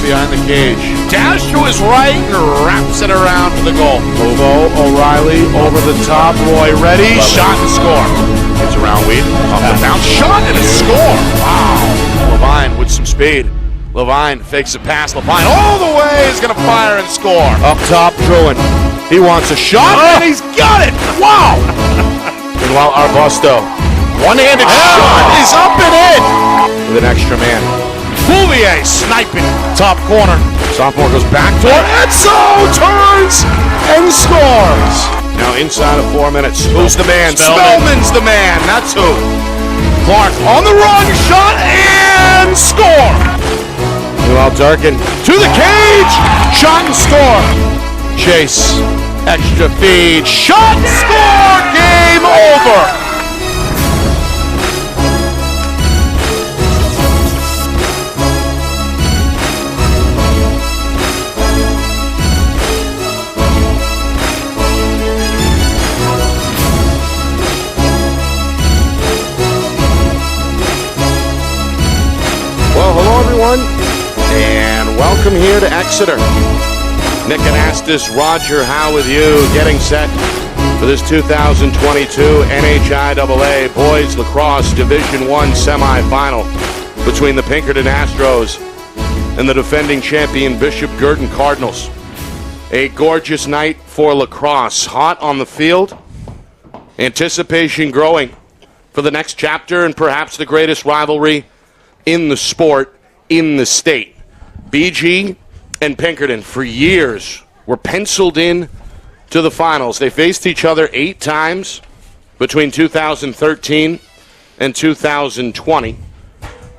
Behind the cage. Dash to his right and wraps it around to the goal. Lovo, O'Reilly over the top. Roy ready. Shot and score. Gets around Weed. Off the bounce. Shot and a score. Wow. Levine with some speed. Levine fakes a pass. Levine all the way is going to fire and score. Up top, Druin. He wants a shot and he's got it. Wow. Meanwhile, Arbusto. One-handed shot is up and in with an extra man. Bouvier sniping top corner. Sophomore goes back to it. Etso turns and scores. Now inside of 4 minutes. Who's the man? Spellman's the man. That's who. Clark on the run. Shot and score. Meanwhile, Durkin to the cage. Shot and score. Chase. Extra feed. Shot and score. Game over. And welcome here to Exeter. Nick Anastas, Roger Howe with you, getting set for this 2022 NHIAA Boys Lacrosse Division I semifinal between the Pinkerton Astros and the defending champion Bishop Guertin Cardinals. A gorgeous night for lacrosse. Hot on the field. Anticipation growing for the next chapter and perhaps the greatest rivalry in the sport in the state. BG and Pinkerton for years were penciled in to the finals. They faced each other 8 times between 2013 and 2020.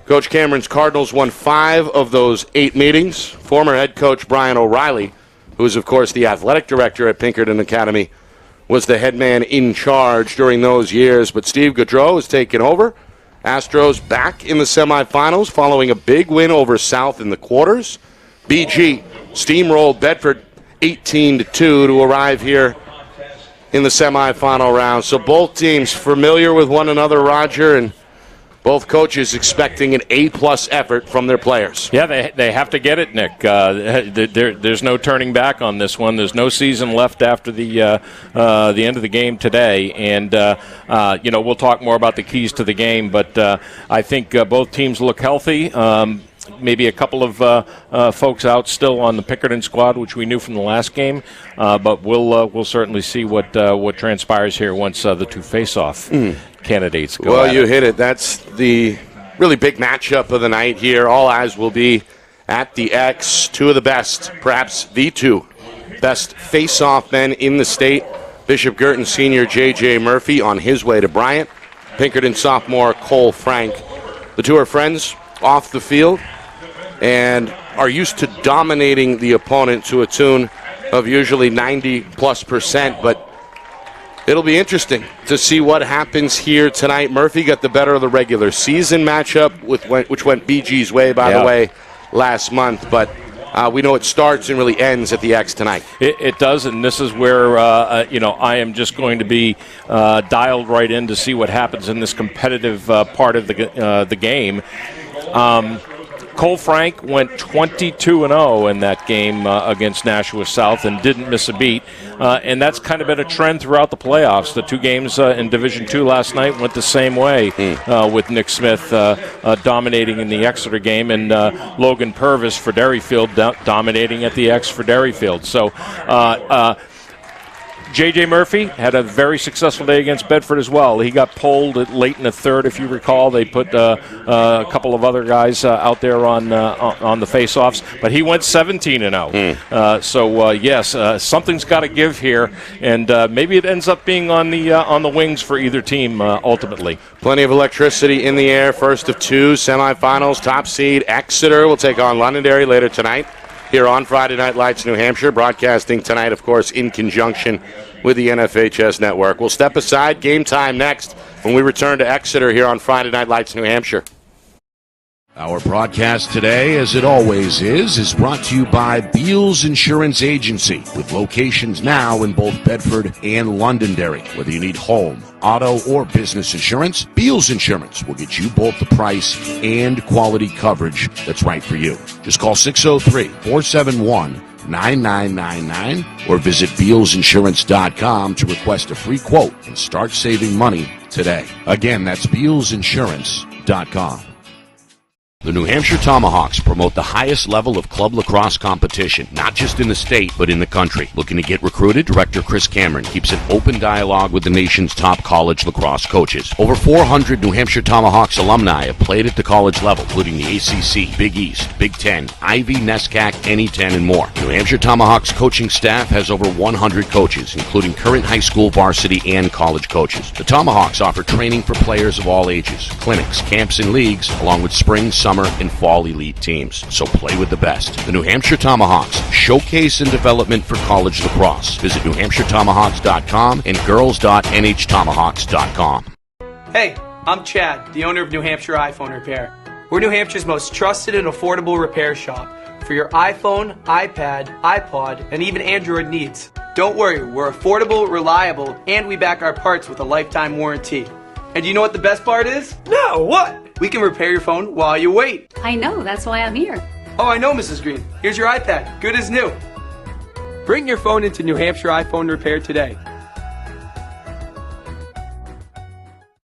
Coach Cameron's Cardinals won 5 of those 8 meetings. Former head coach Brian O'Reilly, who is of course the athletic director at Pinkerton Academy, was the head man in charge during those years. But Steve Gaudreau has taken over. Astros back in the semifinals following a big win over South in the quarters. BG steamrolled Bedford 18-2 to arrive here in the semifinal round. So both teams familiar with one another, Roger, and both coaches expecting an A-plus effort from their players. Yeah, they have to get it, Nick. There's no turning back on this one. There's no season left after the end of the game today. And, we'll talk more about the keys to the game. But I think both teams look healthy. Maybe a couple of folks out still on the Pinkerton squad, which we knew from the last game. But we'll certainly see what transpires here once the two face-off candidates go. Well, you hit it. That's the really big matchup of the night here. All eyes will be at the X. Two of the best, perhaps the two best face-off men in the state. Bishop Guertin senior J.J. Murphy on his way to Bryant. Pinkerton sophomore Cole Frank. The two are friends off the field and are used to dominating the opponent to a tune of usually 90+%, but it'll be interesting to see what happens here tonight. Murphy got the better of the regular season matchup, which went BG's way, by the way, last month, but we know it starts and really ends at the X tonight. It does, and this is where, I am just going to be dialed right in to see what happens in this competitive part of the game. Cole Frank went 22-0 in that game against Nashua South and didn't miss a beat. And that's kind of been a trend throughout the playoffs. The two games in Division II last night went the same way with Nick Smith dominating in the Exeter game and Logan Purvis for Derryfield dominating at the X for Derryfield. So J.J. Murphy had a very successful day against Bedford as well. He got pulled late in the third, if you recall. They put a couple of other guys out there on the face-offs, but he went 17-0. So something's got to give here, and maybe it ends up being on the wings for either team ultimately. Plenty of electricity in the air. First of two semifinals. Top seed Exeter will take on Londonderry later tonight here on Friday Night Lights New Hampshire, broadcasting tonight, of course, in conjunction with the NFHS Network. We'll step aside. Game time next when we return to Exeter here on Friday Night Lights New Hampshire. Our broadcast today, as it always is brought to you by Beals Insurance Agency, with locations now in both Bedford and Londonderry. Whether you need home, auto, or business insurance, Beals Insurance will get you both the price and quality coverage that's right for you. Just call 603-471-9999 or visit BealsInsurance.com to request a free quote and start saving money today. Again, that's BealsInsurance.com. The New Hampshire Tomahawks promote the highest level of club lacrosse competition, not just in the state, but in the country. Looking to get recruited? Director Chris Cameron keeps an open dialogue with the nation's top college lacrosse coaches. Over 400 New Hampshire Tomahawks alumni have played at the college level, including the ACC, Big East, Big Ten, Ivy, NESCAC, NE10, and more. New Hampshire Tomahawks coaching staff has over 100 coaches, including current high school, varsity, and college coaches. The Tomahawks offer training for players of all ages, clinics, camps, and leagues, along with spring, summer, and fall elite teams. So play with the best. The New Hampshire Tomahawks, showcase and development for college lacrosse. Visit NewHampshireTomahawks.com and girls.nhtomahawks.com. Hey, I'm Chad, the owner of New Hampshire iPhone Repair. We're New Hampshire's most trusted and affordable repair shop for your iPhone, iPad, iPod, and even Android needs. Don't worry, we're affordable, reliable, and we back our parts with a lifetime warranty. And you know what the best part is? No, what? We can repair your phone while you wait. I know, that's why I'm here. Oh, I know, Mrs. Green. Here's your iPad, good as new. Bring your phone into New Hampshire iPhone Repair today.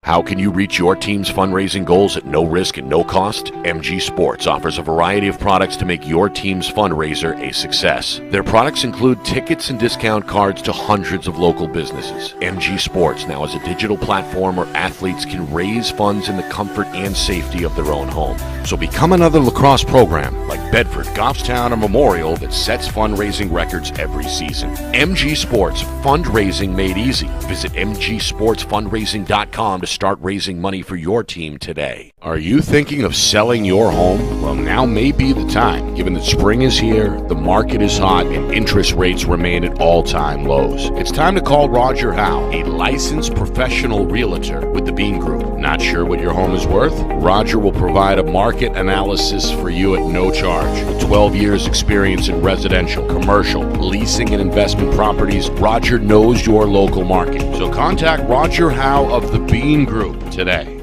How can you reach your team's fundraising goals at no risk and no cost? MG Sports offers a variety of products to make your team's fundraiser a success. Their products include tickets and discount cards to hundreds of local businesses. MG Sports now has a digital platform where athletes can raise funds in the comfort and safety of their own home. So become another lacrosse program like Bedford, Goffstown, or Memorial that sets fundraising records every season. MG Sports, fundraising made easy. Visit mgsportsfundraising.com to start raising money for your team today. Are you thinking of selling your home? Well, now may be the time. Given that spring is here, the market is hot, and interest rates remain at all-time lows. It's time to call Roger Howe, a licensed professional realtor with the Bean Group. Not sure what your home is worth? Roger will provide a market analysis for you at no charge. With 12 years experience in residential, commercial, leasing, and investment properties, Roger knows your local market. So contact Roger Howe of the Bean Group today.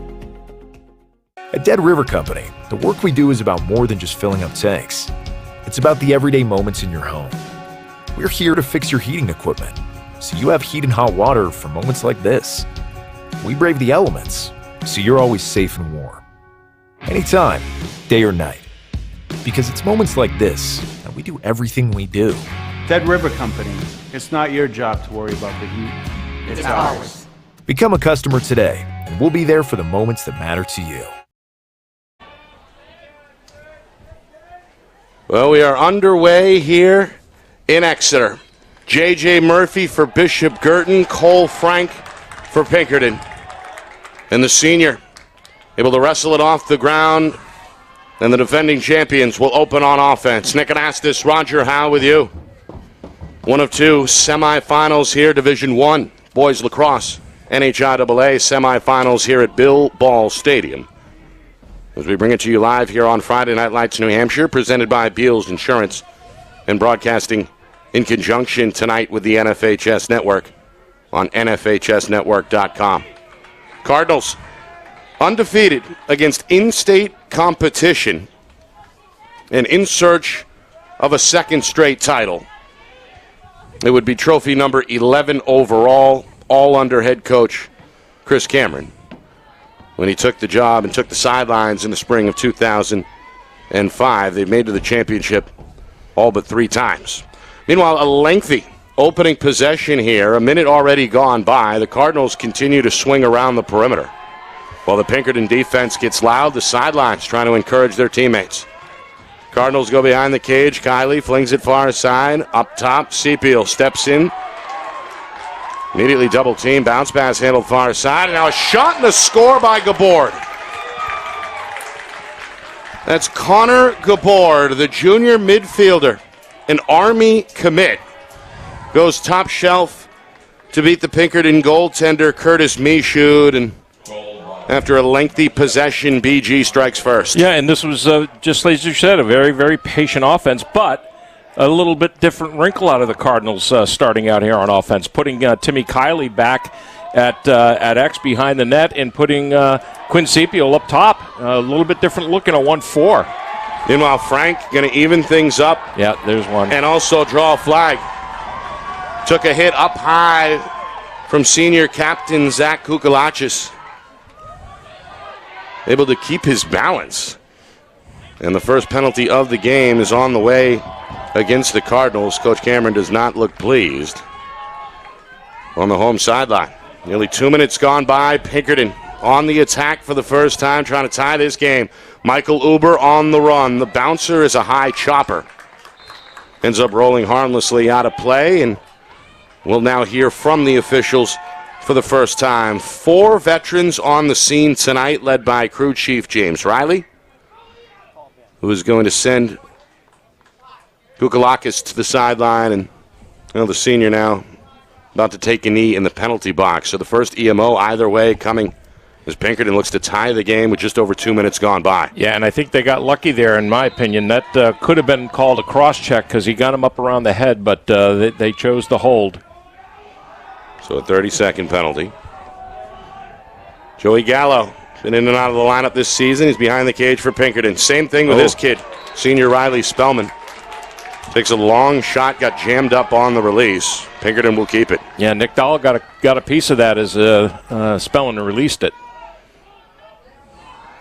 At Dead River Company, the work we do is about more than just filling up tanks. It's about the everyday moments in your home. We're here to fix your heating equipment, so you have heat and hot water for moments like this. We brave the elements, so you're always safe and warm. Anytime, day or night. Because it's moments like this that we do everything we do. Dead River Company. It's not your job to worry about the heat. It's ours. Become a customer today, and we'll be there for the moments that matter to you. Well, we are underway here in Exeter. J.J. Murphy for Bishop Guertin, Cole Frank for Pinkerton. And the senior able to wrestle it off the ground, and the defending champions will open on offense. Nick Anastas, Roger Howe with you. One of two semifinals here, Division I, boys lacrosse, NHIAA semifinals here at Bill Ball Stadium. As we bring it to you live here on Friday Night Lights, New Hampshire, presented by Beals Insurance and broadcasting in conjunction tonight with the NFHS Network on NFHSnetwork.com. Cardinals undefeated against in-state competition and in search of a second straight title. It would be trophy number 11 overall, all under head coach Chris Cameron, when he took the job and took the sidelines in the spring of 2005. They made to the championship all but 3 times. Meanwhile, a lengthy opening possession here, a minute already gone by. The Cardinals continue to swing around the perimeter. While the Pinkerton defense gets loud, the sidelines trying to encourage their teammates. Cardinals go behind the cage. Kiley flings it far side. Up top, Sepiel steps in. Immediately double team. Bounce pass handled far side. And now a shot and a score by Gabord. That's Connor Gabord, the junior midfielder, an Army commit. Goes top shelf to beat the Pinkerton goaltender Curtis Michaud, and after a lengthy possession, BG strikes first. Yeah, and this was, just as you said, a very, very patient offense, but a little bit different wrinkle out of the Cardinals starting out here on offense, putting Timmy Kiley back at X behind the net and putting Quinn Sepiel up top. A little bit different look in a 1-4. Meanwhile, Frank going to even things up. Yeah, there's one. And also draw a flag. Took a hit up high from senior captain Zach Kukalachis. Able to keep his balance. And the first penalty of the game is on the way against the Cardinals. Coach Cameron does not look pleased on the home sideline. Nearly 2 minutes gone by. Pinkerton on the attack for the first time, trying to tie this game. Michael Uber on the run. The bouncer is a high chopper. Ends up rolling harmlessly out of play, and we'll now hear from the officials for the first time. 4 veterans on the scene tonight, led by crew chief James Riley, who is going to send Kukalakis to the sideline, and the senior now about to take a knee in the penalty box. So the first EMO either way coming as Pinkerton looks to tie the game with just over 2 minutes gone by. Yeah, and I think they got lucky there, in my opinion. That could have been called a cross-check because he got him up around the head, but they chose to hold. So a 30-second penalty. Joey Gallo been in and out of the lineup this season. He's behind the cage for Pinkerton. Same thing with this kid, senior Riley Spellman. Takes a long shot, got jammed up on the release. Pinkerton will keep it. Yeah, Nick Dahl got a piece of that as Spellman released it.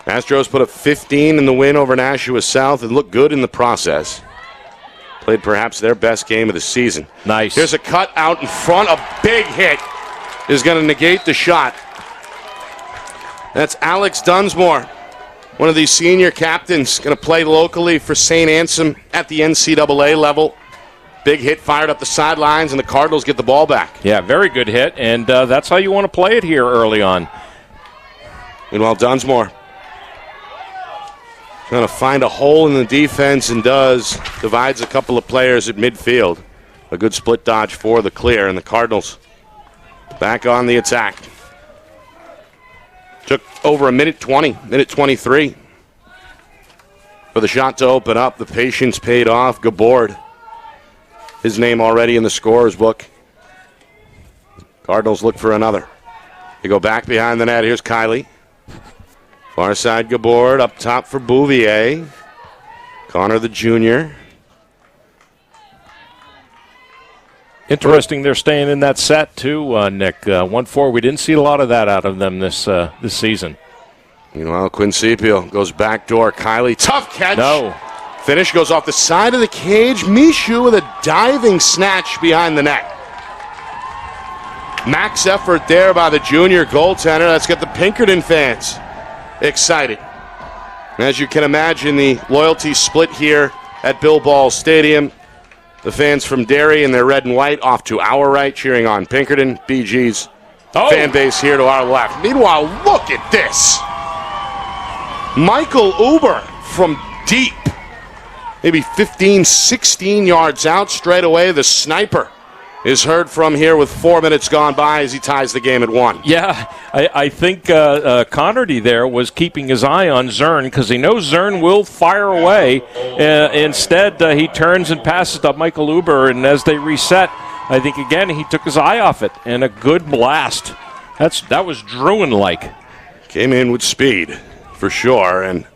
Astros put up 15 in the win over Nashua South and looked good in the process. Played perhaps their best game of the season. Nice. Here's a cut out in front. A big hit is going to negate the shot. That's Alex Dunsmore, one of these senior captains, going to play locally for St. Anselm at the NCAA level. Big hit fired up the sidelines, and the Cardinals get the ball back. Yeah, very good hit, and that's how you want to play it here early on. Meanwhile, Dunsmore trying to find a hole in the defense, and does. Divides a couple of players at midfield. A good split dodge for the clear, and the Cardinals back on the attack. Took over a minute 20, minute 23 for the shot to open up. The patience paid off. Gabord, his name already in the scorer's book. Cardinals look for another. They go back behind the net. Here's Kiley. Far side Gabord, up top for Bouvier. Connor the junior. Interesting they're staying in that set, too, Nick. 1-4. We didn't see a lot of that out of them this season. Meanwhile, Quincipio goes backdoor. Kylie, tough catch. No. Finish goes off the side of the cage. Michoud with a diving snatch behind the net. Max effort there by the junior goaltender. Let's get the Pinkerton fans excited. As you can imagine, the loyalty split here at Bill Ball Stadium. The fans from Derry in their red and white off to our right, cheering on Pinkerton. BG's fan base here to our left. Meanwhile, look at this. Michael Uber from deep, maybe 15, 16 yards out straight away. The sniper is heard from here with 4 minutes gone by as he ties the game at 1. Yeah, I think Connerty there was keeping his eye on Zern because he knows Zern will fire away. Instead, he turns and passes to Michael Uber, and as they reset, I think, again, he took his eye off it, and a good blast. That was Druin-like. Came in with speed, for sure, and,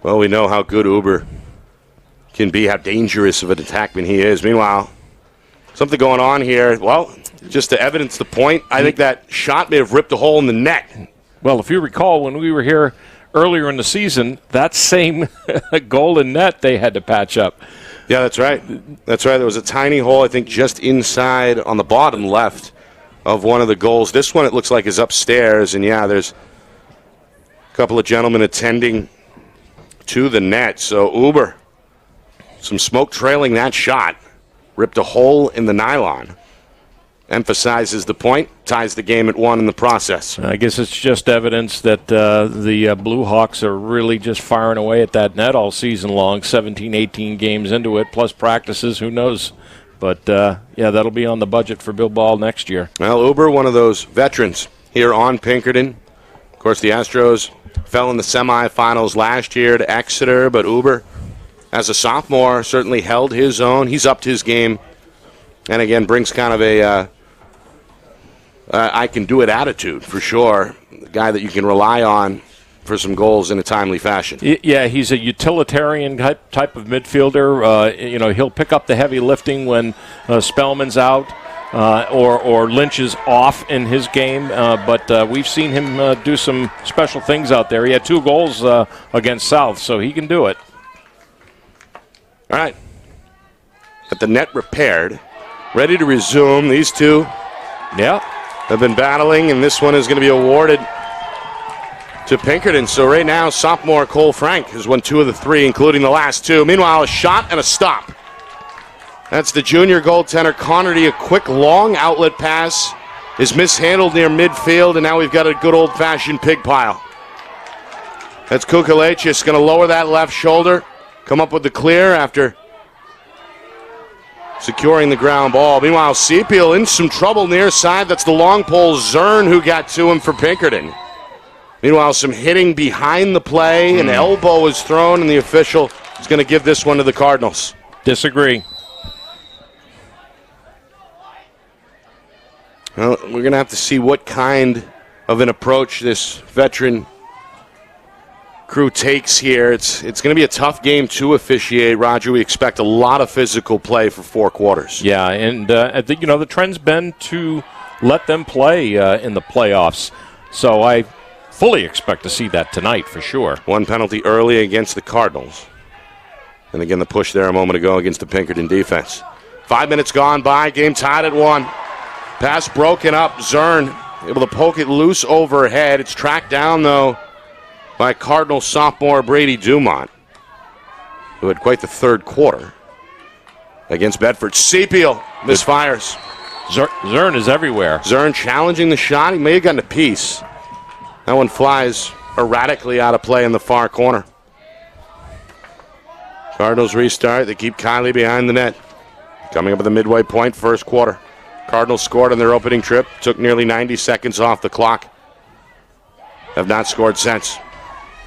well, we know how good Uber can be, how dangerous of an attackman he is. Meanwhile, something going on here. Well, just to evidence the point, I think that shot may have ripped a hole in the net. Well, if you recall, when we were here earlier in the season, that same goal in net they had to patch up. Yeah, that's right. That's right. There was a tiny hole, I think, just inside on the bottom left of one of the goals. This one, it looks like, is upstairs. And, yeah, there's a couple of gentlemen attending to the net. So, Uber, some smoke trailing that shot. Ripped a hole in the nylon. Emphasizes the point, ties the game at 1 in the process. I guess it's just evidence that the Blue Hawks are really just firing away at that net all season long, 17, 18 games into it, plus practices, who knows. But, yeah, that'll be on the budget for Bill Ball next year. Well, Uber, one of those veterans here on Pinkerton. Of course, the Astros fell in the semifinals last year to Exeter, but Uber, as a sophomore, certainly held his own. He's upped his game and, again, brings kind of a I-can-do-it attitude, for sure. A guy that you can rely on for some goals in a timely fashion. Yeah, he's a utilitarian type of midfielder. He'll pick up the heavy lifting when Spellman's out or Lynch is off in his game. But we've seen him do some special things out there. He had 2 goals against South, so he can do it. All right. Got the net repaired. Ready to resume. These two have been battling, and this one is going to be awarded to Pinkerton. So right now, sophomore Cole Frank has won 2 of the 3, including the last 2. Meanwhile, a shot and a stop. That's the junior goaltender Connerty. A quick, long outlet pass is mishandled near midfield, and now we've got a good old-fashioned pig pile. That's Kukalachis going to lower that left shoulder. Come up with the clear after securing the ground ball. Meanwhile, Sepiel in some trouble near side. That's the long pole Zern who got to him for Pinkerton. Meanwhile, some hitting behind the play. An elbow is thrown, and the official is going to give this one to the Cardinals. Disagree. Well, we're going to have to see what kind of an approach this veteran crew takes here. It's going to be a tough game to officiate, Roger. We expect a lot of physical play for 4 quarters. Yeah, and I think, the trend's been to let them play in the playoffs. So I fully expect to see that tonight for sure. 1 penalty early against the Cardinals. And again, the push there a moment ago against the Pinkerton defense. 5 minutes gone by, game tied at 1. Pass broken up. Zern able to poke it loose overhead. It's tracked down, though, by Cardinal sophomore Brady Dumont, who had quite the third quarter against Bedford. Sepiel misfires. Zern is everywhere. Zern challenging the shot. He may have gotten a piece. That one flies erratically out of play in the far corner. Cardinals restart. They keep Kylie behind the net. Coming up at the midway point, first quarter. Cardinals scored on their opening trip. Took nearly 90 seconds off the clock. Have not scored since.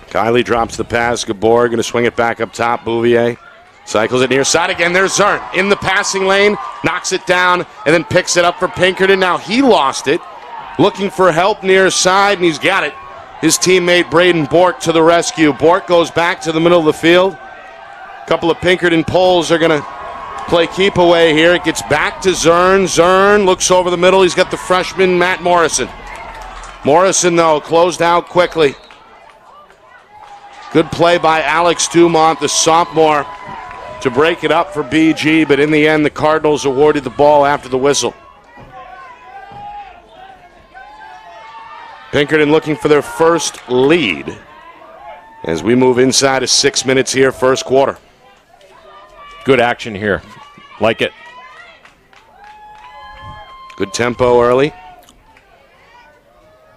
Kylie drops the pass. Gabor going to swing it back up top. Bouvier cycles it near side again. There's Zern in the passing lane. Knocks it down and then picks it up for Pinkerton. Now he lost it. Looking for help near side, and he's got it. his teammate Braden Bork to the rescue. Bork goes back to the middle of the field. A couple of Pinkerton poles are going to play keep away here. It gets back to Zern. Zern looks over the middle. He's got the freshman Matt Morrison. Morrison, though, closed out quickly. Good play by Alex Dumont, the sophomore, to break it up for BG, but in the end, the Cardinals awarded the ball after the whistle. Pinkerton looking for their first lead as we move inside of 6 minutes here, first quarter. Good action here. Like it. Good tempo early.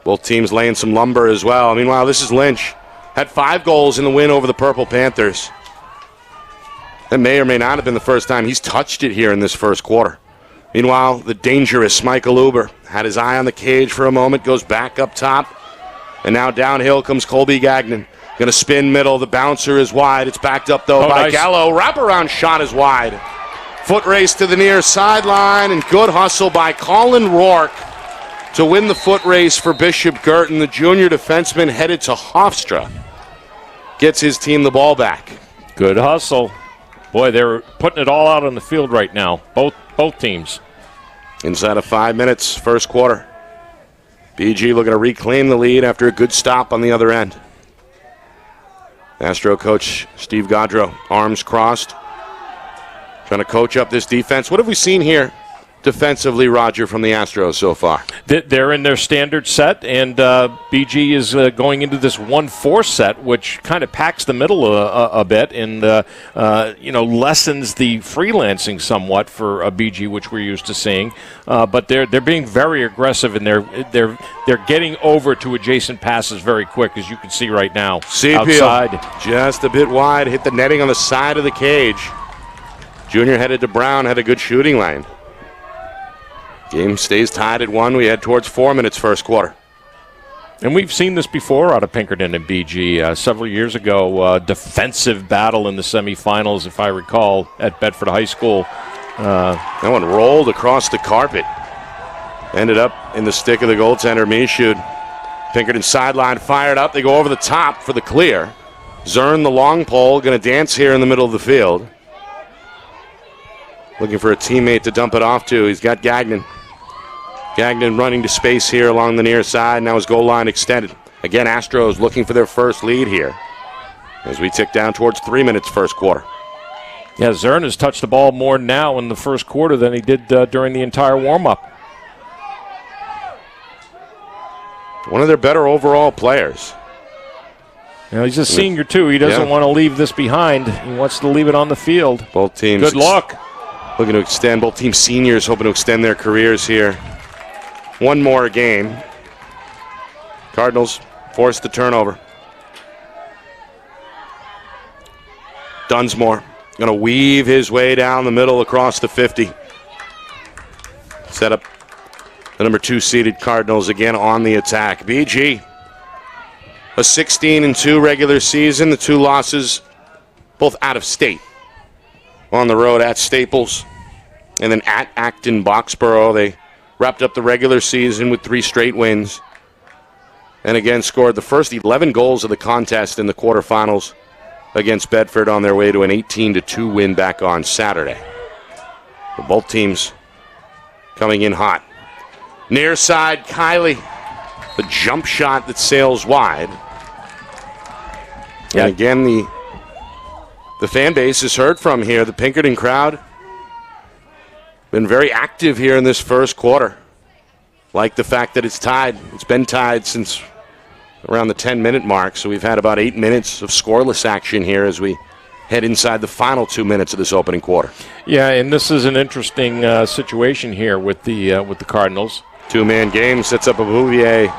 Both teams laying some lumber as well. Meanwhile, this is Lynch. Had 5 goals in the win over the Purple Panthers. That may or may not have been the first time he's touched it here in this first quarter. Meanwhile, the dangerous Michael Uber had his eye on the cage for a moment, goes back up top, and now downhill comes Colby Gagnon. Going to spin middle. The bouncer is wide. It's backed up, though, by nice. Gallo. Wraparound shot is wide. Foot race to the near sideline, and good hustle by Colin Rourke to win the foot race for Bishop Guertin. The junior defenseman headed to Hofstra gets his team the ball back. Good hustle. Boy, they're putting it all out on the field right now, both teams. Inside of 5 minutes, first quarter. BG looking to reclaim the lead after a good stop on the other end. Astro coach Steve Gaudreau, arms crossed, trying to coach up this defense. What have we seen here defensively, Roger, from the Astros so far? They're in their standard set, and BG is going into this 1-4 set, which kind of packs the middle a bit and lessens the freelancing somewhat for BG, which we're used to seeing. But they're being very aggressive, and they're getting over to adjacent passes very quick, as you can see right now. Outside, just a bit wide, hit the netting on the side of the cage. Junior headed to Brown, had a good shooting lane. Game stays tied at 1. We head towards 4 minutes first quarter. And we've seen this before out of Pinkerton and BG. Several years ago, defensive battle in the semifinals, if I recall, at Bedford High School. That one rolled across the carpet. Ended up in the stick of the goaltender, Michaud. Pinkerton sideline fired up. They go over the top for the clear. Zern, the long pole, going to dance here in the middle of the field. Looking for a teammate to dump it off to. He's got Gagnon. Gagnon running to space here along the near side. Now his goal line extended. Again, Astros looking for their first lead here as we tick down towards 3 minutes first quarter. Yeah, Zern has touched the ball more now in the first quarter than he did during the entire warm-up. One of their better overall players. He's a senior, too. He doesn't want to leave this behind. He wants to leave it on the field. Both teams. Good luck. Looking to extend, both team seniors hoping to extend their careers here. One more game. Cardinals forced the turnover. Dunsmore going to weave his way down the middle across the 50. Set up the number 2 seeded Cardinals again on the attack. BG, a 16-2 regular season. The 2 losses, both out of state. On the road at Staples and then at Acton Boxborough. They wrapped up the regular season with 3 straight wins and again scored the first 11 goals of the contest in the quarterfinals against Bedford on their way to an 18-2 win back on Saturday. But both teams coming in hot. Near side, Kiley, the jump shot that sails wide. And again, the fan base is heard from here. The Pinkerton crowd been very active here in this first quarter. Like the fact that it's tied. It's been tied since around the 10-minute mark, so we've had about 8 minutes of scoreless action here as we head inside the final 2 minutes of this opening quarter. Yeah, and this is an interesting situation here with the Cardinals. 2-man game sets up a Bouvier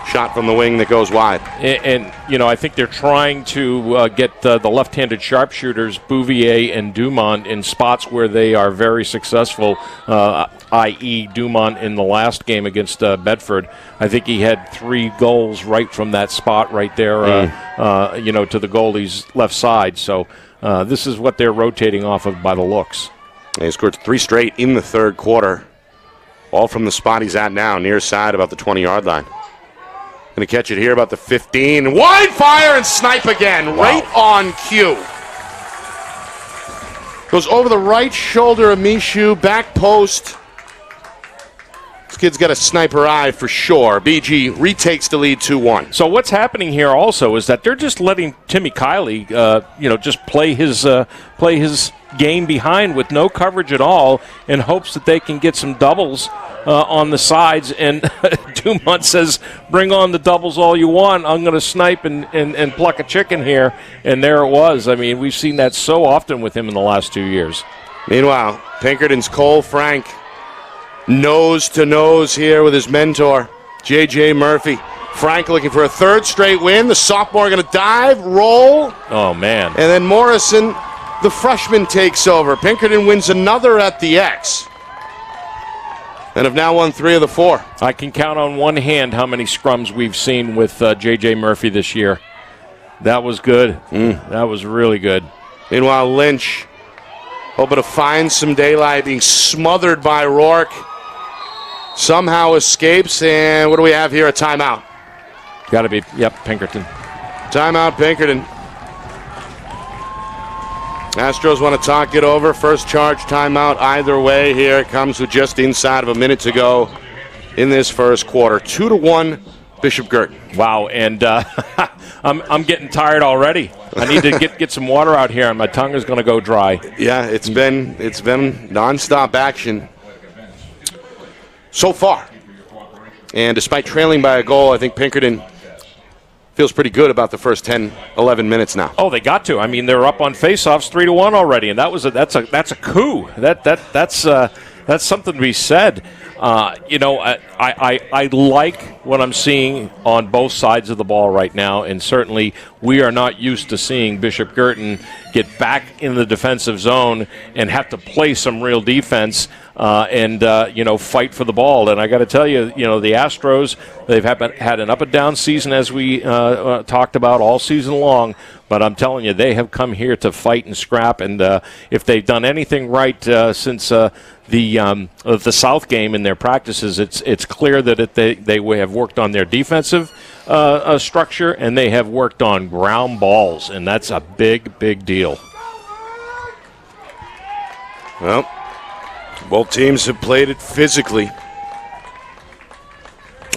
shot from the wing that goes wide. And I think they're trying to get the left-handed sharpshooters, Bouvier and Dumont, in spots where they are very successful, i.e. Dumont in the last game against Bedford. I think he had 3 goals right from that spot right there, to the goalie's left side. So this is what they're rotating off of by the looks. He scored 3 straight in the third quarter, all from the spot he's at now, near side about the 20-yard line. Going to catch it here about the 15. Wide fire and snipe again. Wow. Right on cue. Goes over the right shoulder of Michoud, back post. This kid's got a sniper eye for sure. BG retakes the lead 2-1. So what's happening here also is that they're just letting Timmy Kiley, just play his game behind with no coverage at all in hopes that they can get some doubles on the sides. And Dumont says, bring on the doubles all you want. I'm going to snipe and pluck a chicken here. And there it was. I mean, we've seen that so often with him in the last 2 years. Meanwhile, Pinkerton's Cole Frank nose to nose here with his mentor, J.J. Murphy. Frank looking for a third straight win. The sophomore going to dive, roll. Oh, man. And then Morrison, the freshman, takes over. Pinkerton wins another at the X. And have now won 3 of the 4. I can count on one hand how many scrums we've seen with J.J. Murphy this year. That was good. That was really good. Meanwhile, Lynch hoping to find some daylight, being smothered by Rourke. Somehow escapes, and what do we have here? A timeout. Got to be, Pinkerton. Timeout, Pinkerton. Astros want to talk it over. First charge timeout either way here. It comes with just inside of a minute to go in this first quarter. 2-1, Bishop Guertin. Wow, and I'm getting tired already. I need to get some water out here, and my tongue is going to go dry. Yeah, it's been nonstop action so far. And despite trailing by a goal, I think Pinkerton feels pretty good about the first 10, 11 minutes now. Oh, they got to. I mean, they're up on faceoffs 3-1 already, and that's a coup. That's something to be said. I like what I'm seeing on both sides of the ball right now, and certainly we are not used to seeing Bishop Guertin get back in the defensive zone and have to play some real defense and fight for the ball. And I got to tell you, the Astros, they've had an up and down season, as we talked about all season long. But I'm telling you, they have come here to fight and scrap. And if they've done anything right since the South game in their practices, it's clear that they have worked on their defensive structure, and they have worked on ground balls, and that's a big, big deal. Well, both teams have played it physically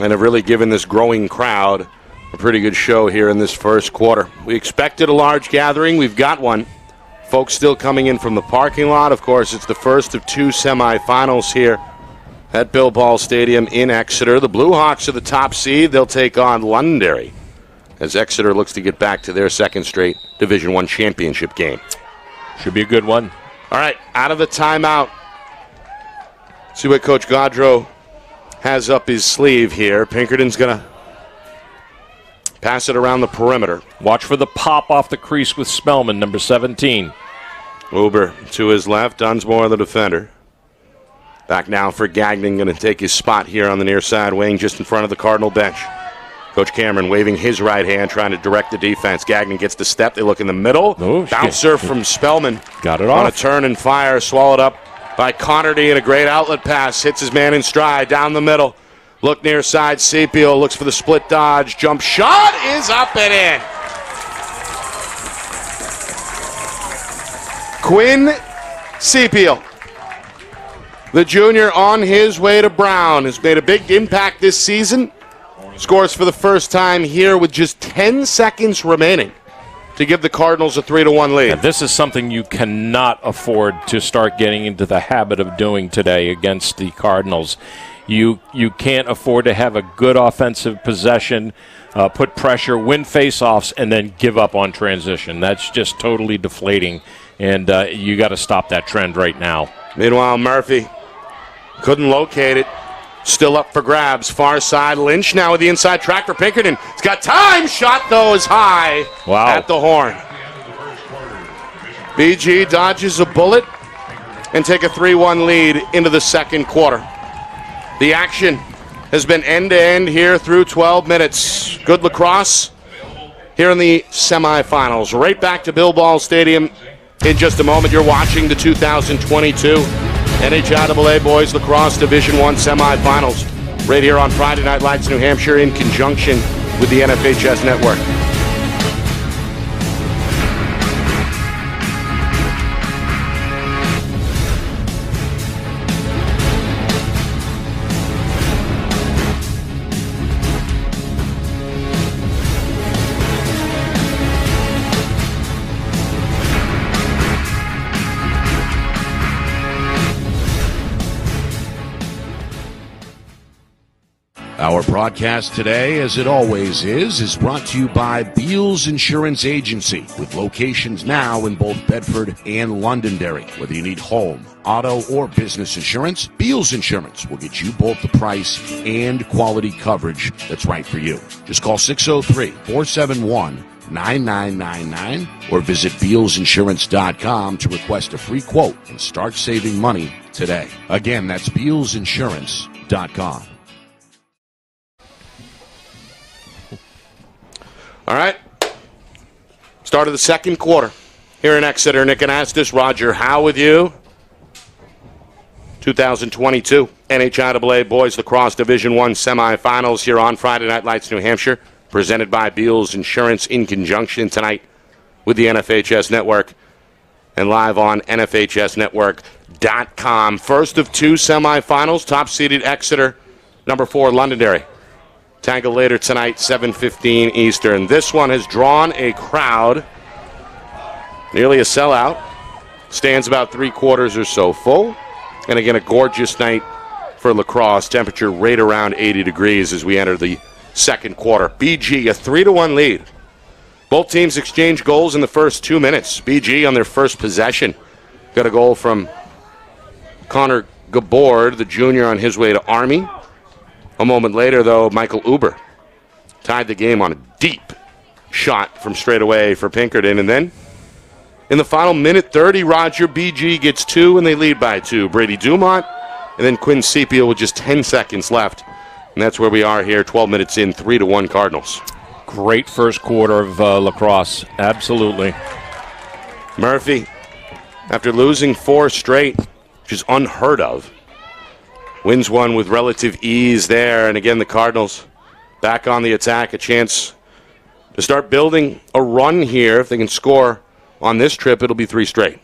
and have really given this growing crowd a pretty good show here in this first quarter. We expected a large gathering. We've got one. Folks still coming in from the parking lot. Of course, it's the first of 2 semifinals here at Bill Ball Stadium in Exeter. The Blue Hawks are the top seed. They'll take on Londonderry as Exeter looks to get back to their second straight Division I championship game. Should be a good one. All right, out of the timeout. See what Coach Gaudreau has up his sleeve here. Pinkerton's going to pass it around the perimeter. Watch for the pop off the crease with Spellman, number 17. Uber to his left. Dunsmore, the defender. Back now for Gagnon, going to take his spot here on the near side wing, just in front of the Cardinal bench. Coach Cameron waving his right hand, trying to direct the defense. Gagnon gets the step. They look in the middle. Oh, bouncer from Spellman. Got it on off. a turn and fire, swallowed up by Connerty, and a great outlet pass. Hits his man in stride down the middle. Look near side, Sepio looks for the split dodge. Jump shot is up and in. Quinn Sepio, the junior on his way to Brown, has made a big impact this season. Scores for the first time here with just 10 seconds remaining to give the Cardinals a 3-1 lead. And this is something you cannot afford to start getting into the habit of doing today against the Cardinals. You can't afford to have a good offensive possession, put pressure, win faceoffs, and then give up on transition. That's just totally deflating, and you got to stop that trend right now. Meanwhile, Murphy couldn't locate it. Still up for grabs. Far side, Lynch now with the inside track for Pinkerton. He's got time. Shot, though, is high at the horn. BG dodges a bullet and take a 3-1 lead into the second quarter. The action has been end-to-end here through 12 minutes. Good lacrosse here in the semifinals. Right back to Bill Ball Stadium in just a moment. You're watching the 2022 NHIAA Boys Lacrosse Division I semifinals right here on Friday Night Lights New Hampshire in conjunction with the NFHS Network. Our broadcast today, as it always is brought to you by Beals Insurance Agency, with locations now in both Bedford and Londonderry. Whether you need home, auto, or business insurance, Beals Insurance will get you both the price and quality coverage that's right for you. Just call 603-471-9999 or visit BealsInsurance.com to request a free quote and start saving money today. Again, that's BealsInsurance.com. All right. Start of the second quarter here in Exeter. Nick Anastas, Roger Howe with you. 2022 NHIAA Boys Lacrosse Division I semifinals here on Friday Night Lights, New Hampshire, presented by Beals Insurance in conjunction tonight with the NFHS Network and live on NFHSnetwork.com. First of two semifinals, top-seeded Exeter, number 4 Londonderry. Tangle later tonight, 7:15 Eastern. This one has drawn a crowd, nearly a sellout. Stands about 3/4 or so full. And again, a gorgeous night for lacrosse. Temperature right around 80 degrees as we enter the second quarter. BG, a 3-1 lead. Both teams exchange goals in the first 2 minutes. BG on their first possession got a goal from Connor Gabord, the junior, on his way to Army. A moment later, though, Michael Uber tied the game on a deep shot from straight away for Pinkerton. And then in the final minute 30, Roger, BG gets 2 and they lead by 2. Brady Dumont and then Quinn Sepia with just 10 seconds left. And that's where we are here, 12 minutes in, 3-1 Cardinals. Great first quarter of lacrosse. Absolutely. Murphy, after losing 4 straight, which is unheard of, wins one with relative ease there. And again, the Cardinals back on the attack. A chance to start building a run here. If they can score on this trip, it'll be 3 straight.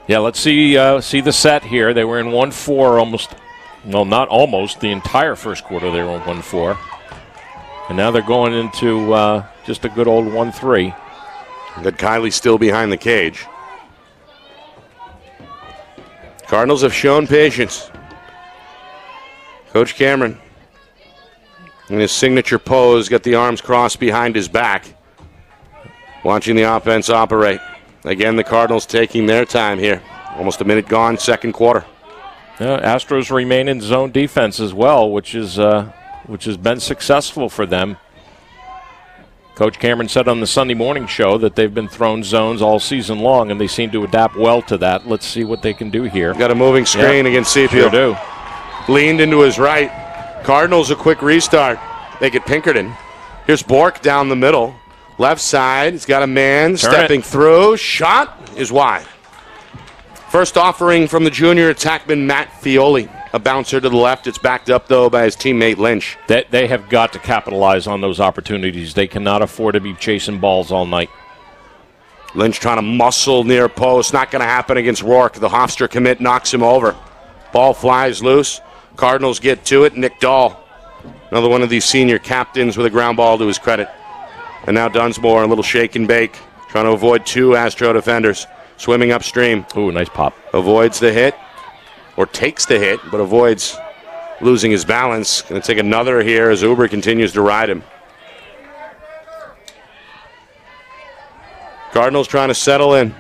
Yeah, let's see the set here. They were in 1-4 almost. Well, not almost. The entire first quarter they were in 1-4. And now they're going into just a good old 1-3. Good, Kylie still behind the cage. Cardinals have shown patience. Coach Cameron, in his signature pose, got the arms crossed behind his back, watching the offense operate. Again, the Cardinals taking their time here. Almost a minute gone, second quarter. Astros remain in zone defense as well, which has been successful for them. Coach Cameron said on the Sunday morning show that they've been thrown zones all season long, and they seem to adapt well to that. Let's see what they can do here. Got a moving screen against Sepia. Sure do. Leaned into his right. Cardinals a quick restart. They get Pinkerton. Here's Bork down the middle. Left side. He's got a man stepping through. Shot is wide. First offering from the junior attackman Matt Fioli. A bouncer to the left. It's backed up, though, by his teammate Lynch. They have got to capitalize on those opportunities. They cannot afford to be chasing balls all night. Lynch trying to muscle near post. Not going to happen against Rourke. The Hofstra commit knocks him over. Ball flies loose. Cardinals get to it. Nick Dahl, another one of these senior captains with a ground ball to his credit. And now Dunsmore, a little shake and bake, trying to avoid 2 Astro defenders. Swimming upstream. Ooh, nice pop. Avoids the hit. Or takes the hit, but avoids losing his balance. Going to take another here as Uber continues to ride him. Cardinals trying to settle in.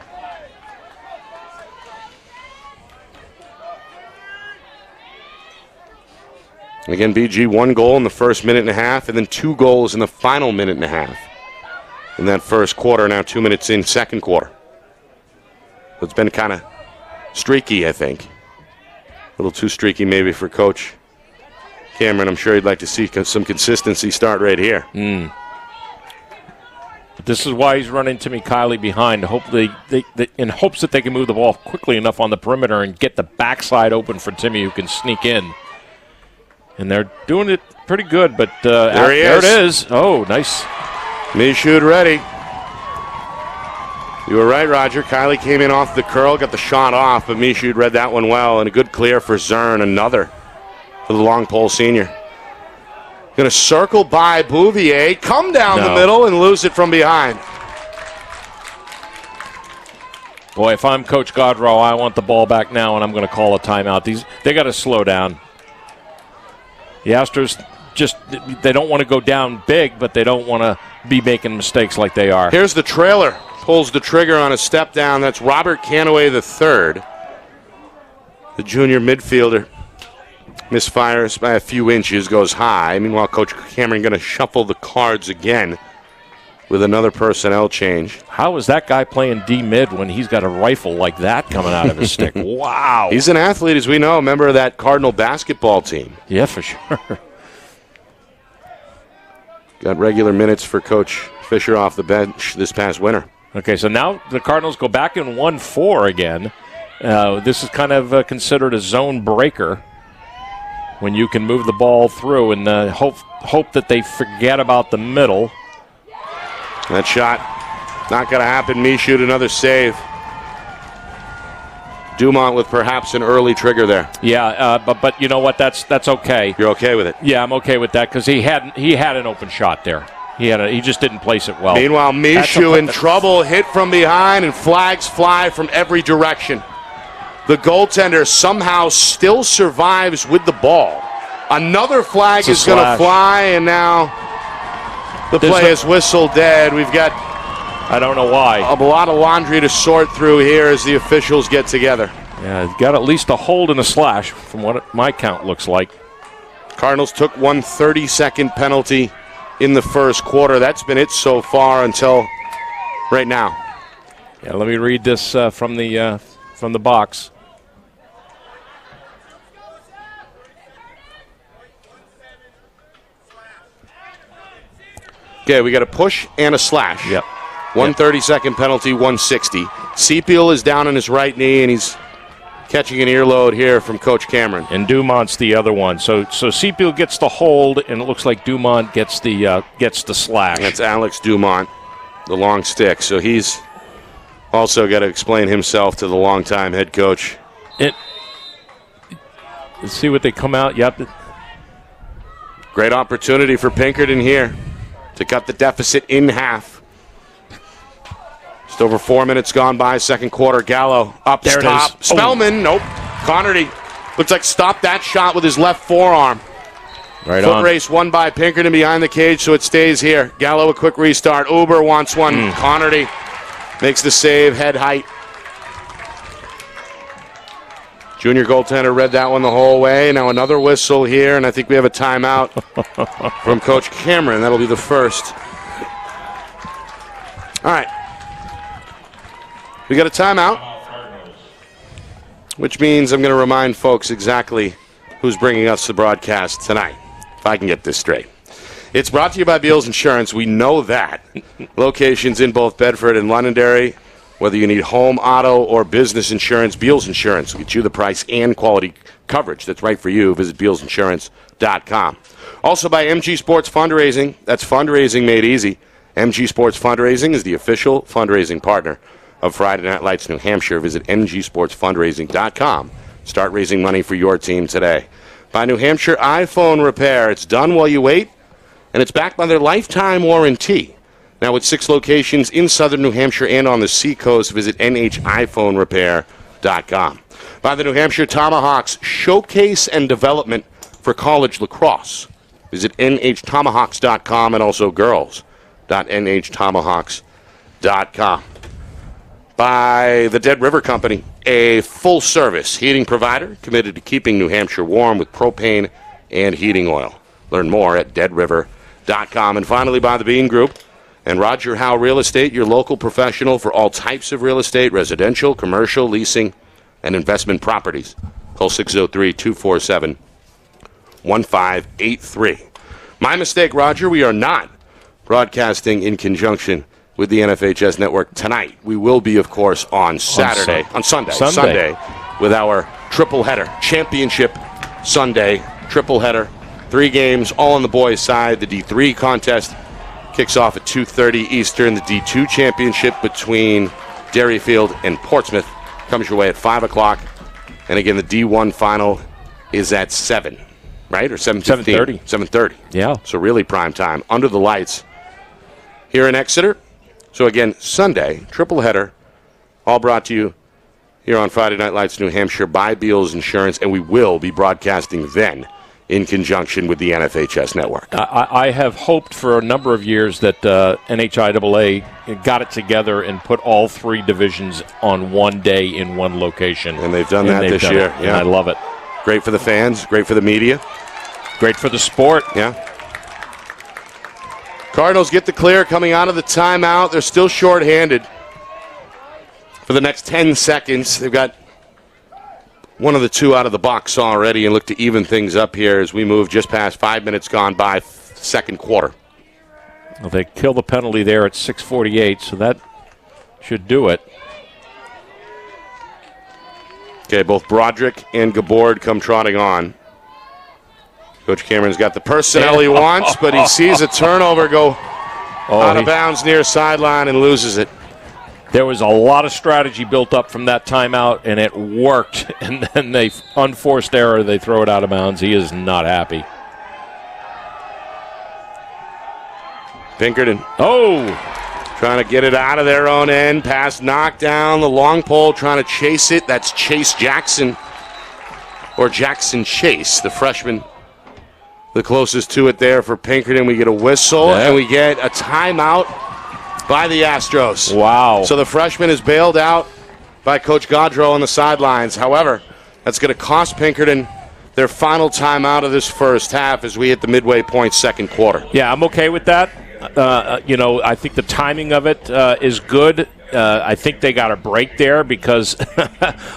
Again, BG 1 goal in the first minute and a half, and then 2 goals in the final minute and a half. In that first quarter, now 2 minutes in, second quarter. So it's been kind of streaky, I think. A little too streaky maybe for Coach Cameron. I'm sure he'd like to see some consistency start right here. But this is why he's running Timmy Kiley behind, in hopes that they can move the ball quickly enough on the perimeter and get the backside open for Timmy, who can sneak in. And they're doing it pretty good, but there it is. Oh, nice. Michoud ready. You were right, Roger. Kiley came in off the curl, got the shot off, but Michoud read that one well, and a good clear for Zern, another for the long pole senior. Going to circle by Bouvier, come down the middle, and lose it from behind. Boy, if I'm Coach Godrow, I want the ball back now, and I'm going to call a timeout. They got to slow down. The Astros they don't want to go down big, but they don't want to be making mistakes like they are. Here's the trailer. Pulls the trigger on a step down. That's Robert Canaway III, the junior midfielder. Misfires by a few inches, goes high. Meanwhile, Coach Cameron going to shuffle the cards again with another personnel change. How is that guy playing D-mid when he's got a rifle like that coming out of his stick? Wow. He's an athlete, as we know, a member of that Cardinal basketball team. Yeah, for sure. Got regular minutes for Coach Fisher off the bench this past winter. Okay, so now the Cardinals go back in 1-4 again. This is kind of considered a zone breaker when you can move the ball through and hope that they forget about the middle. That shot not going to happen. Michoud, another save. Dumont with perhaps an early trigger there. Yeah, but you know what? That's okay. You're okay with it? Yeah, I'm okay with that because he had an open shot there. He just didn't place it well. Meanwhile, Michoud in trouble, hit from behind, and flags fly from every direction. The goaltender somehow still survives with the ball. Another flag is going to fly, and now the play is whistled dead. We've got, I don't know why, a lot of laundry to sort through here as the officials get together. Yeah, got at least a hold and a slash from what my count looks like. Cardinals took one 30-second penalty in the first quarter. That's been it so far until right now. Yeah, let me read this from the box. Okay, we got a push and a slash. Yep. 30-second penalty, 160. Seapiel is down on his right knee, and he's catching an earload here from Coach Cameron. And Dumont's the other one. So Seapiel gets the hold, and it looks like Dumont gets the slash. That's Alex Dumont, the long stick. So he's also got to explain himself to the longtime head coach. Let's see what they come out. Yep. Great opportunity for Pinkerton here to cut the deficit in half. Just over 4 minutes gone by, second quarter. Gallo up there top. Spellman, nope. Connerty looks like stopped that shot with his left forearm. Right Foot on. race won by Pinkerton behind the cage, so it stays here. Gallo a quick restart. Uber wants one. Connerty makes the save, head height. Junior goaltender read that one the whole way. Now another whistle here, and I think we have a timeout from Coach Cameron. That'll be the first. All right. We got a timeout, which means I'm going to remind folks exactly who's bringing us the broadcast tonight, if I can get this straight. It's brought to you by Beals Insurance. We know that. Locations in both Bedford and Londonderry. Whether you need home, auto, or business insurance, Beals Insurance will get you the price and quality coverage that's right for you. Visit BealsInsurance.com. Also by MG Sports Fundraising. That's fundraising made easy. MG Sports Fundraising is the official fundraising partner of Friday Night Lights New Hampshire. Visit MGSportsFundraising.com. Start raising money for your team today. By New Hampshire iPhone Repair. It's done while you wait, and it's backed by their lifetime warranty. Now with 6 locations in southern New Hampshire and on the Seacoast, visit NHIPhoneRepair.com. By the New Hampshire Tomahawks, showcase and development for college lacrosse. Visit NHTomahawks.com and also girls.NHTomahawks.com. By the Dead River Company, a full-service heating provider committed to keeping New Hampshire warm with propane and heating oil. Learn more at deadriver.com. And finally, by the Bean Group and Roger Howe Real Estate, your local professional for all types of real estate, residential, commercial, leasing, and investment properties. Call 603-247-1583. My mistake, Roger. We are not broadcasting in conjunction with the NFHS Network tonight. We will be, of course, on Sunday, with our triple header, championship Sunday triple header 3 games, all on the boys' side. The D3 contest kicks off at 2:30 Eastern. The D2 championship between Derryfield and Portsmouth comes your way at 5 o'clock. And again, the D1 final is at 7, right? Or 7:15? 7:30. Yeah. So really prime time. Under the lights here in Exeter. So again, Sunday, triple header, all brought to you here on Friday Night Lights, New Hampshire by Beals Insurance, and we will be broadcasting then in conjunction with the NFHS network. I have hoped for a number of years that NHIAA got it together and put all 3 divisions on one day in one location. And they've done that this year. Yeah. And I love it. Great for the fans, great for the media. Great for the sport. Yeah. Cardinals get the clear coming out of the timeout. They're still shorthanded for the next 10 seconds. They've got one of the 2 out of the box already and look to even things up here as we move just past 5 minutes gone by second quarter. Well, they kill the penalty there at 6:48, so that should do it. Okay, both Broderick and Gabord come trotting on. Coach Cameron's got the personnel he wants, but he sees a turnover go out of bounds near sideline and loses it. There was a lot of strategy built up from that timeout, and it worked. And then they unforced error. They throw it out of bounds. He is not happy. Pinkerton. Oh! Trying to get it out of their own end. Pass knocked down. The long pole trying to chase it. That's Chase Jackson. Or Jackson Chase, the freshman. The closest to it there for Pinkerton. We get a whistle, and we get a timeout by the Astros. Wow. So the freshman is bailed out by Coach Gaudreau on the sidelines. However, that's going to cost Pinkerton their final timeout of this first half as we hit the midway point second quarter. Yeah, I'm okay with that. I think the timing of it is good. I think they got a break there because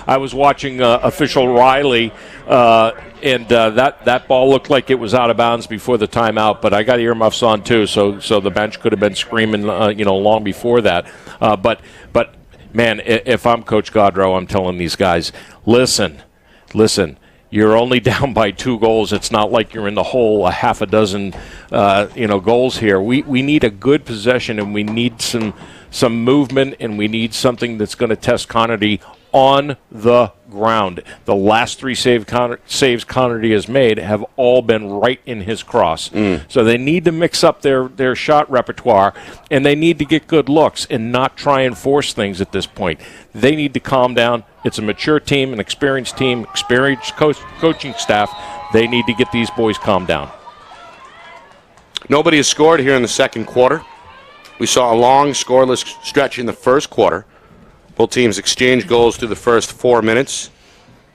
I was watching official Riley, and that ball looked like it was out of bounds before the timeout. But I got earmuffs on too, so the bench could have been screaming, long before that. But man, if I'm Coach Gaudreau, I'm telling these guys, listen. You're only down by 2 goals. It's not like you're in the hole a half a dozen, goals here. We need a good possession, and we need some movement, and we need something that's going to test Connerty on the ground. The last 3 saves Connerty has made have all been right in his cross. So they need to mix up their shot repertoire, and they need to get good looks and not try and force things at this point. They need to calm down. It's a mature team, an experienced team, experienced coaching staff. They need to get these boys calmed down. Nobody has scored here in the second quarter. We saw a long scoreless stretch in the first quarter. Both teams exchanged goals through the first 4 minutes.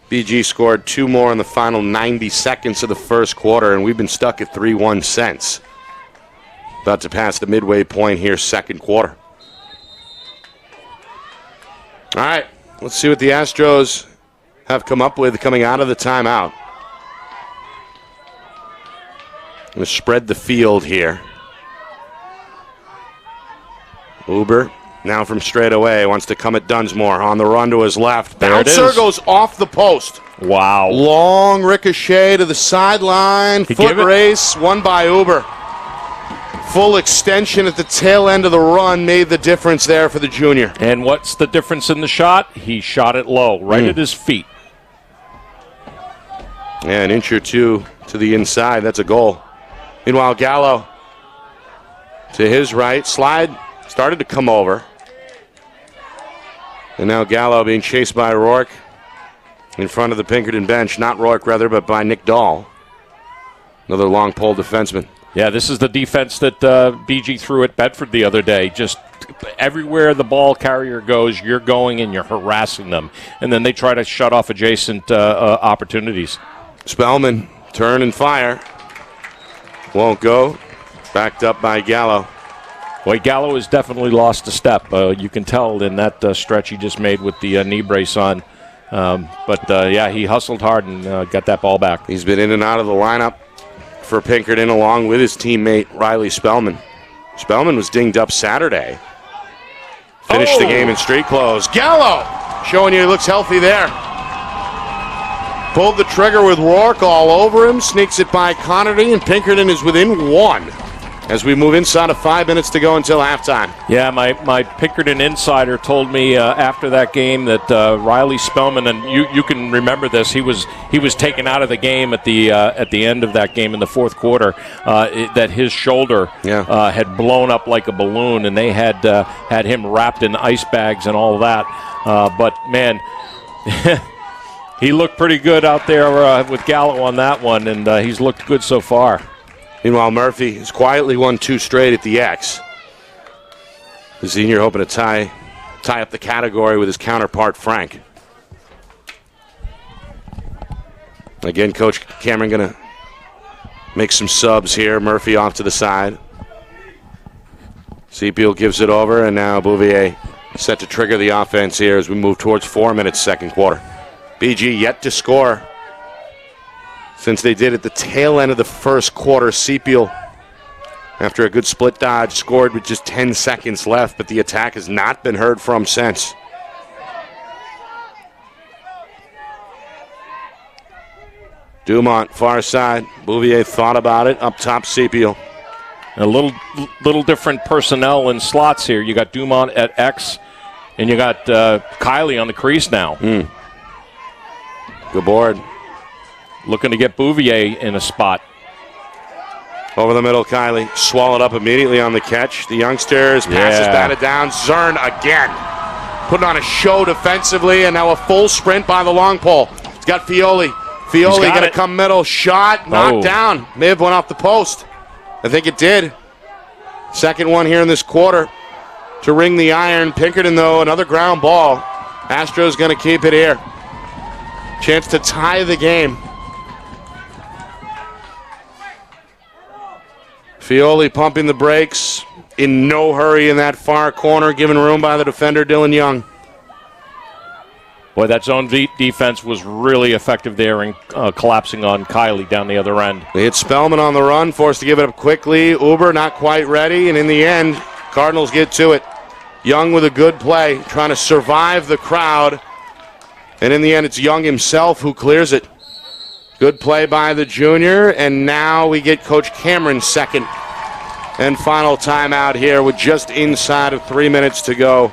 BG scored 2 more in the final 90 seconds of the first quarter, and we've been stuck at 3-1 since. About to pass the midway point here, second quarter. All right, let's see what the Astros have come up with coming out of the timeout. I'm going to spread the field here. Uber, now from straight away, wants to come at Dunsmore. On the run to his left. Bouncer goes off the post. Wow. Long ricochet to the sideline. Foot race, won by Uber. Full extension at the tail end of the run made the difference there for the junior. And what's the difference in the shot? He shot it low, right at his feet. Yeah, an inch or two to the inside. That's a goal. Meanwhile, Gallo to his right. Slide started to come over. And now Gallo being chased by Rourke in front of the Pinkerton bench. Not Rourke, rather, but by Nick Dahl. Another long pole defenseman. Yeah, this is the defense that BG threw at Bedford the other day. Just everywhere the ball carrier goes, you're going and you're harassing them. And then they try to shut off adjacent opportunities. Spellman, turn and fire. Won't go. Backed up by Gallo. Boy, Gallo has definitely lost a step. You can tell in that stretch he just made with the knee brace on. But he hustled hard and got that ball back. He's been in and out of the lineup for Pinkerton along with his teammate Riley Spellman. Spellman was dinged up Saturday. Finished the game in street clothes. Gallo showing you he looks healthy there. Pulled the trigger with Rourke all over him. Sneaks it by Connerty, and Pinkerton is within 1 as we move inside of 5 minutes to go until halftime. Yeah, my Pinkerton insider told me after that game that Riley Spellman, and you can remember this, he was taken out of the game at the end of that game in the fourth quarter, that his shoulder had blown up like a balloon, and they had him wrapped in ice bags and all that. But man, he looked pretty good out there with Gallo on that one, and he's looked good so far. Meanwhile, Murphy has quietly won 2 straight at the X. The senior hoping to tie up the category with his counterpart, Frank. Again, Coach Cameron going to make some subs here. Murphy off to the side. Sepiel gives it over, and now Bouvier set to trigger the offense here as we move towards 4 minutes, second quarter. BG yet to score since they did at the tail end of the first quarter. Sepiel, after a good split dodge, scored with just 10 seconds left, but the attack has not been heard from since. Dumont, far side. Bouvier thought about it. Up top, Sepiel. A little different personnel in slots here. You got Dumont at X, and you got Kiley on the crease now. Good board. Looking to get Bouvier in a spot. Over the middle, Kiley. Swallowed up immediately on the catch. The youngsters passes batted down. Zern again. Putting on a show defensively, and now a full sprint by the long pole. He's got Fioli. Fioli going to come middle. Shot, knocked down. May have went off the post. I think it did. Second one here in this quarter to ring the iron. Pinkerton, though, another ground ball. Astros going to keep it here. Chance to tie the game. Fioli pumping the brakes. In no hurry in that far corner, given room by the defender, Dylan Young. Boy, that zone defense was really effective there in collapsing on Kiley down the other end. They hit Spellman on the run, forced to give it up quickly. Uber not quite ready, and in the end, Cardinals get to it. Young with a good play, trying to survive the crowd. And in the end, it's Young himself who clears it. Good play by the junior, and now we get Coach Cameron's second and final timeout here with just inside of 3 minutes to go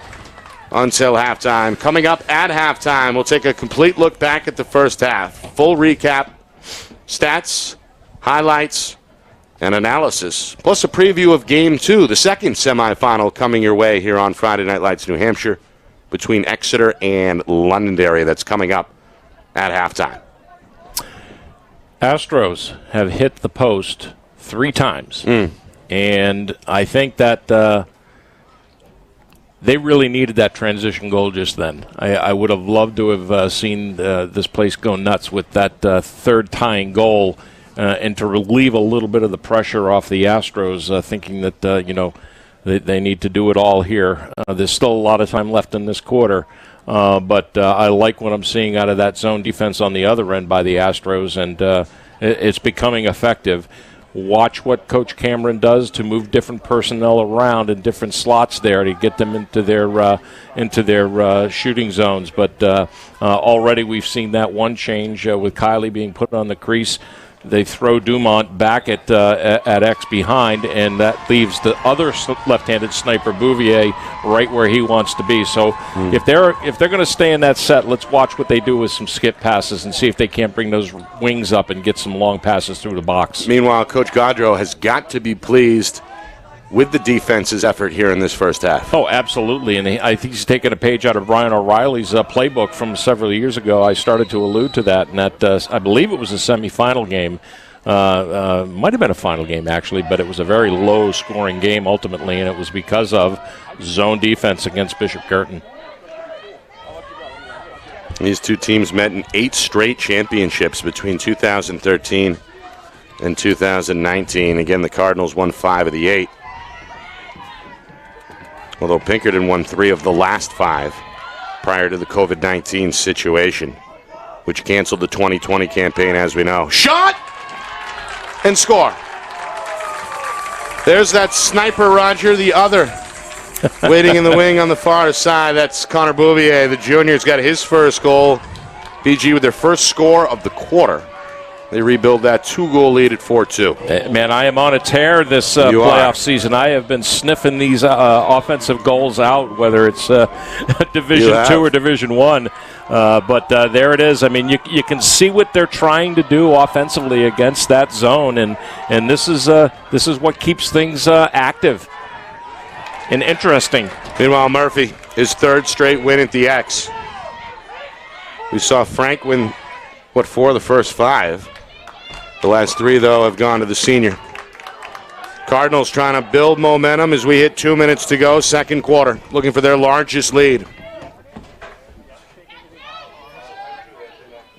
until halftime. Coming up at halftime, we'll take a complete look back at the first half. Full recap, stats, highlights, and analysis, plus a preview of Game 2, the second semifinal coming your way here on Friday Night Lights, New Hampshire, between Exeter and Londonderry. That's coming up at halftime. Astros have hit the post 3 times, and I think that they really needed that transition goal just then. I would have loved to have seen this place go nuts with that third tying goal and to relieve a little bit of the pressure off the Astros, thinking that, they need to do it all here. There's still a lot of time left in this quarter, but I like what I'm seeing out of that zone defense on the other end by the Astros, and it's becoming effective. Watch what Coach Cameron does to move different personnel around in different slots there to get them into their shooting zones. But already we've seen that one change with Kiley being put on the crease. They throw Dumont back at X behind, and that leaves the other left-handed sniper Bouvier right where he wants to be. So if they're going to stay in that set, let's watch what they do with some skip passes and see if they can't bring those wings up and get some long passes through the box. Meanwhile, Coach Gaudreau has got to be pleased with the defense's effort here in this first half. Oh, absolutely, and I think he's taken a page out of Brian O'Reilly's playbook from several years ago. I started to allude to that, and that I believe it was a semifinal game. Might have been a final game, actually, but it was a very low-scoring game ultimately, and it was because of zone defense against Bishop Guertin. These two teams met in 8 straight championships between 2013 and 2019. Again, the Cardinals won 5 of the 8. Although Pinkerton won 3 of the last 5 prior to the COVID-19 situation, which canceled the 2020 campaign, as we know. Shot! And score. There's that sniper, Roger, the other. Waiting in the wing on the far side. That's Connor Bouvier. The junior's got his first goal BG with their first score of the quarter. They rebuild that 2-goal lead at 4-2. Man, I am on a tear this playoff season. I have been sniffing these offensive goals out, whether it's Division II or Division I. But there it is. I mean, you can see what they're trying to do offensively against that zone, and this is what keeps things active and interesting. Meanwhile, Murphy, his third straight win at the X. We saw Frank win, 4 of the first 5. The last 3, though, have gone to the senior. Cardinals trying to build momentum as we hit 2 minutes to go, second quarter, looking for their largest lead.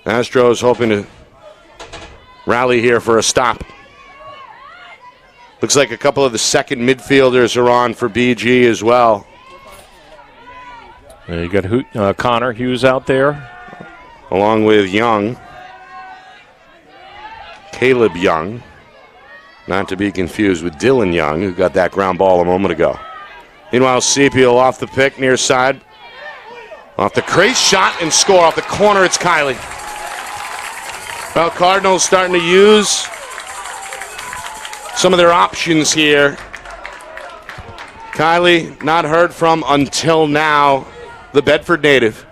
Astros hoping to rally here for a stop. Looks like a couple of the second midfielders are on for BG as well. You got Connor Hughes out there, along with Young. Caleb Young, not to be confused with Dylan Young, who got that ground ball a moment ago. Meanwhile, Sepiel off the pick, near side. Off the crease, shot and score. Off the corner, it's Kiley. Well, Cardinals starting to use some of their options here. Kiley, not heard from until now. The Bedford native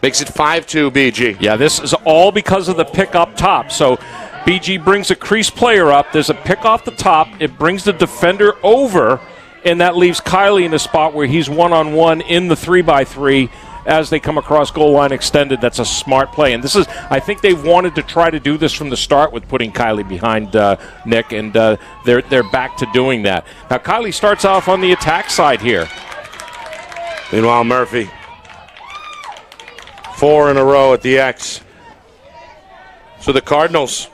makes it 5-2 BG. Yeah, this is all because of the pick up top. So BG brings a crease player up. There's a pick off the top. It brings the defender over, and that leaves Kiley in a spot where he's one-on-one in the 3x3 as they come across goal line extended. That's a smart play. And this is, I think they've wanted to try to do this from the start with putting Kiley behind Nick, and they're back to doing that. Now, Kiley starts off on the attack side here. Meanwhile, Murphy, 4 in a row at the X. So the Cardinals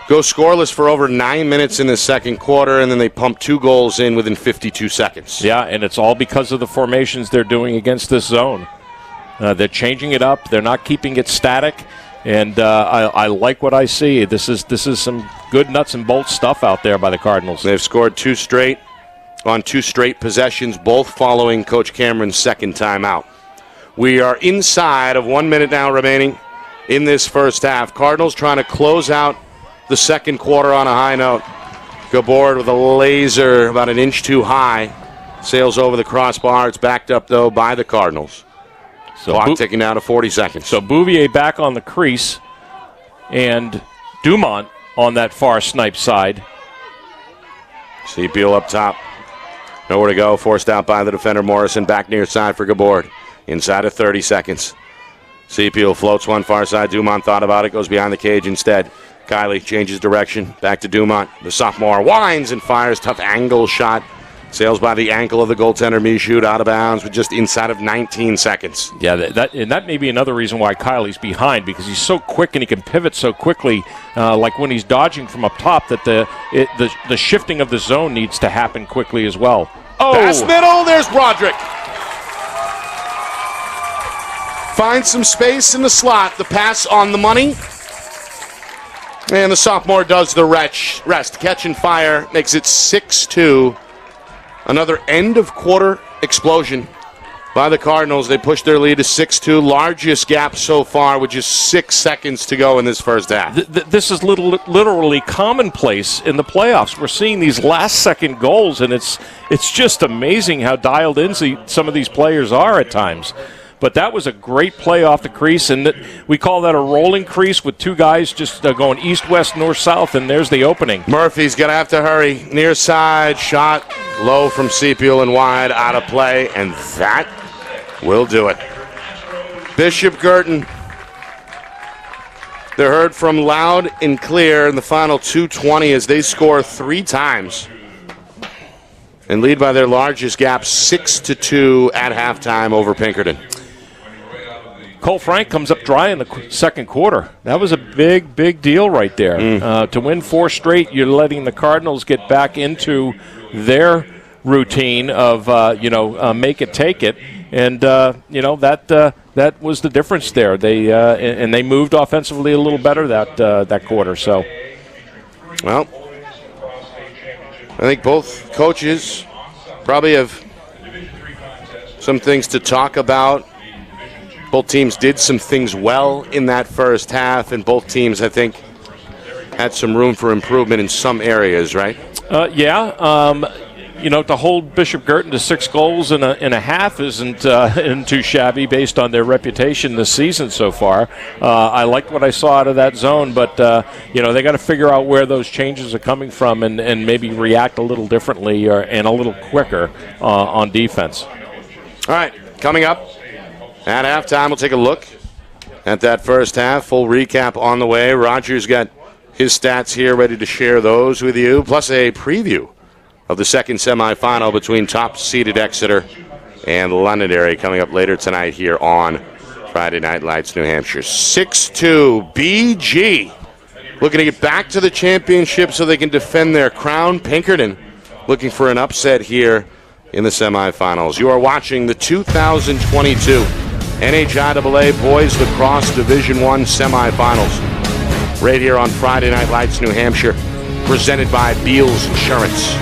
go scoreless for over 9 minutes in the second quarter, and then they pump 2 goals in within 52 seconds. Yeah, and it's all because of the formations they're doing against this zone. They're changing it up. They're not keeping it static, and I like what I see. This is some good nuts and bolts stuff out there by the Cardinals. They've scored 2 straight on 2 straight possessions, both following Coach Cameron's second timeout. We are inside of 1 minute now remaining in this first half. Cardinals trying to close out the second quarter on a high note. Gabord with a laser about an inch too high. Sails over the crossbar. It's backed up, though, by the Cardinals. So clock ticking down to 40 seconds. So Bouvier back on the crease, and Dumont on that far snipe side. Sepiel up top. Nowhere to go. Forced out by the defender Morrison. Back near side for Gabord. Inside of 30 seconds. Sepiel floats one far side. Dumont thought about it. Goes behind the cage instead. Kiley changes direction. Back to Dumont. The sophomore winds and fires. Tough angle shot. Sails by the ankle of the goaltender Michoud, out of bounds with just inside of 19 seconds. Yeah, that may be another reason why Kiley's behind, because he's so quick and he can pivot so quickly, like when he's dodging from up top, that the shifting of the zone needs to happen quickly as well. Oh! Pass middle, there's Broderick. Finds some space in the slot. The pass on the money. And the sophomore does the rest. Catch and fire makes it 6-2. Another end-of-quarter explosion by the Cardinals. They push their lead to 6-2. Largest gap so far with just 6 seconds to go in this first half. This is literally commonplace in the playoffs. We're seeing these last-second goals, and it's just amazing how dialed in some of these players are at times. But that was a great play off the crease, and we call that a rolling crease with 2 guys just going east, west, north, south, and there's the opening. Murphy's going to have to hurry. Near side, shot low from Sepiel and wide, out of play, and that will do it. Bishop Guertin, they're heard from loud and clear in the final 2:20 as they score 3 times and lead by their largest gap, 6-2 at halftime over Pinkerton. Cole Frank comes up dry in the second quarter. That was a big, big deal right there. To win 4 straight, you're letting the Cardinals get back into their routine of, make it, take it. And, that was the difference there. They moved offensively a little better that quarter. So, well, I think both coaches probably have some things to talk about. Both teams did some things well in that first half, and both teams, I think, had some room for improvement in some areas, right? To hold Bishop Guertin to 6 goals in a half isn't too shabby based on their reputation this season so far. I liked what I saw out of that zone, but they got to figure out where those changes are coming from and maybe react a little differently and a little quicker on defense. All right, coming up at halftime, we'll take a look at that first half. Full recap on the way. Roger's got his stats here ready to share those with you, plus a preview of the second semifinal between top-seeded Exeter and Londonderry coming up later tonight here on Friday Night Lights, New Hampshire. 6-2 BG looking to get back to the championship so they can defend their crown. Pinkerton looking for an upset here in the semifinals. You are watching the 2022 NHIAA Boys Lacrosse Division I semifinals right here on Friday Night Lights, New Hampshire, presented by Beals Insurance.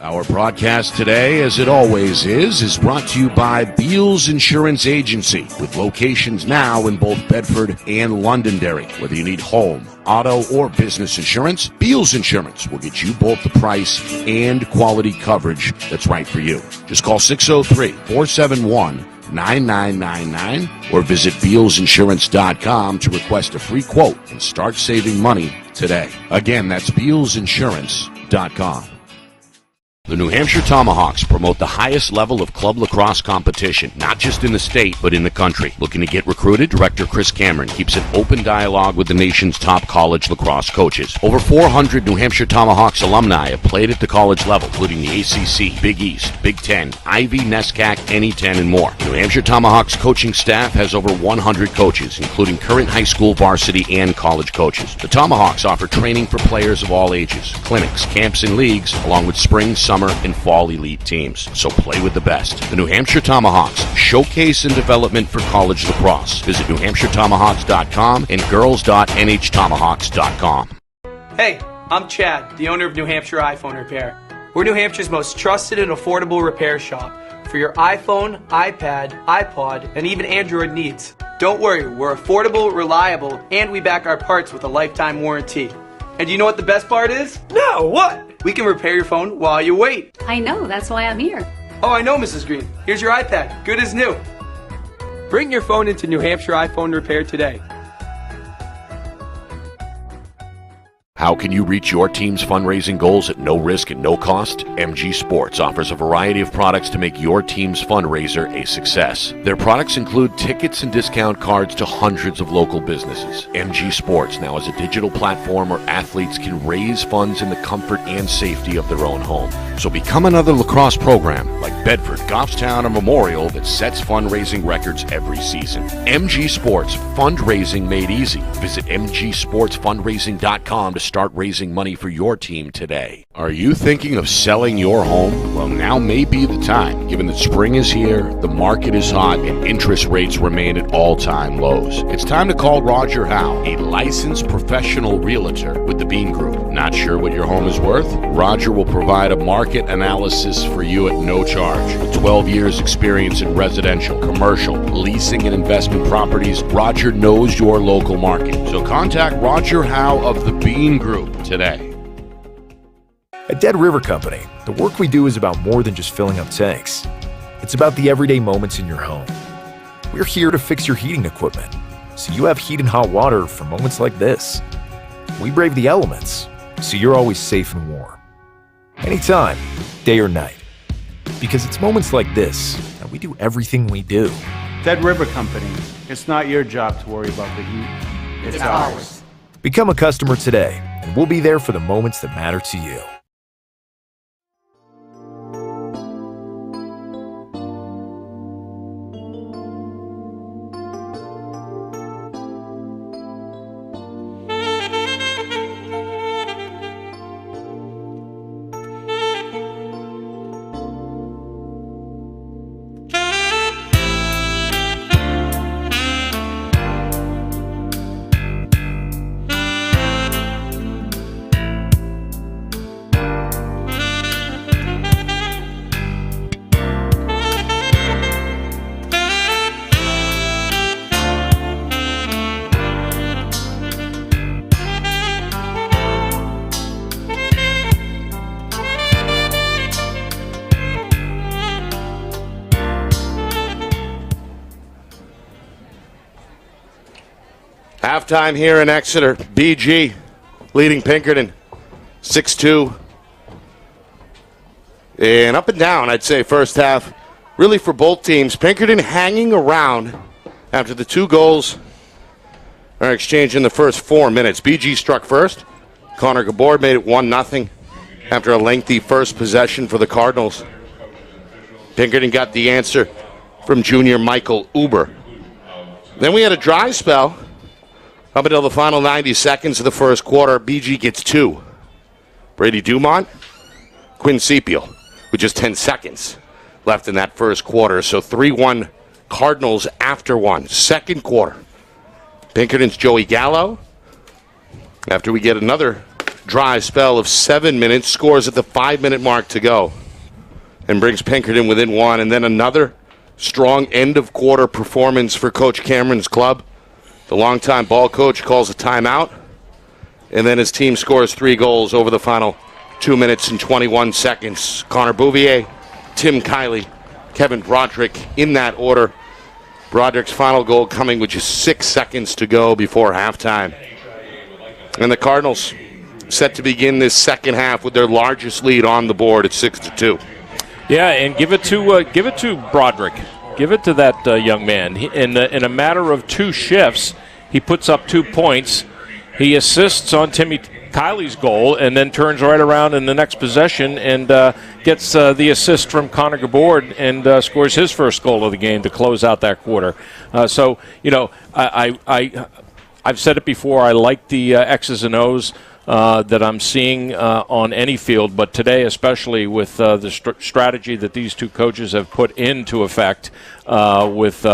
Our broadcast today, as it always is brought to you by Beals Insurance Agency, with locations now in both Bedford and Londonderry. Whether you need home, auto, or business insurance, Beals Insurance will get you both the price and quality coverage that's right for you. Just call 603-471-9999 or visit BealsInsurance.com to request a free quote and start saving money today. Again, that's BealsInsurance.com. The New Hampshire Tomahawks promote the highest level of club lacrosse competition, not just in the state, but in the country. Looking to get recruited? Director Chris Cameron keeps an open dialogue with the nation's top college lacrosse coaches. Over 400 New Hampshire Tomahawks alumni have played at the college level, including the ACC, Big East, Big Ten, Ivy, NESCAC, NE10, and more. The New Hampshire Tomahawks coaching staff has over 100 coaches, including current high school varsity and college coaches. The Tomahawks offer training for players of all ages, clinics, camps, and leagues, along with spring, summer, and fall elite teams. So play with the best. The New Hampshire Tomahawks, showcase and development for college lacrosse. Visit NewHampshireTomahawks.com and girls.NHTomahawks.com. Hey, I'm Chad, the owner of New Hampshire iPhone Repair. We're New Hampshire's most trusted and affordable repair shop for your iPhone, iPad, iPod, and even Android needs. Don't worry, we're affordable, reliable, and we back our parts with a lifetime warranty. And you know what the best part is? No, what? We can repair your phone while you wait. I know, that's why I'm here. Oh, I know, Mrs. Green. Here's your iPad, good as new. Bring your phone into New Hampshire iPhone Repair today. How can you reach your team's fundraising goals at no risk and no cost? MG Sports offers a variety of products to make your team's fundraiser a success. Their products include tickets and discount cards to hundreds of local businesses. MG Sports now has a digital platform where athletes can raise funds in the comfort and safety of their own home. So become another lacrosse program like Bedford, Goffstown, or Memorial that sets fundraising records every season. MG Sports, fundraising made easy. Visit mgsportsfundraising.com to start raising money for your team today. Are you thinking of selling your home? Well, now may be the time, given that spring is here, the market is hot, and interest rates remain at all-time lows. It's time to call Roger Howe, a licensed professional realtor with the Bean Group. Not sure what your home is worth? Roger will provide a market analysis for you at no charge. With 12 years experience in residential, commercial, leasing, and investment properties, Roger knows your local market. So contact Roger Howe of the Bean Group today. At Dead River Company, the work we do is about more than just filling up tanks. It's about the everyday moments in your home. We're here to fix your heating equipment, so you have heat and hot water for moments like this. We brave the elements, so you're always safe and warm. Anytime, day or night. Because it's moments like this that we do everything we do. Dead River Company, it's not your job to worry about the heat. It's ours. Become a customer today, and we'll be there for the moments that matter to you. Halftime here in Exeter. BG leading Pinkerton 6-2. And up and down, I'd say, first half. Really for both teams. Pinkerton hanging around after the 2 goals are exchanged in the first 4 minutes. BG struck first. Connor Gabord made it 1-0 after a lengthy first possession for the Cardinals. Pinkerton got the answer from junior Michael Uber. Then we had a dry spell up until the final 90 seconds of the first quarter. BG gets 2. Brady Dumont, Quinn Sepiel, with just 10 seconds left in that first quarter. So 3-1 Cardinals after 1. Second quarter. Pinkerton's Joey Gallo, after we get another dry spell of 7 minutes, scores at the 5-minute mark to go and brings Pinkerton within 1. And then another strong end-of-quarter performance for Coach Cameron's club. The longtime ball coach calls a timeout, and then his team scores 3 goals over the final 2 minutes and 21 seconds. Connor Bouvier, Tim Kiley, Kevin Broderick in that order. Broderick's final goal coming with just 6 seconds to go before halftime. And the Cardinals set to begin this second half with their largest lead on the board at 6-2. Yeah, and give it to Broderick. Give it to that young man. In a matter of 2 shifts, he puts up 2 points. He assists on Timmy Kiley's goal and then turns right around in the next possession and gets the assist from Connor Gabord and scores his first goal of the game to close out that quarter. So, you know, I've said it before, I like the X's and O's that I'm seeing on any field, but today especially with the strategy that these 2 coaches have put into effect with,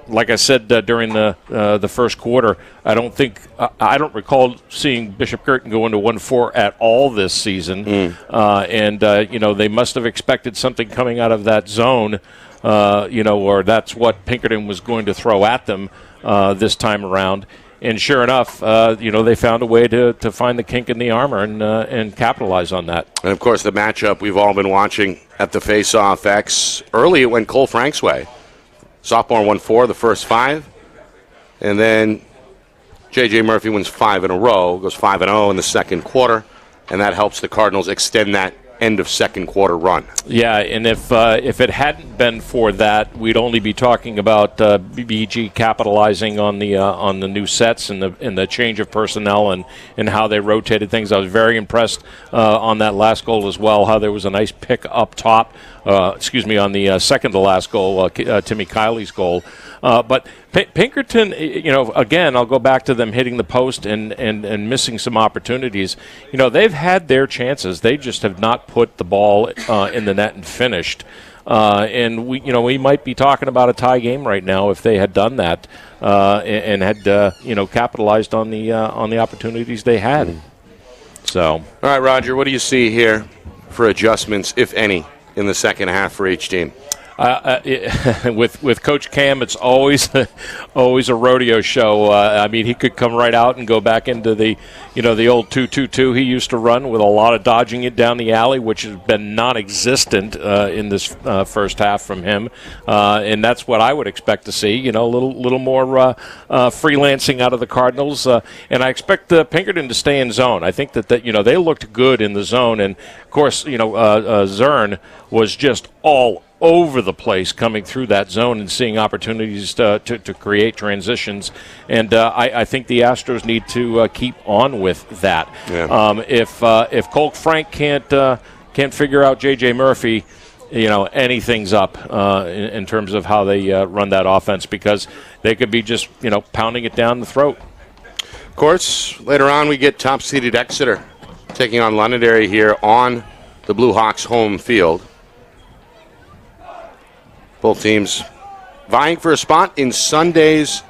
like I said during the first quarter, I don't recall seeing Bishop Guertin go into 1-4 at all this season, and you know, they must have expected something coming out of that zone, you know, or that's what Pinkerton was going to throw at them this time around. And sure enough, you know, they found a way to find the kink in the armor and capitalize on that. And, of course, the matchup we've all been watching at the Face-Off X. Early, it went Cole Frank's way. Sophomore won 4 the first 5. And then J.J. Murphy wins 5 in a row, goes 5-0 in the second quarter. And that helps the Cardinals extend that end of second quarter run. Yeah, and if it hadn't been for that, we'd only be talking about BG capitalizing on the new sets and the change of personnel and how they rotated things. I was very impressed on that last goal as well, how there was a nice pick up top. On the second to last goal, Timmy Kiley's goal. But Pinkerton, you know, again, I'll go back to them hitting the post and missing some opportunities. You know, they've had their chances. They just have not put the ball in the net and finished. And we might be talking about a tie game right now if they had done that and had capitalized on the opportunities they had. So, all right, Roger, what do you see here for adjustments, if any, in the second half for each team? With Coach Cam, it's always a rodeo show. I mean, he could come right out and go back into the old 2-2-2 he used to run with a lot of dodging it down the alley, which has been non-existent in this first half from him, and that's what I would expect to see. You know, a little more freelancing out of the Cardinals, and I expect Pinkerton to stay in zone. I think that they looked good in the zone, and of course, Zern was just all over the place coming through that zone and seeing opportunities to create transitions. And I think the Astros need to keep on with that. Yeah. If Colt Frank can't figure out J.J. Murphy, anything's up in terms of how they run that offense, because they could be just, pounding it down the throat. Of course, later on we get top-seeded Exeter taking on Londonderry here on the Blue Hawks home field. Both teams vying for a spot in Sunday's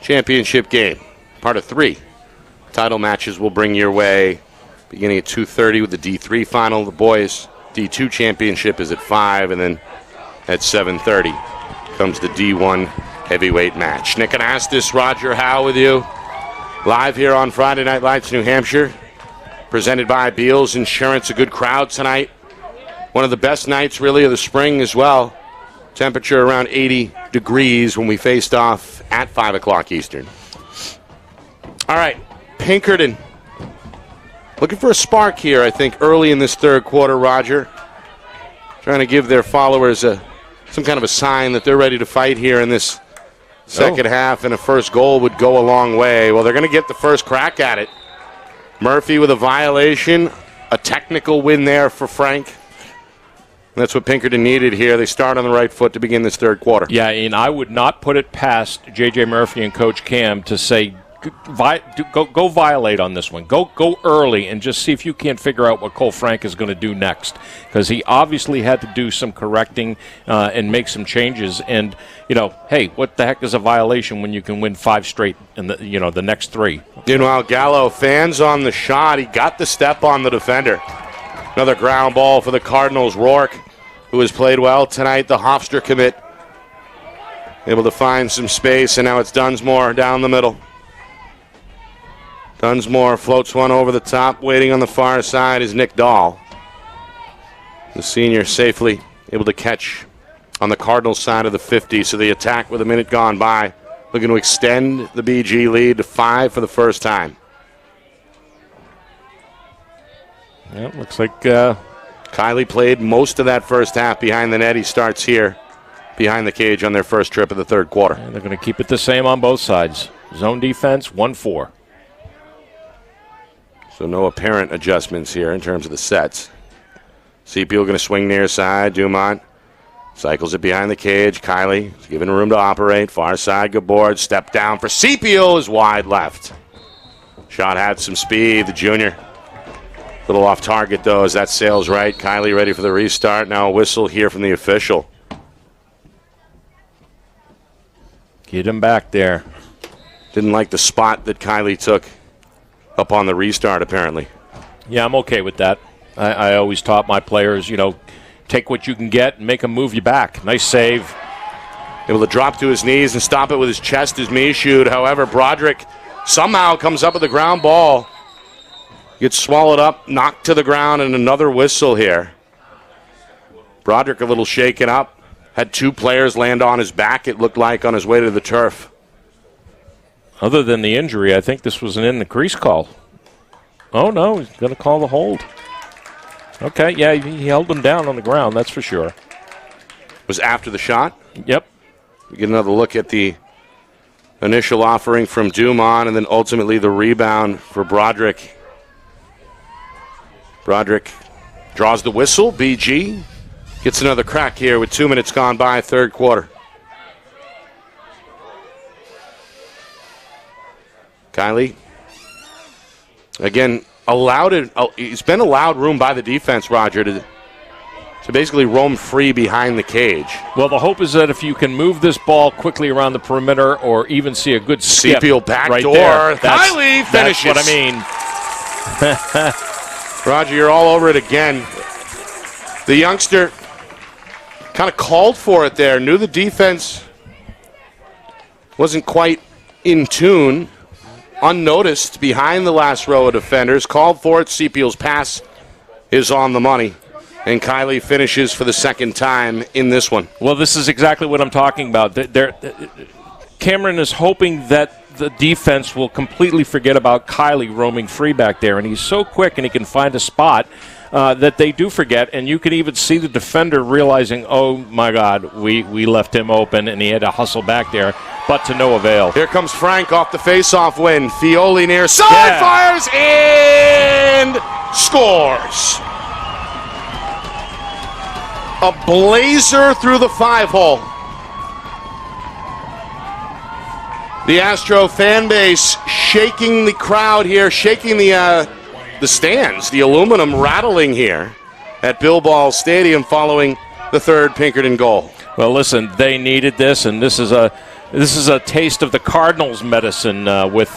championship game. Part of 3 title matches will bring your way beginning at 2:30 with the D3 final. The boys' D2 championship is at 5, and then at 7:30 comes the D1 heavyweight match. Nick Anastas, Roger Howe with you. Live here on Friday Night Lights, New Hampshire. Presented by Beals Insurance. A good crowd tonight. One of the best nights, really, of the spring as well. Temperature around 80 degrees when we faced off at 5 o'clock Eastern. All right, Pinkerton. Looking for a spark here, I think, early in this third quarter, Roger. Trying to give their followers some kind of a sign that they're ready to fight here in this second half, and a first goal would go a long way. Well, they're going to get the first crack at it. Murphy with a violation, a technical win there for Frank. That's what Pinkerton needed here. They start on the right foot to begin this third quarter. Yeah, and I would not put it past J.J. Murphy and Coach Cam to say, go violate on this one. Go early and just see if you can't figure out what Cole Frank is going to do next, because he obviously had to do some correcting and make some changes. And hey, what the heck is a violation when you can win 5 straight in the next 3? Meanwhile, Gallo fans on the shot. He got the step on the defender. Another ground ball for the Cardinals. Rourke, who has played well tonight, the Hofstra commit, able to find some space, and now it's Dunsmore down the middle. Dunsmore floats one over the top. Waiting on the far side is Nick Dahl. The senior safely able to catch on the Cardinals side of the 50, so the attack with a minute gone by, looking to extend the BG lead to 5 for the first time. Yeah, looks like Kiley played most of that first half behind the net. He starts here behind the cage on their first trip of the third quarter. And they're going to keep it the same on both sides. Zone defense, 1-4. So no apparent adjustments here in terms of the sets. CPO going to swing near side. Dumont cycles it behind the cage. Kiley is given room to operate. Far side, good board. Step down for CPO is wide left. Shot had some speed. The junior. A little off target, though, as that sails right. Kiley ready for the restart. Now a whistle here from the official. Get him back there. Didn't like the spot that Kiley took up on the restart, apparently. Yeah, I'm okay with that. I always taught my players, take what you can get and make them move you back. Nice save. Able to drop to his knees and stop it with his chest as Michoud. However, Broderick somehow comes up with a ground ball. Gets swallowed up, knocked to the ground, and another whistle here. Broderick a little shaken up. Had 2 players land on his back, it looked like, on his way to the turf. Other than the injury, I think this was an in the crease call. Oh, no, he's going to call the hold. Okay, yeah, he held him down on the ground, that's for sure. Was after the shot? Yep. We get another look at the initial offering from Dumont, and then ultimately the rebound for Broderick. Broderick draws the whistle. BG gets another crack here with 2 minutes gone by, third quarter. Kiley, again, he's been allowed room by the defense, Roger, to basically roam free behind the cage. Well, the hope is that if you can move this ball quickly around the perimeter or even see a good skip back right door. There, Kiley finishes. That's what I mean. Roger, you're all over it again. The youngster kind of called for it there. Knew the defense wasn't quite in tune. Unnoticed behind the last row of defenders. Called for it. CPL's pass is on the money. And Kiley finishes for the second time in this one. Well, this is exactly what I'm talking about. Cameron is hoping that the defense will completely forget about Kiley roaming free back there. And he's so quick and he can find a spot that they do forget. And you can even see the defender realizing, oh, my God, we left him open, and he had to hustle back there, but to no avail. Here comes Frank off the faceoff win. Fioli near side, fires, and scores. A blazer through the 5-hole. The Astro fan base shaking the crowd here, shaking the stands, the aluminum rattling here at Bill Ball Stadium following the third Pinkerton goal. Well, listen, they needed this, and this is a taste of the Cardinals' medicine with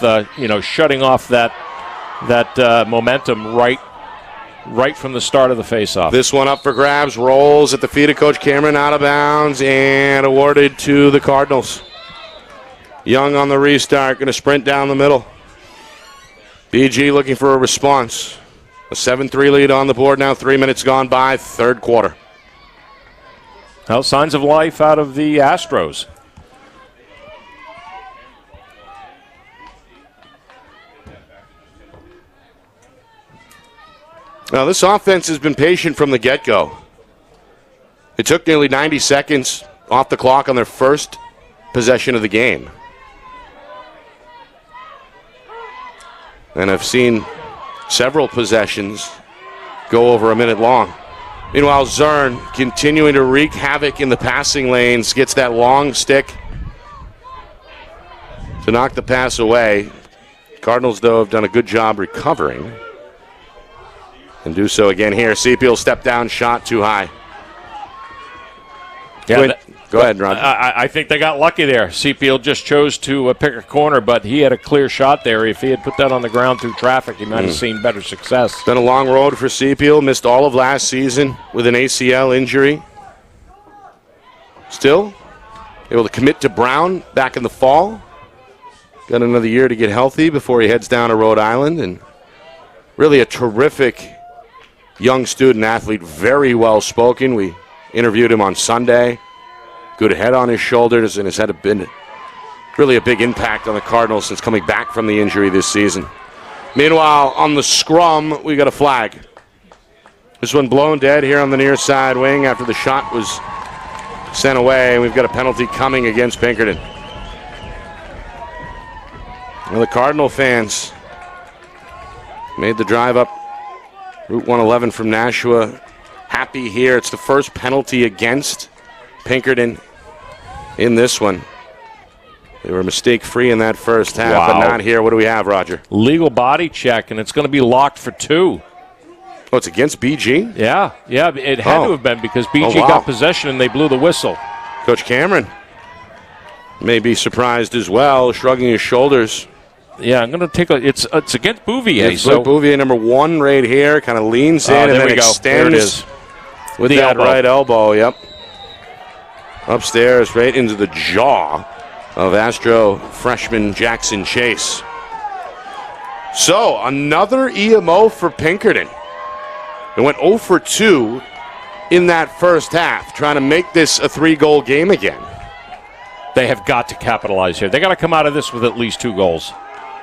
shutting off that momentum right from the start of the faceoff. This one up for grabs, rolls at the feet of Coach Cameron, out of bounds, and awarded to the Cardinals. Young on the restart, going to sprint down the middle. BG looking for a response. A 7-3 lead on the board now, 3 minutes gone by, third quarter. Well, signs of life out of the Astros. Now, this offense has been patient from the get-go. It took nearly 90 seconds off the clock on their first possession of the game. And I've seen several possessions go over a minute long. Meanwhile, Zern continuing to wreak havoc in the passing lanes, gets that long stick to knock the pass away. Cardinals, though, have done a good job recovering. And do so again here. Seapiel step down shot too high. Yeah, Go ahead, Ron. I think they got lucky there. Seapiel just chose to pick a corner, but he had a clear shot there. If he had put that on the ground through traffic, he might have seen better success. It's been a long road for Seapiel. Missed all of last season with an ACL injury. Still able to commit to Brown back in the fall. Got another year to get healthy before he heads down to Rhode Island. And really a terrific young student athlete, very well spoken. We interviewed him on Sunday. Good head on his shoulders, and has had been really a big impact on the Cardinals since coming back from the injury this season. Meanwhile, on the scrum, we got a flag. This one blown dead here on the near side wing after the shot was sent away, and we've got a penalty coming against Pinkerton. Well, the Cardinal fans made the drive up Route 111 from Nashua. Happy here. It's the first penalty against Pinkerton in this one. They were mistake-free in that first half, but not here. What do we have, Roger? Legal body check, and it's going to be locked for 2. Oh, it's against BG? Yeah, it had to have been because BG got possession and they blew the whistle. Coach Cameron may be surprised as well, shrugging his shoulders. Yeah, I'm going to take a. It's against Bouvier. It's Bouvier, number 1 right here, kind of leans in and then extends there it is. With that right elbow. Yep. Upstairs, right into the jaw of Astro freshman Jackson Chase. So, another EMO for Pinkerton. It went 0 for 2 in that first half, trying to make this a 3-goal game again. They have got to capitalize here. They got to come out of this with at least 2 goals.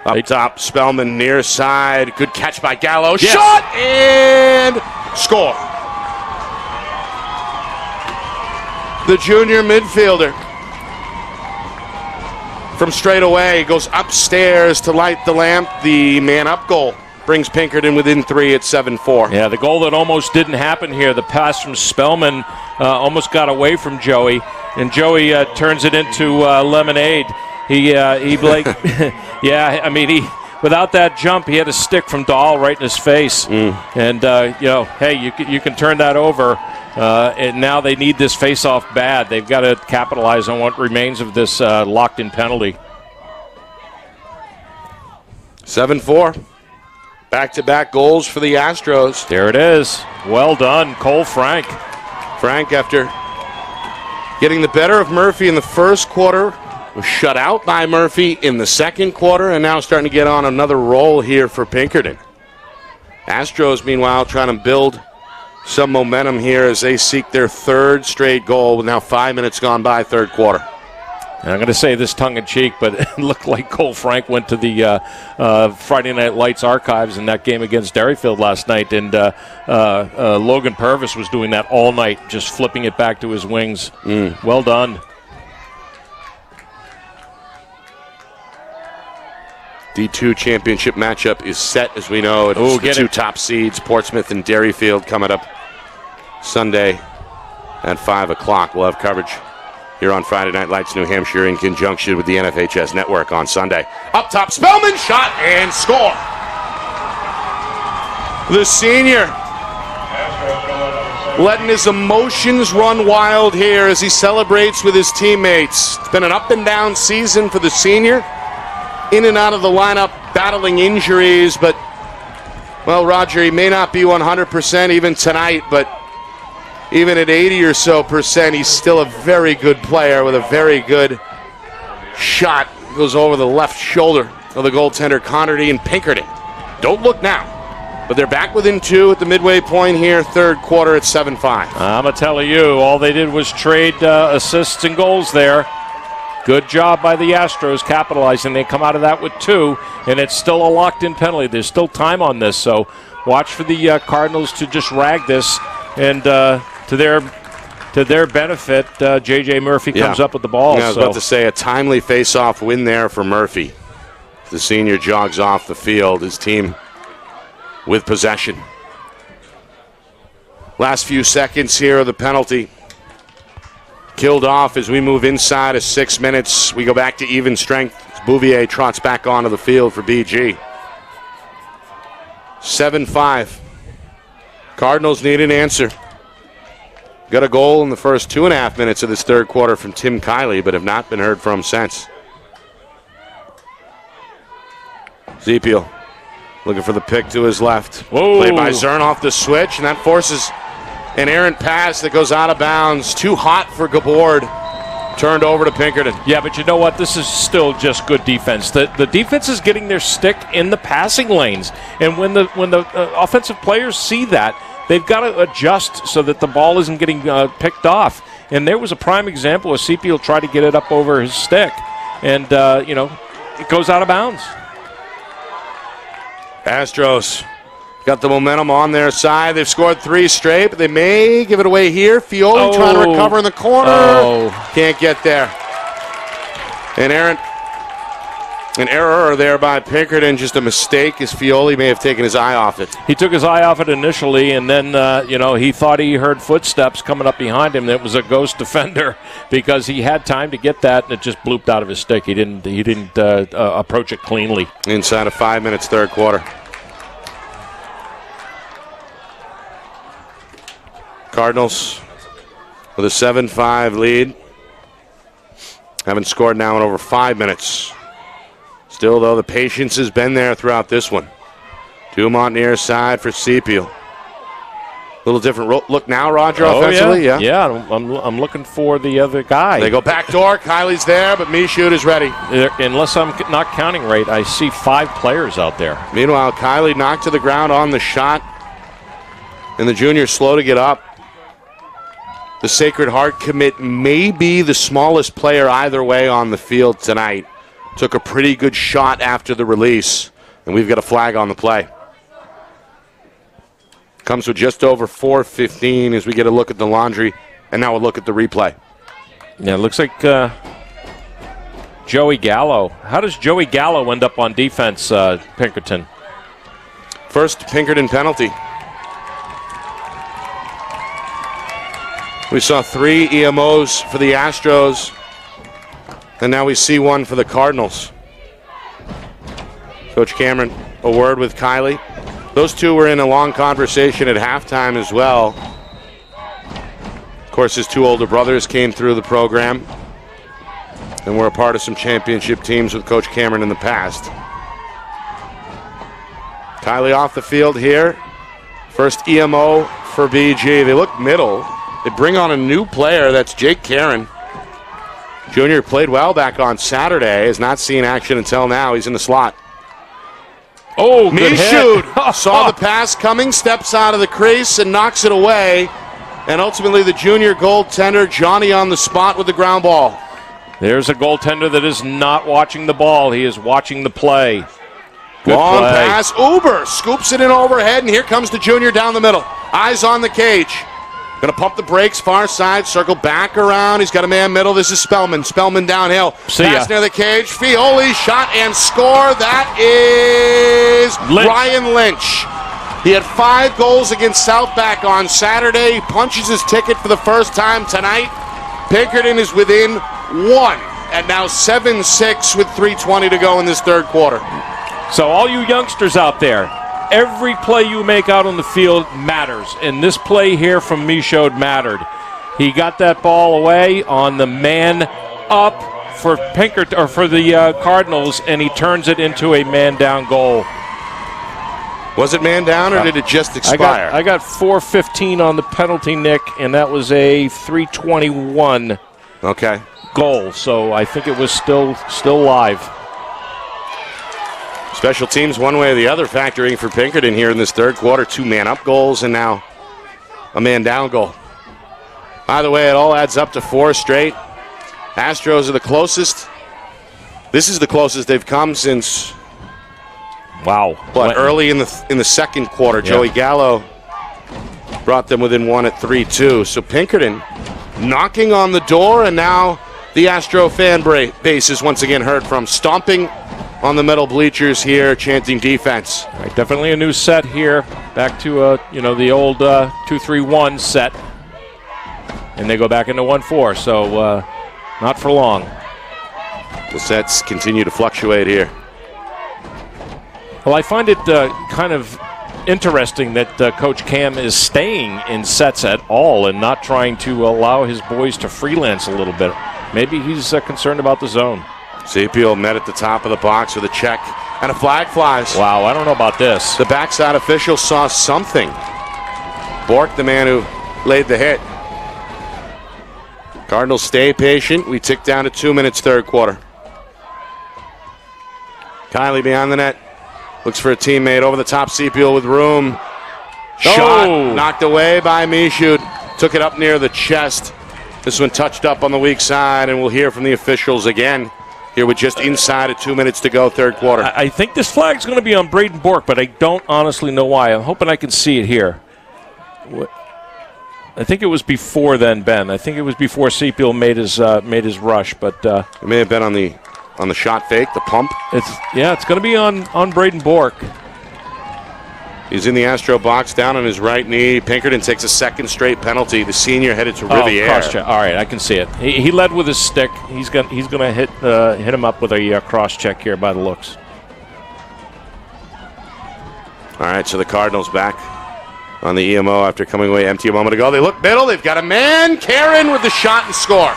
Up top, Spellman near side. Good catch by Gallo. Yes. Shot and score. The junior midfielder from straight away goes upstairs to light the lamp. The man-up goal brings Pinkerton within 3 at 7-4. Yeah, the goal that almost didn't happen here. The pass from Spellman almost got away from Joey, and Joey turns it into lemonade. He like, yeah, I mean, without that jump, he had a stick from Dahl right in his face. And, hey, you can turn that over. And now they need this face-off bad. They've got to capitalize on what remains of this locked-in penalty. 7-4. Back-to-back goals for the Astros. There it is. Well done, Cole Frank. Frank, after getting the better of Murphy in the first quarter, was shut out by Murphy in the second quarter, and now starting to get on another roll here for Pinkerton. Astros, meanwhile, trying to build some momentum here as they seek their 3rd straight goal with now 5 minutes gone by, 3rd quarter. And I'm going to say this tongue-in-cheek, but it looked like Cole Frank went to the Friday Night Lights archives in that game against Derryfield last night, and Logan Purvis was doing that all night, just flipping it back to his wings. Well done. D2 championship matchup is set, as we know. It's the 2 top seeds, Portsmouth and Derryfield, coming up Sunday at 5 o'clock. We'll have coverage here on Friday Night Lights New Hampshire in conjunction with the NFHS Network on Sunday. Up top, Spellman, shot and score. The senior letting his emotions run wild here as he celebrates with his teammates. It's been an up-and-down season for the senior. In and out of the lineup, battling injuries, but, well, Roger, he may not be 100% even tonight, but even at 80 or so percent, he's still a very good player with a very good shot. Goes over the left shoulder of the goaltender, Connerty and Pinkerton. Don't look now, but they're back within 2 at the midway point here, 3rd quarter at 7-5. I'm going to tell you, all they did was trade assists and goals there. Good job by the Astros capitalizing. They come out of that with 2, and it's still a locked-in penalty. There's still time on this, so watch for the Cardinals to just rag this, and to their benefit, J.J. Murphy comes up with the ball. Yeah, I was about to say a timely face-off win there for Murphy. The senior jogs off the field, his team with possession. Last few seconds here of the penalty. Killed off as we move inside of 6 minutes. We go back to even strength. Bouvier trots back onto the field for BG. 7-5. Cardinals need an answer. Got a goal in the first 2.5 minutes of this third quarter from Tim Kiley, but have not been heard from since. Zepiel looking for the pick to his left. Whoa. Played by Zern off the switch, and that forces an errant pass that goes out of bounds. Too hot for Gabord. Turned over to Pinkerton. Yeah, but you know what? This is still just good defense. The defense is getting their stick in the passing lanes, and when the offensive players see that, they've got to adjust so that the ball isn't getting picked off. And there was a prime example of Zepiel tried to get it up over his stick, and it goes out of bounds. Astros got the momentum on their side. They've scored 3 straight, but they may give it away here. Fioli trying to recover in the corner. Can't get there. An error there by Pinkerton. Just a mistake as Fioli may have taken his eye off it. He took his eye off it initially, and then he thought he heard footsteps coming up behind him. That was a ghost defender because he had time to get that, and it just blooped out of his stick. He didn't approach it cleanly. Inside of 5 minutes, third quarter. Cardinals with a 7-5 lead. Haven't scored now in over 5 minutes. Still, though, the patience has been there throughout this one. Dumont near side for Zepiel. A little different look now, Roger, offensively. Yeah, I'm looking for the other guy. They go back door. Kiley's there, but Michoud is ready. Unless I'm not counting right, I see 5 players out there. Meanwhile, Kiley knocked to the ground on the shot, and the junior slow to get up. The Sacred Heart commit may be the smallest player either way on the field tonight. Took a pretty good shot after the release, and we've got a flag on the play. Comes with just over 4:15 as we get a look at the laundry, and now a look at the replay. Yeah, it looks like Joey Gallo. How does Joey Gallo end up on defense, Pinkerton? First Pinkerton penalty. We saw 3 EMOs for the Astros, and now we see one for the Cardinals. Coach Cameron, a word with Kiley. Those two were in a long conversation at halftime as well. Of course, his 2 older brothers came through the program and were a part of some championship teams with Coach Cameron in the past. Kiley off the field here. First EMO for BG. They look middle. They bring on a new player. That's Jake Karen. Junior played well back on Saturday. Has not seen action until now. He's in the slot. Oh, good hit. Saw the pass coming, steps out of the crease and knocks it away. And ultimately the junior goaltender, Johnny, on the spot with the ground ball. There's a goaltender that is not watching the ball. He is watching the play. Good Long play. pass. Uber scoops it in overhead, and here comes the junior down the middle. Eyes on the cage. Going to pump the brakes, far side, circle back around. He's got a man middle. This is Spellman. Spellman downhill. Pass near the cage. Fioli, shot and score. That is Lynch. Ryan Lynch. He had 5 goals against Southback on Saturday. He punches his ticket for the first time tonight. Pinkerton is within 1, and now 7-6 with 3:20 to go in this third quarter. So all you youngsters out there, every play you make out on the field matters, and this play here from Michaud mattered. He got that ball away on the man up for Pinkerton or for the Cardinals, and he turns it into a man down goal. Was it man down, or did it just expire? I got 4:15 on the penalty, Nick, and that was a 3:21 goal. So I think it was still live. Special teams one way or the other factoring for Pinkerton here in this third quarter. 2 man-up goals and now a man-down goal. By the way, it all adds up to 4 straight. Astros are the closest. This is the closest they've come since Wow. But early in the second quarter, Joey Gallo brought them within one at 3-2. So Pinkerton knocking on the door, and now the Astro fan base is once again heard from, stomping on the metal bleachers here, chanting defense. Right, definitely a new set here. Back to the old 2-3-1 set, and they go back into 1-4. So not for long. The sets continue to fluctuate here. Well, I find it kind of interesting that Coach Cam is staying in sets at all and not trying to allow his boys to freelance a little bit. Maybe he's concerned about the zone. Zapio met at the top of the box with a check, and a flag flies. Wow, I don't know about this. The backside official saw something. Bork, the man who laid the hit. Cardinals stay patient. We tick down to 2 minutes, third quarter. Kiley behind the net. Looks for a teammate over the top. Sepul with room. Shot knocked away by Michoud. Took it up near the chest. This one touched up on the weak side, and we'll hear from the officials again here with just inside of 2 minutes to go, third quarter. I think this flag's going to be on Braden Bork, but I don't honestly know why. I'm hoping I can see it here. I think it was before then, Ben. I think it was before Sepul made his rush, but it may have been on the shot fake, the pump. It's going to be on Braden Bork. He's in the Astro box, down on his right knee. Pinkerton takes a second straight penalty. The senior headed to Riviere. Cross check. All right, I can see it. He led with his stick. He's going to hit him up with a cross check here by the looks. All right, so the Cardinals back on the EMO after coming away empty a moment ago. They look middle. They've got a man. Karen with the shot and score.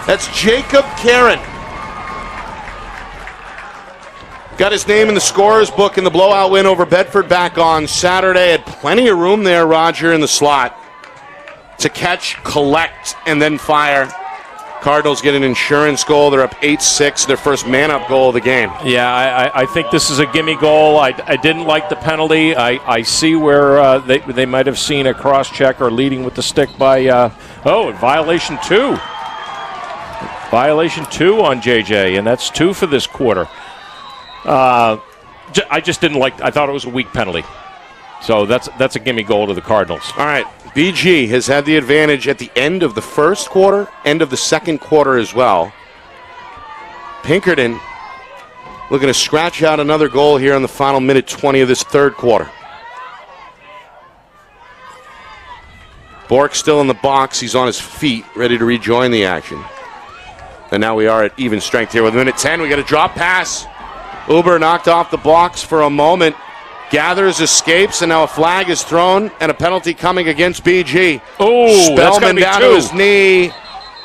That's Jacob Karen. Got his name in the scorer's book in the blowout win over Bedford back on Saturday. Had plenty of room there, Roger, in the slot to catch, collect, and then fire. Cardinals get an insurance goal. They're up 8-6, their first man-up goal of the game. Yeah, I think this is a gimme goal. I didn't like the penalty. I see where they might have seen a cross-check or leading with the stick by, violation 2. Violation 2 on JJ, and that's 2 for this quarter. I just didn't like. I thought it was a weak penalty, so that's a gimme goal to the Cardinals. All right, BG has had the advantage at the end of the first quarter, end of the second quarter as well. Pinkerton looking to scratch out another goal here in the final minute 20 of this third quarter. Bork still in the box. He's on his feet, ready to rejoin the action. And now we are at even strength here with minute 10. We got a drop pass. Uber knocked off the blocks for a moment, gathers, escapes, and now a flag is thrown and a penalty coming against BG. Oh, Spellman down to his knee,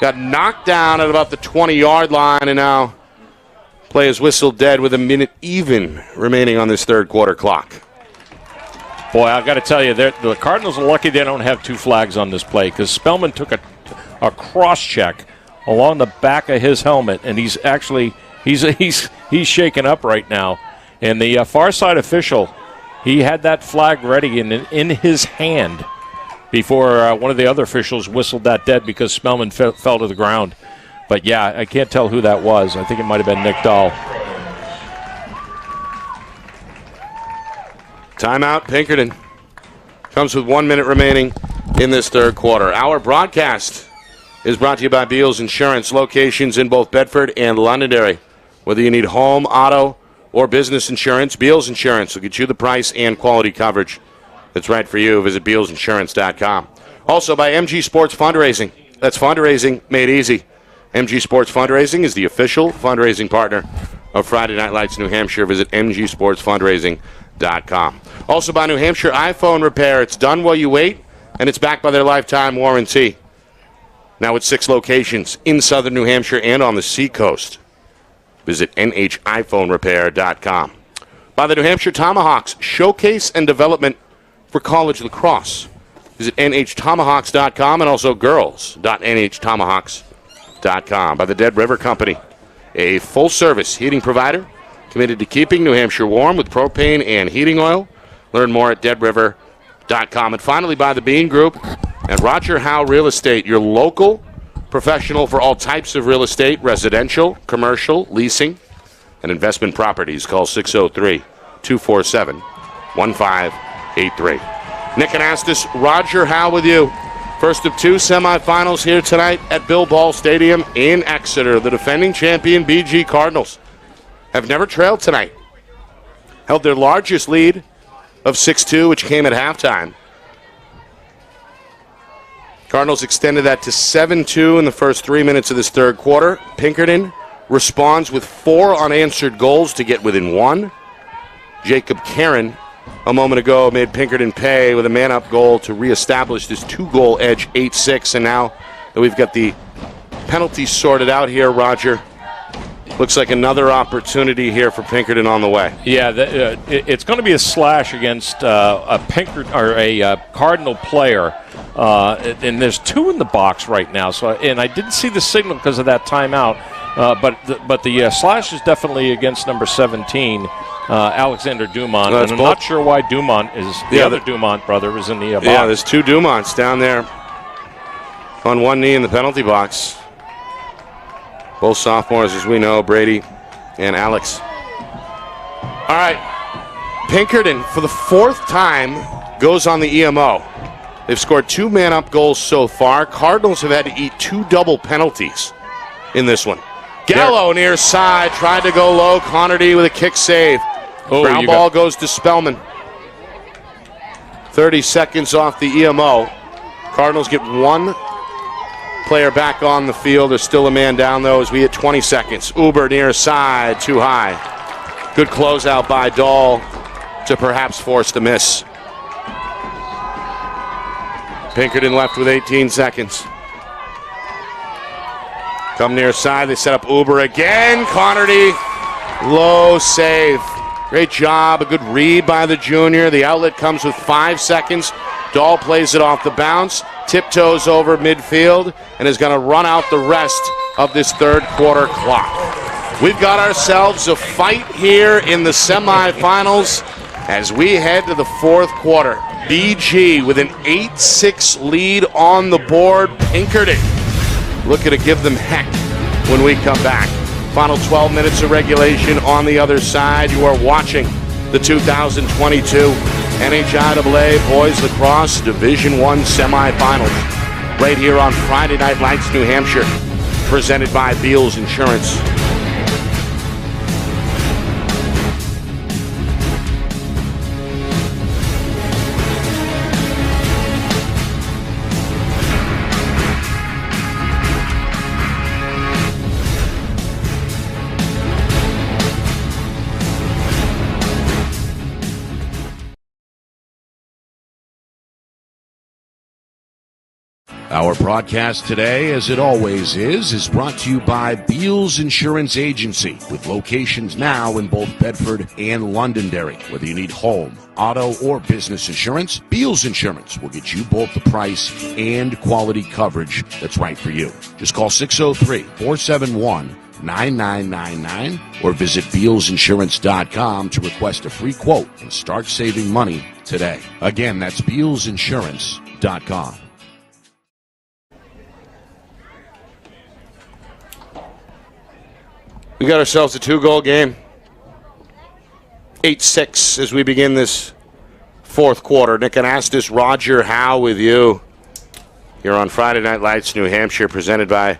got knocked down at about the 20-yard line, and now play is whistled dead with a minute even remaining on this third quarter clock. Boy, I've got to tell you, the Cardinals are lucky they don't have 2 flags on this play, because Spellman took a cross check along the back of his helmet, and he's actually he's shaken up right now. And the far side official, he had that flag ready in his hand before one of the other officials whistled that dead because Spellman fell to the ground. But yeah, I can't tell who that was. I think it might have been Nick Dahl. Timeout, Pinkerton. Comes with 1 minute remaining in this third quarter. Our broadcast is brought to you by Beals Insurance, locations in both Bedford and Londonderry. Whether you need home, auto, or business insurance, Beals Insurance will get you the price and quality coverage that's right for you. Visit BealsInsurance.com. Also by MG Sports Fundraising. That's fundraising made easy. MG Sports Fundraising is the official fundraising partner of Friday Night Lights New Hampshire. Visit MGSportsFundraising.com. Also by New Hampshire iPhone Repair. It's done while you wait, and it's backed by their lifetime warranty. Now with 6 locations in southern New Hampshire and on the Seacoast. Visit NHIPhoneRepair.com. By the New Hampshire Tomahawks, showcase and development for college lacrosse. Visit NHTomahawks.com and also girls.NHTomahawks.com. By the Dead River Company, a full-service heating provider committed to keeping New Hampshire warm with propane and heating oil. Learn more at deadriver.com. And finally, by the Bean Group and Roger Howe Real Estate, your local professional for all types of real estate, residential, commercial, leasing, and investment properties. Call 603-247-1583. Nick Anastas, Roger Howe with you. First of two semifinals here tonight at Bill Ball Stadium in Exeter. The defending champion BG Cardinals have never trailed tonight. Held their largest lead of 6-2, which came at halftime. Cardinals extended that to 7-2 in the first 3 minutes of this third quarter. Pinkerton responds with 4 unanswered goals to get within 1. Jacob Guertin, a moment ago, made Pinkerton pay with a man-up goal to reestablish this 2-goal edge, 8-6. And now that we've got the penalties sorted out here, Roger, looks like another opportunity here for Pinkerton on the way. Yeah, it's going to be a slash against a Pinkerton or a Cardinal player, and there's 2 in the box right now. So, and I didn't see the signal because of that timeout, but the slash is definitely against number 17. Alexander Dumont, and I'm not sure why Dumont is the other Dumont brother is in the box. Yeah, there's 2 Dumonts down there on one knee in the penalty box. Both sophomores, as we know, Brady and Alex. All right, Pinkerton, for the 4th time, goes on the EMO. They've scored 2 man-up goals so far. Cardinals have had to eat 2 double penalties in this one. Gallo near side, tried to go low. Connerty with a kick save. Ground ball goes to Spellman. 30 seconds off the EMO. Cardinals get 1 player back on the field. There's still a man down, though, as we hit 20 seconds. Uber near side, too high. Good closeout by Dahl to perhaps force the miss. Pinkerton left with 18 seconds. Come near side, they set up Uber again. Connerty, low save. Great job, a good read by the junior. The outlet comes with 5 seconds. Dahl plays it off the bounce, tiptoes over midfield, and is going to run out the rest of this third quarter clock. We've got ourselves a fight here in the semifinals as we head to the fourth quarter. BG with an 8-6 lead on the board. Pinkerton looking to give them heck when we come back. Final 12 minutes of regulation on the other side. You are watching the 2022 NHIAA Boys Lacrosse Division I semifinals right here on Friday Night Lights, New Hampshire, presented by Beals Insurance. Our broadcast today, as it always is brought to you by Beals Insurance Agency, with locations now in both Bedford and Londonderry. Whether you need home, auto, or business insurance, Beals Insurance will get you both the price and quality coverage that's right for you. Just call 603-471-9999 or visit BealsInsurance.com to request a free quote and start saving money today. Again, that's BealsInsurance.com. We got ourselves a 2-goal game. 8-6 as we begin this fourth quarter. Nick Anastas, Roger Howe with you here on Friday Night Lights, New Hampshire, presented by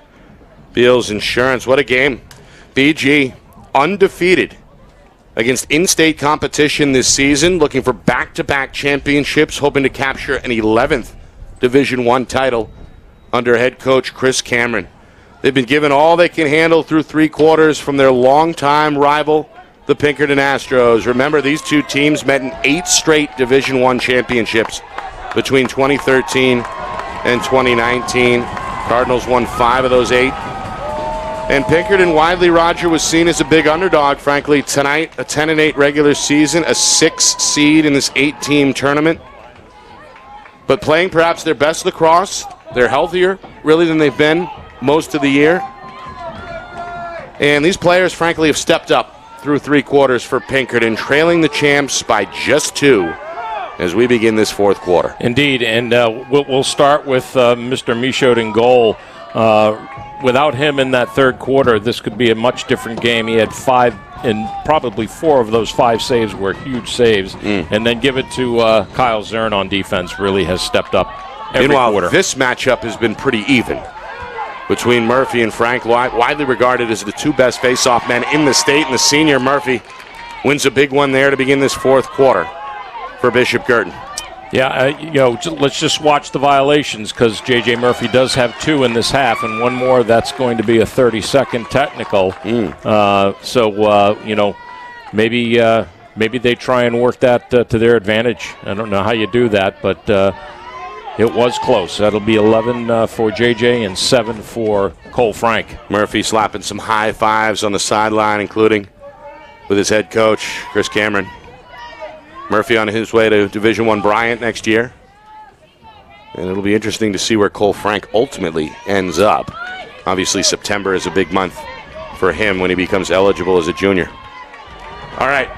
Beals Insurance. What a game. BG undefeated against in-state competition this season, looking for back-to-back championships, hoping to capture an 11th Division I title under head coach Chris Cameron. They've been given all they can handle through 3 quarters from their longtime rival, the Pinkerton Astros. Remember, these two teams met in 8 straight Division I championships between 2013 and 2019. Cardinals won 5 of those 8. And Pinkerton, widely, Roger, was seen as a big underdog, frankly, tonight. A 10-8 regular season, a 6th seed in this 8-team tournament. But playing perhaps their best lacrosse. They're healthier, really, than they've been most of the year. And these players, frankly, have stepped up through 3 quarters for Pinkerton, trailing the champs by just 2 as we begin this fourth quarter. Indeed, and we'll start with Mr. Michaud in goal. without him in that third quarter, this could be a much different game. He had 5, and probably 4 of those 5 saves were huge saves. And then give it to Kyle Zern on defense, really has stepped up every Meanwhile, quarter. this matchup has been pretty even between Murphy and Frank, widely regarded as the 2 best face-off men in the state. And the senior Murphy wins a big one there to begin this fourth quarter for Bishop Guertin. Yeah, let's just watch the violations, because J.J. Murphy does have 2 in this half, and one more that's going to be a 30-second technical. Maybe they try and work that to their advantage. I don't know how you do that, but it was close. That'll be 11 for J.J. and 7 for Cole Frank. Murphy slapping some high fives on the sideline, including with his head coach, Chris Cameron. Murphy on his way to Division I Bryant next year. And it'll be interesting to see where Cole Frank ultimately ends up. Obviously, September is a big month for him when he becomes eligible as a junior. All right,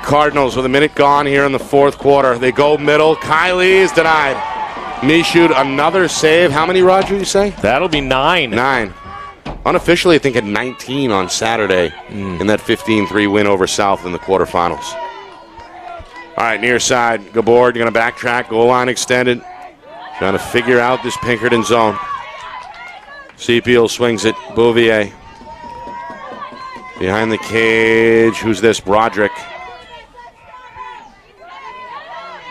Cardinals with a minute gone here in the fourth quarter. They go middle. Kylie is denied. Michoud, another save. How many, Roger, you say? That'll be 9. 9. Unofficially, I think, at 19 on Saturday in that 15-3 win over South in the quarterfinals. All right, near side, Gabord going to backtrack, goal line extended. Trying to figure out this Pinkerton zone. Seapiel swings it, Bouvier. Behind the cage, who's this? Broderick.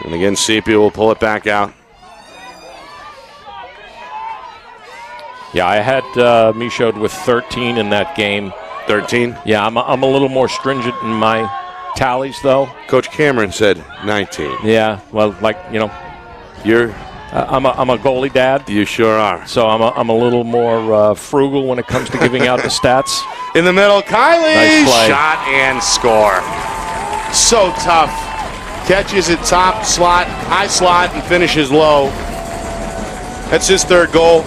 And again, Seapiel will pull it back out. Yeah, I had Michaud with 13 in that game. 13? Yeah, I'm a little more stringent in my tallies, though. Coach Cameron said 19. Yeah, well, You're... I'm a goalie dad. You sure are. So I'm a little more frugal when it comes to giving out the stats. In the middle, Kylie! Nice play. Shot and score. So tough. Catches it top slot, high slot, and finishes low. That's his third goal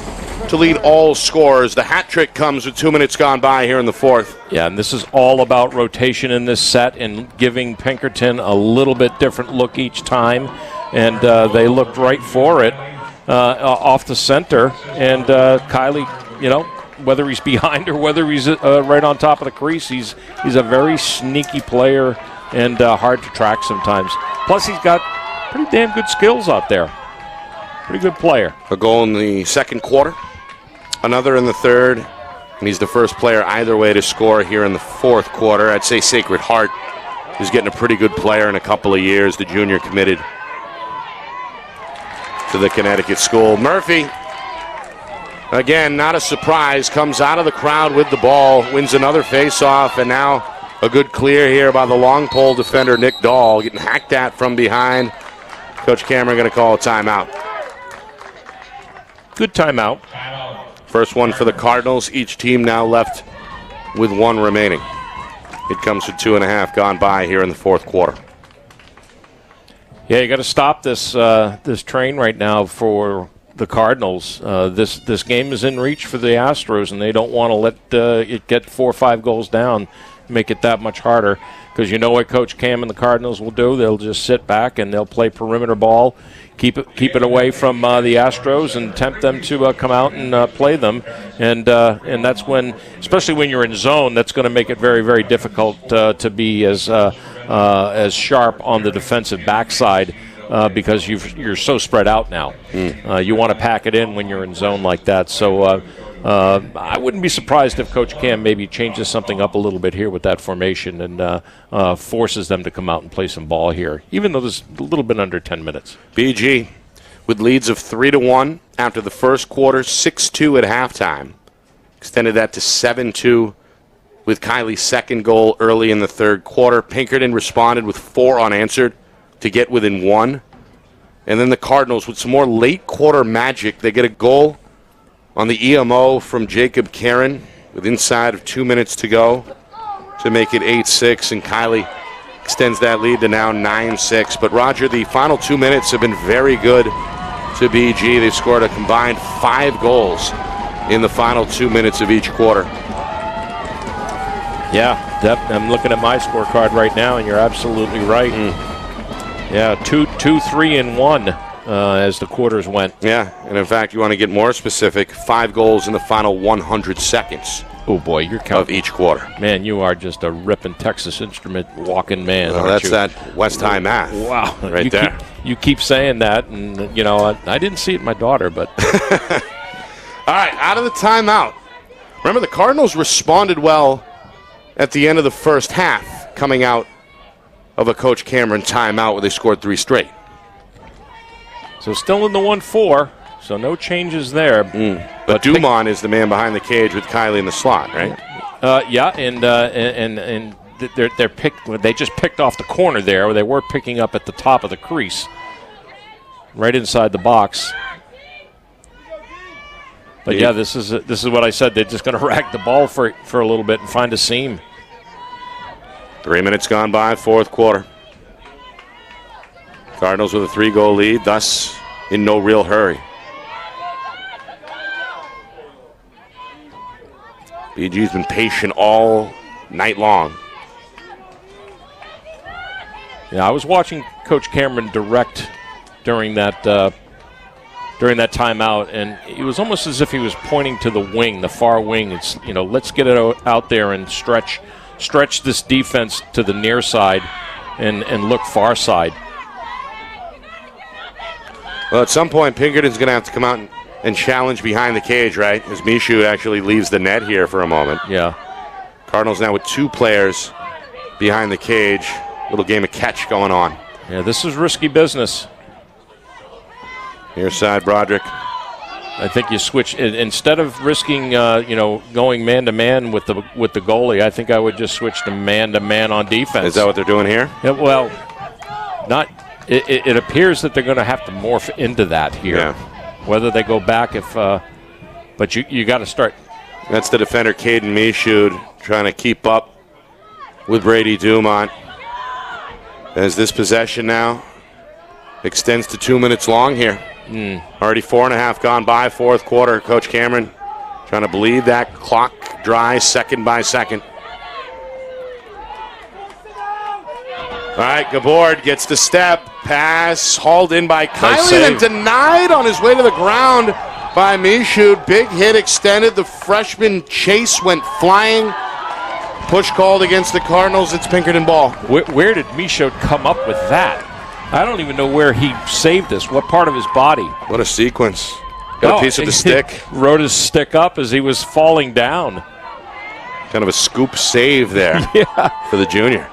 to lead all scorers. The hat trick comes with 2 minutes gone by here in the fourth. Yeah, and this is all about rotation in this set and giving Pinkerton a little bit different look each time. And they looked right for it off the center. And Kylie, whether he's behind or whether he's right on top of the crease, he's a very sneaky player and hard to track sometimes. Plus, he's got pretty damn good skills out there. Pretty good player. A goal in the second quarter, another in the third, and he's the first player either way to score here in the fourth quarter. I'd say Sacred Heart is getting a pretty good player in a couple of years, the junior committed to the Connecticut school. Murphy, again, not a surprise, comes out of the crowd with the ball, wins another face-off, and now a good clear here by the long pole defender, Nick Dahl, getting hacked at from behind. Coach Cameron going to call a timeout. Good timeout. First one for the Cardinals. Each team now left with 1 remaining. It comes with 2.5 gone by here in the fourth quarter. Yeah, you got to stop this this train right now for the Cardinals. This game is in reach for the Astros, and they don't want to let it get 4 or 5 goals down, make it that much harder. Because you know what Coach Cam and the Cardinals will do? They'll just sit back and they'll play perimeter ball, keep it away from the Astros, and tempt them to come out and play them. And that's when, especially when you're in zone, that's going to make it very, very difficult to be as sharp on the defensive backside because you're so spread out now. You want to pack it in when you're in zone like that. So I wouldn't be surprised if Coach Cam maybe changes something up a little bit here with that formation and forces them to come out and play some ball here, even though there's a little bit under 10 minutes. BG with leads of 3-1 after the first quarter, 6-2 at halftime. Extended that to 7-2 with Kylie's second goal early in the third quarter. Pinkerton responded with 4 unanswered to get within 1. And then the Cardinals with some more late quarter magic. They get a goal on the EMO from Jacob Karen with inside of 2 minutes to go to make it 8-6, and Kylie extends that lead to now 9-6. But Roger, the final 2 minutes have been very good to BG. They've scored a combined 5 goals in the final 2 minutes of each quarter. Yeah, I'm looking at my scorecard right now, and you're absolutely right. Yeah, 2, 3, and 1 as the quarters went. Yeah, and in fact, you want to get more specific, 5 goals in the final 100 seconds. Oh, boy, you're counting. Of each quarter. Man, you are just a ripping Texas Instrument walking man, well, aren't that's that West High math. Wow. Right there. You keep saying that, and, you know, I didn't see it in my daughter, but. All right, out of the timeout. Remember, the Cardinals responded well at the end of the first half, coming out of a Coach Cameron timeout where they scored 3 straight. So still in the 1-4, so no changes there. But Dumont is the man behind the cage with Kylie in the slot, right? Yeah, and they're picked. They just picked off the corner there. They were picking up at the top of the crease, right inside the box. But yeah, this is what I said. They're just going to rack the ball for a little bit and find a seam. 3 minutes gone by, fourth quarter. Cardinals with a 3-goal lead, thus in no real hurry. BG's been patient all night long. Yeah, I was watching Coach Cameron direct during that timeout, and it was almost as if he was pointing to the wing, the far wing. It's, you know, let's get it out there and stretch this defense to the near side and look far side. Well, at some point, Pinkerton's going to have to come out and challenge behind the cage, right? As Michaud actually leaves the net here for a moment. Yeah. Cardinals now with 2 players behind the cage. Little game of catch going on. Yeah, this is risky business. Near side, Broderick. I think you switch instead of risking, going man-to-man with the goalie. I think I would just switch to man-to-man on defense. Is that what they're doing here? Yeah, well, not. It appears that they're going to have to morph into that here. Yeah. Whether they go back, but you got to start. That's the defender, Caden Michaud, trying to keep up with Brady Dumont. As this possession now extends to 2 minutes long here. Already 4.5 gone by, fourth quarter. Coach Cameron trying to bleed that clock dry second by second. All right, Gabord gets the step. Pass hauled in by Kylie and denied on his way to the ground by Michaud. Big hit extended. The freshman Chase went flying. Push called against the Cardinals. It's Pinkerton ball. Where did Michaud come up with that? I don't even know where he saved this. What part of his body? What a sequence. Got a piece of the stick. Rode his stick up as he was falling down. Kind of a scoop save there for the junior.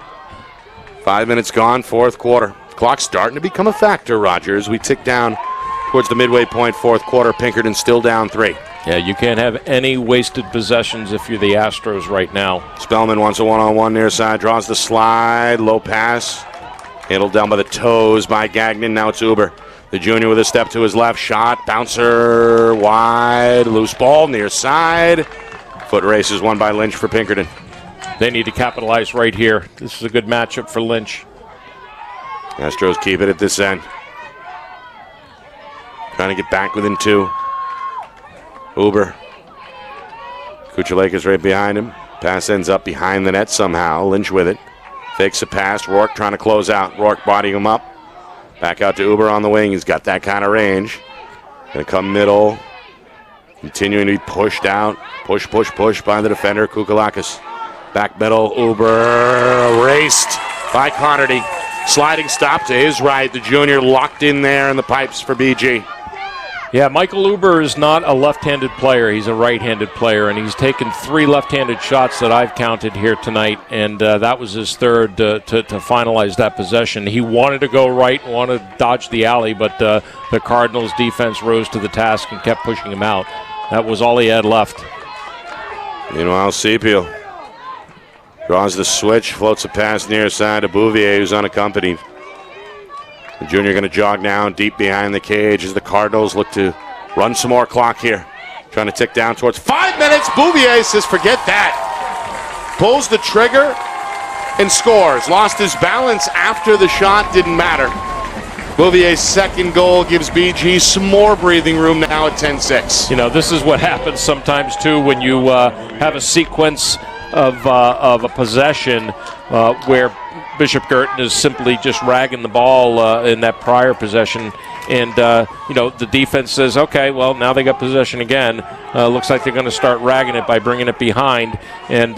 5 minutes gone, fourth quarter. Clock starting to become a factor, Roger, as we tick down towards the midway point, fourth quarter. Pinkerton still down 3. Yeah, you can't have any wasted possessions if you're the Astros right now. Spellman wants a one-on-one near side, draws the slide, low pass. Handled down by the toes by Gagnon. Now it's Uber. The junior with a step to his left. Shot. Bouncer wide. Loose ball near side. Foot race is won by Lynch for Pinkerton. They need to capitalize right here. This is a good matchup for Lynch. Astros keep it at this end. Trying to get back within 2. Uber. Kucheleka's right behind him. Pass ends up behind the net somehow. Lynch with it. Fakes a pass. Rourke trying to close out. Rourke bodying him up. Back out to Uber on the wing. He's got that kind of range. Going to come middle. Continuing to be pushed out. Push by the defender, Kukalakis. Back middle. Uber erased by Connerty. Sliding stop to his right. The junior locked in there in the pipes for BG. Yeah, Michael Uber is not a left-handed player. He's a right-handed player, and he's taken 3 left-handed shots that I've counted here tonight, and that was his third to finalize that possession. He wanted to go right, wanted to dodge the alley, but the Cardinals' defense rose to the task and kept pushing him out. That was all he had left. Meanwhile, Sepio draws the switch, floats a pass near side to Bouvier, who's unaccompanied. The junior going to jog down deep behind the cage as the Cardinals look to run some more clock here. Trying to tick down towards 5 minutes. Bouvier says, forget that. Pulls the trigger and scores. Lost his balance after the shot. Didn't matter. Bouvier's second goal gives BG some more breathing room now at 10-6. You know, this is what happens sometimes, too, when you have a sequence of a possession where Bishop Guertin is simply just ragging the ball in that prior possession. And, the defense says, okay, well, now they got possession again. Looks like they're going to start ragging it by bringing it behind. And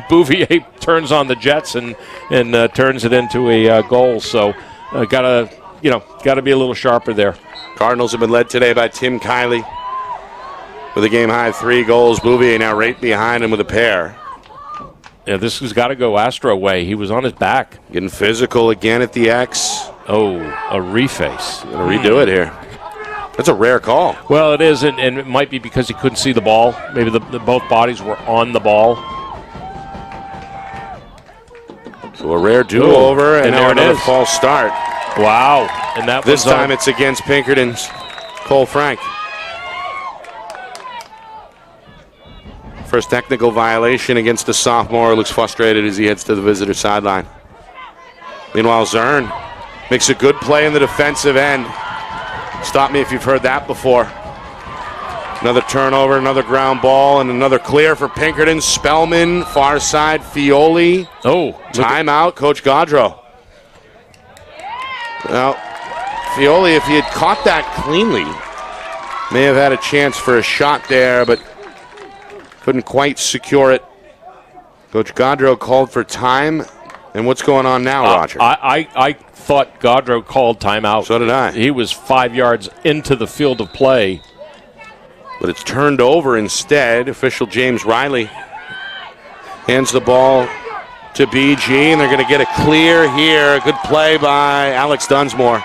Bouvier turns on the Jets and turns it into a goal. So got to be a little sharper there. Cardinals have been led today by Tim Kiley with a game-high 3 goals. Bouvier now right behind him with a pair. Yeah, this has got to go Astro way. He was on his back. Getting physical again at the X. Oh, a reface. Going to redo it here. That's a rare call. Well, it is, and it might be because he couldn't see the ball. Maybe both bodies were on the ball. So a rare do-over, and now another is. false start. Wow. And that this time it's against Pinkerton's Cole Frank. First technical violation against the sophomore. Looks frustrated as he heads to the visitor sideline. Meanwhile, Zern makes a good play in the defensive end. Stop me if you've heard that before. Another turnover, another ground ball, and another clear for Pinkerton. Spellman, far side, Fioli. Oh, timeout, Coach Gaudreau. Well, Fioli, if he had caught that cleanly, may have had a chance for a shot there, but couldn't quite secure it. Coach Gaudreau called for time. And what's going on now, Roger? I thought Gaudreau called timeout. So did I. He was 5 yards into the field of play. But it's turned over instead. Official James Riley hands the ball to BG, and they're going to get a clear here. A good play by Alex Dunsmore.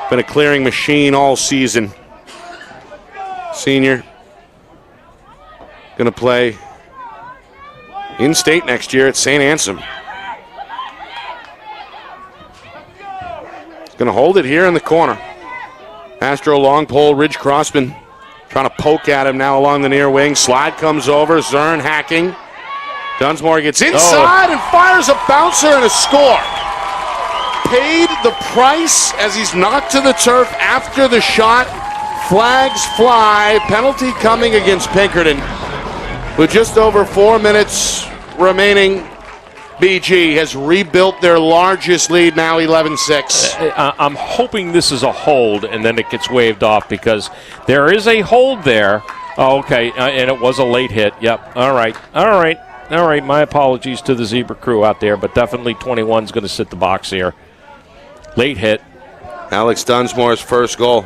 Been a clearing machine all season. Senior. Going to play in-state next year at St. Anselm. He's going to hold it here in the corner. Astro long pole, Ridge Crossman trying to poke at him now along the near wing. Slide comes over, Zern hacking. Dunsmore gets inside and fires a bouncer and a score. Paid the price as he's knocked to the turf after the shot. Flags fly. Penalty coming against Pinkerton. With just over 4 minutes remaining, BG has rebuilt their largest lead, now 11-6. I'm hoping this is a hold and then it gets waved off because there is a hold there. Oh, okay, and it was a late hit. Yep, all right. My apologies to the Zebra crew out there, but definitely 21's going to sit the box here. Late hit. Alex Dunsmore's first goal.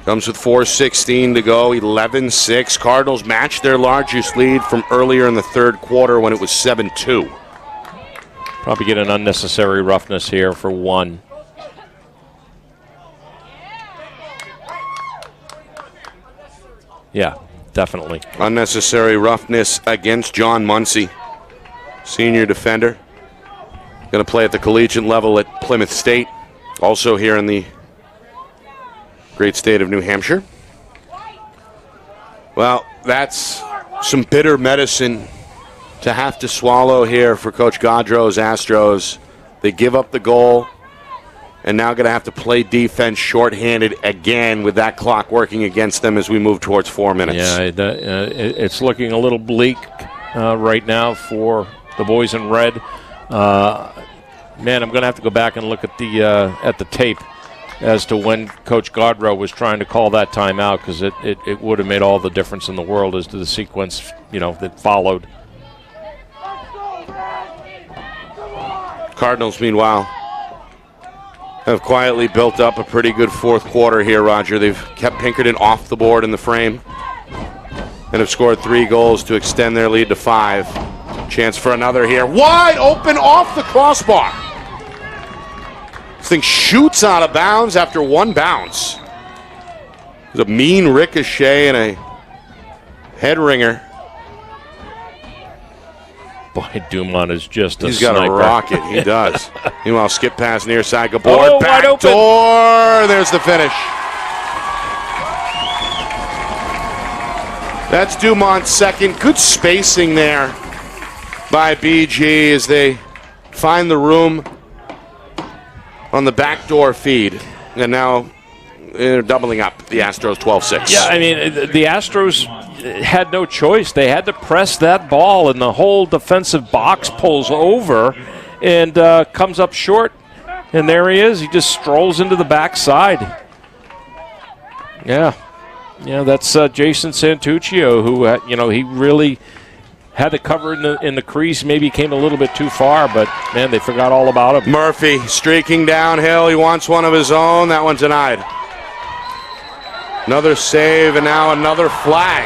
Comes with 4:16 to go, 11-6. Cardinals matched their largest lead from earlier in the third quarter when it was 7-2. Probably get an unnecessary roughness here for one. Yeah, definitely. Unnecessary roughness against John Muncy, senior defender. Going to play at the collegiate level at Plymouth State, also here in the great state of New Hampshire. Well, that's some bitter medicine to have to swallow here for Coach Gaudreau's Astros. They give up the goal, and now going to have to play defense shorthanded again with that clock working against them as we move towards 4 minutes. Yeah, it's looking a little bleak right now for the boys in red. Man, I'm going to have to go back and look at the tape as to when Coach Gaudreau was trying to call that timeout, because it would have made all the difference in the world as to the sequence, that followed. Cardinals, meanwhile, have quietly built up a pretty good fourth quarter here, Roger. They've kept Pinkerton off the board in the frame and have scored 3 goals to extend their lead to 5. Chance for another here. Wide open off the crossbar. This thing shoots out of bounds after one bounce. There's a mean ricochet and a head ringer. Boy, Dumont is just a He's got sniper. a rocket. He does. Meanwhile, skip pass near side. Gabor, Oh, back wide open. door. There's the finish. That's Dumont's second. Good spacing there by BG as they find the room on the backdoor feed. And now they're doubling up the Astros 12-6. Yeah, I mean, the Astros had no choice. They had to press that ball, and the whole defensive box pulls over and comes up short. And there he is. He just strolls into the backside. Yeah. Yeah, that's Jason Santuccio, who, he really had to cover in the crease. Maybe came a little bit too far, but, man, they forgot all about him. Murphy streaking downhill. He wants one of his own. That one denied. Another save, and now another flag.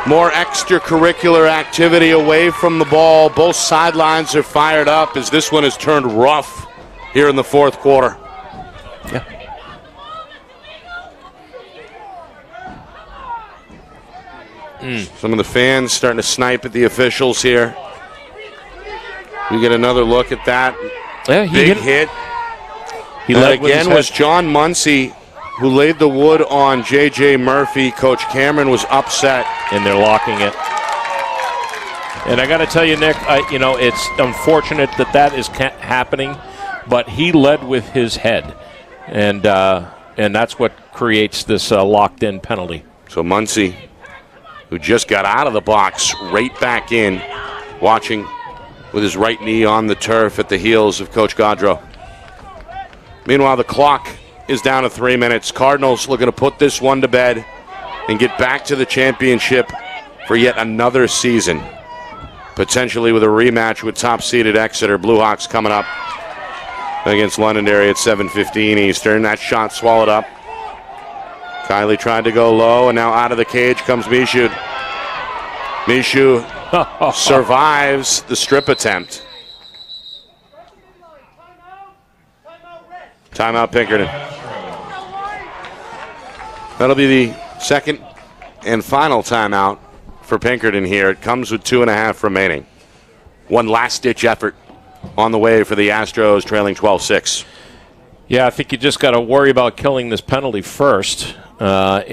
More extracurricular activity away from the ball. Both sidelines are fired up as this one has turned rough here in the fourth quarter. Yeah. Some of the fans starting to snipe at the officials here. We get another look at that. Yeah, Big hit. He That led with his again was head. John Muncy who laid the wood on J.J. Murphy. Coach Cameron was upset. And they're locking it. And I got to tell you, Nick, it's unfortunate that is happening, but he led with his head, and that's what creates this locked-in penalty. So Muncy, who just got out of the box, right back in, watching with his right knee on the turf at the heels of Coach Gaudreau. Meanwhile, the clock is down to 3 minutes. Cardinals looking to put this one to bed and get back to the championship for yet another season. Potentially with a rematch with top-seeded Exeter. Blue Hawks coming up against Londonderry at 7:15 Eastern. That shot swallowed up. Kiley tried to go low, and now out of the cage comes Michaud. Michaud survives the strip attempt. Timeout, Pinkerton. That'll be the second and final timeout for Pinkerton here. It comes with 2.5 remaining. One last-ditch effort on the way for the Astros, trailing 12-6. Yeah, I think you just got to worry about killing this penalty first. Because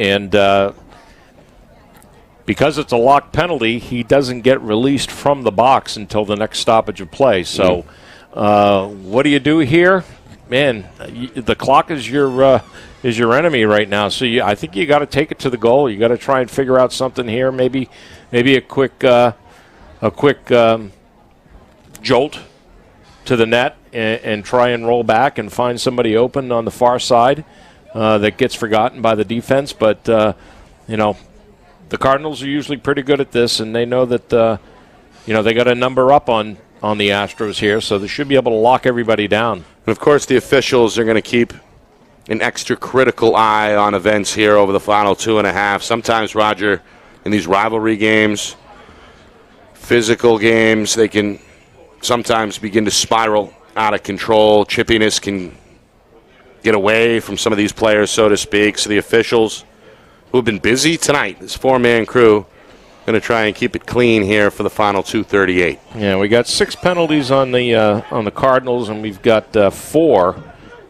it's a locked penalty, he doesn't get released from the box until the next stoppage of play. So what do you do here? Man, the clock is your enemy right now. So I think you got to take it to the goal. You got to try and figure out something here. Maybe a quick jolt to the net and try and roll back and find somebody open on the far side that gets forgotten by the defense. But the Cardinals are usually pretty good at this, and they know that they got a number up on the Astros here, so they should be able to lock everybody down. And, of course, the officials are going to keep an extra critical eye on events here over the final 2.5. Sometimes, Roger, in these rivalry games, physical games, they can sometimes begin to spiral out of control. Chippiness can get away from some of these players, so to speak. So the officials, who have been busy tonight, this four-man crew, going to try and keep it clean here for the final 2:38. Yeah, we got 6 penalties on the Cardinals, and we've got 4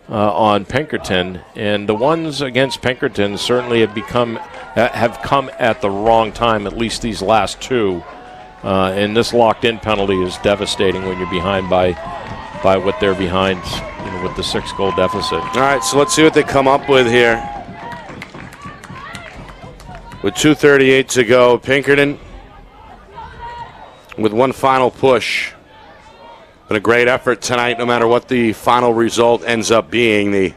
on Pinkerton. And the ones against Pinkerton certainly have come at the wrong time. At least these last 2. And this locked-in penalty is devastating when you're behind by what they're behind, with the 6-goal deficit. All right, so let's see what they come up with here. With 2:38 to go, Pinkerton with one final push. Been a great effort tonight, no matter what the final result ends up being. The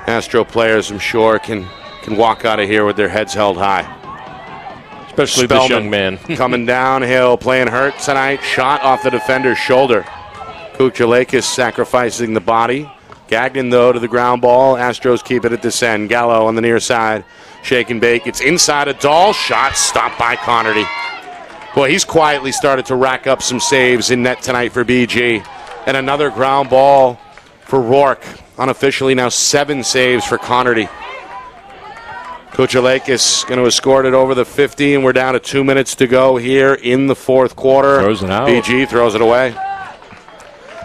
Astro players, I'm sure, can walk out of here with their heads held high. Especially this young man. Coming downhill, playing hurt tonight. Shot off the defender's shoulder. Kuchelakis sacrificing the body. Gagnon, though, to the ground ball. Astros keep it at this end. Gallo on the near side. Shake and bake. It's inside a Dahl. Shot stopped by Connerty. Boy, he's quietly started to rack up some saves in net tonight for BG. And another ground ball for Rourke. Unofficially now 7 saves for Connerty. Kuchelakis going to escort it over the 50, and we're down to 2 minutes to go here in the fourth quarter. Throws it out. BG throws it away.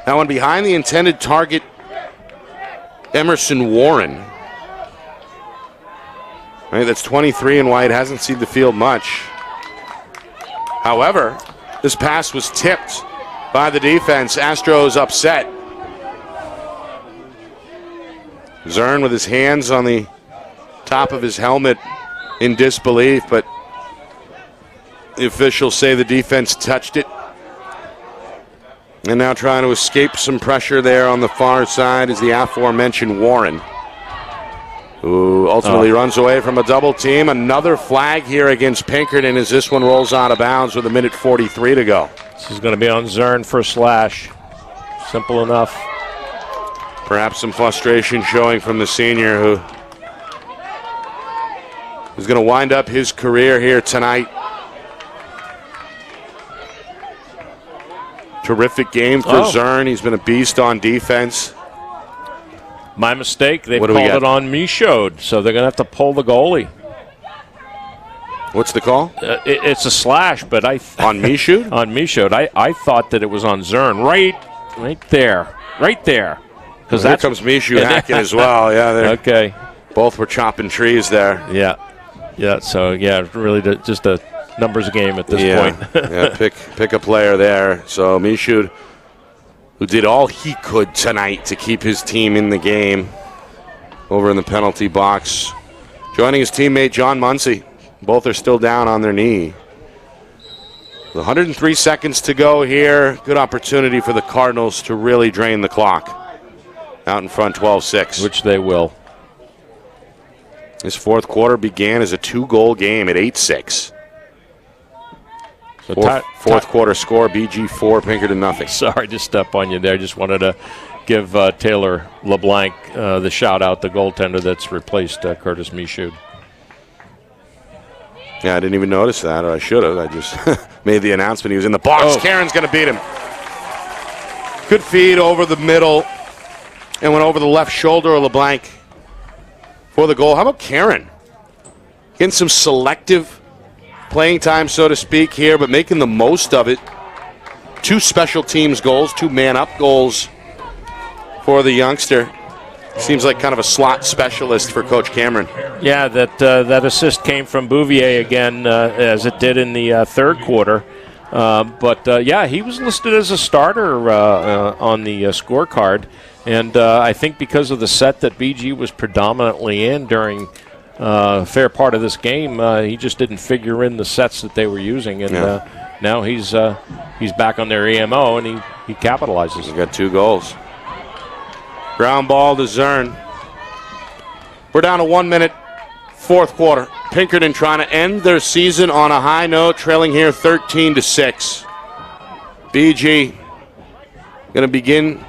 That one behind the intended target, Emerson Warren. Right, that's 23 in white, hasn't seen the field much. However, this pass was tipped by the defense. Astros upset. Zern with his hands on the top of his helmet in disbelief, but the officials say the defense touched it. And now trying to escape some pressure there on the far side is the aforementioned Warren, who ultimately runs away from a double team. Another flag here against Pinkerton as this one rolls out of bounds with 1:43 to go. This is going to be on Zern for a slash. Simple enough. Perhaps some frustration showing from the senior who is going to wind up his career here tonight. Terrific game for Zern. He's been a beast on defense. My mistake. They called it on Michaud, so they're going to have to pull the goalie. What's the call? It's a slash, but on Michaud? On Michaud. I thought that it was on Zern. Right there. Because here comes Michaud hacking as well. Yeah, okay. Both were chopping trees there. Yeah. So really just a numbers game at this point. Pick a player there. So Michaud, who did all he could tonight to keep his team in the game, over in the penalty box, joining his teammate John Muncy. Both are still down on their knee. 103 seconds to go here. Good opportunity for the Cardinals to really drain the clock. Out in front, 12-6. Which they will. This fourth quarter began as a 2-goal game at 8-6. So fourth quarter score, BG 4, Pinkerton nothing. Sorry to step on you there. Just wanted to give Taylor LeBlanc the shout-out, the goaltender that's replaced Curtis Michaud. Yeah, I didn't even notice that, or I should have. I just made the announcement. He was in the box. Karen's going to beat him. Good feed over the middle and went over the left shoulder of LeBlanc for the goal. How about Karen? Getting some selective playing time, so to speak, here, but making the most of it. 2 special teams goals, 2 man-up goals for the youngster. Seems like kind of a slot specialist for Coach Cameron. Yeah, that assist came from Bouvier again, as it did in the third quarter. But he was listed as a starter on the scorecard. And I think because of the set that BG was predominantly in during a fair part of this game, he just didn't figure in the sets that they were using. And now he's back on their EMO, and he capitalizes. He's got 2 goals. Ground ball to Zern. We're down to 1 minute, fourth quarter. Pinkerton trying to end their season on a high note, trailing here 13-6. BG going to begin,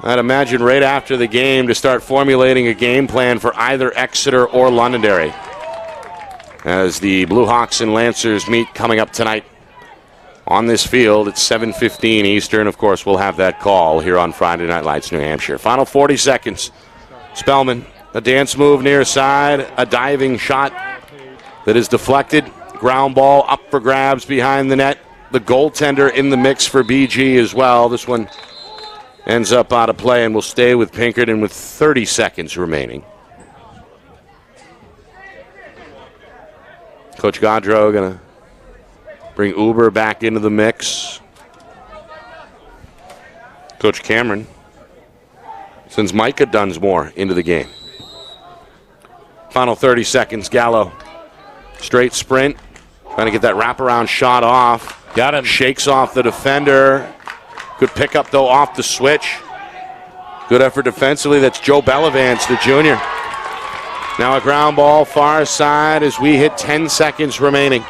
I'd imagine, right after the game to start formulating a game plan for either Exeter or Londonderry, as the Blue Hawks and Lancers meet coming up tonight on this field at 7:15 Eastern. Of course, we'll have that call here on Friday Night Lights, New Hampshire. Final 40 seconds. Spellman, a dance move near side, a diving shot that is deflected. Ground ball up for grabs behind the net. The goaltender in the mix for BG as well. This one ends up out of play and will stay with Pinkerton with 30 seconds remaining. Coach Gaudreau going to bring Uber back into the mix. Coach Cameron sends Micah Dunsmore into the game. Final 30 seconds. Gallo, straight sprint, trying to get that wraparound shot off. Got him. Shakes off the defender. Good pickup, though, off the switch. Good effort defensively. That's Joe Bellavance, the junior. Now a ground ball far side as we hit 10 seconds remaining.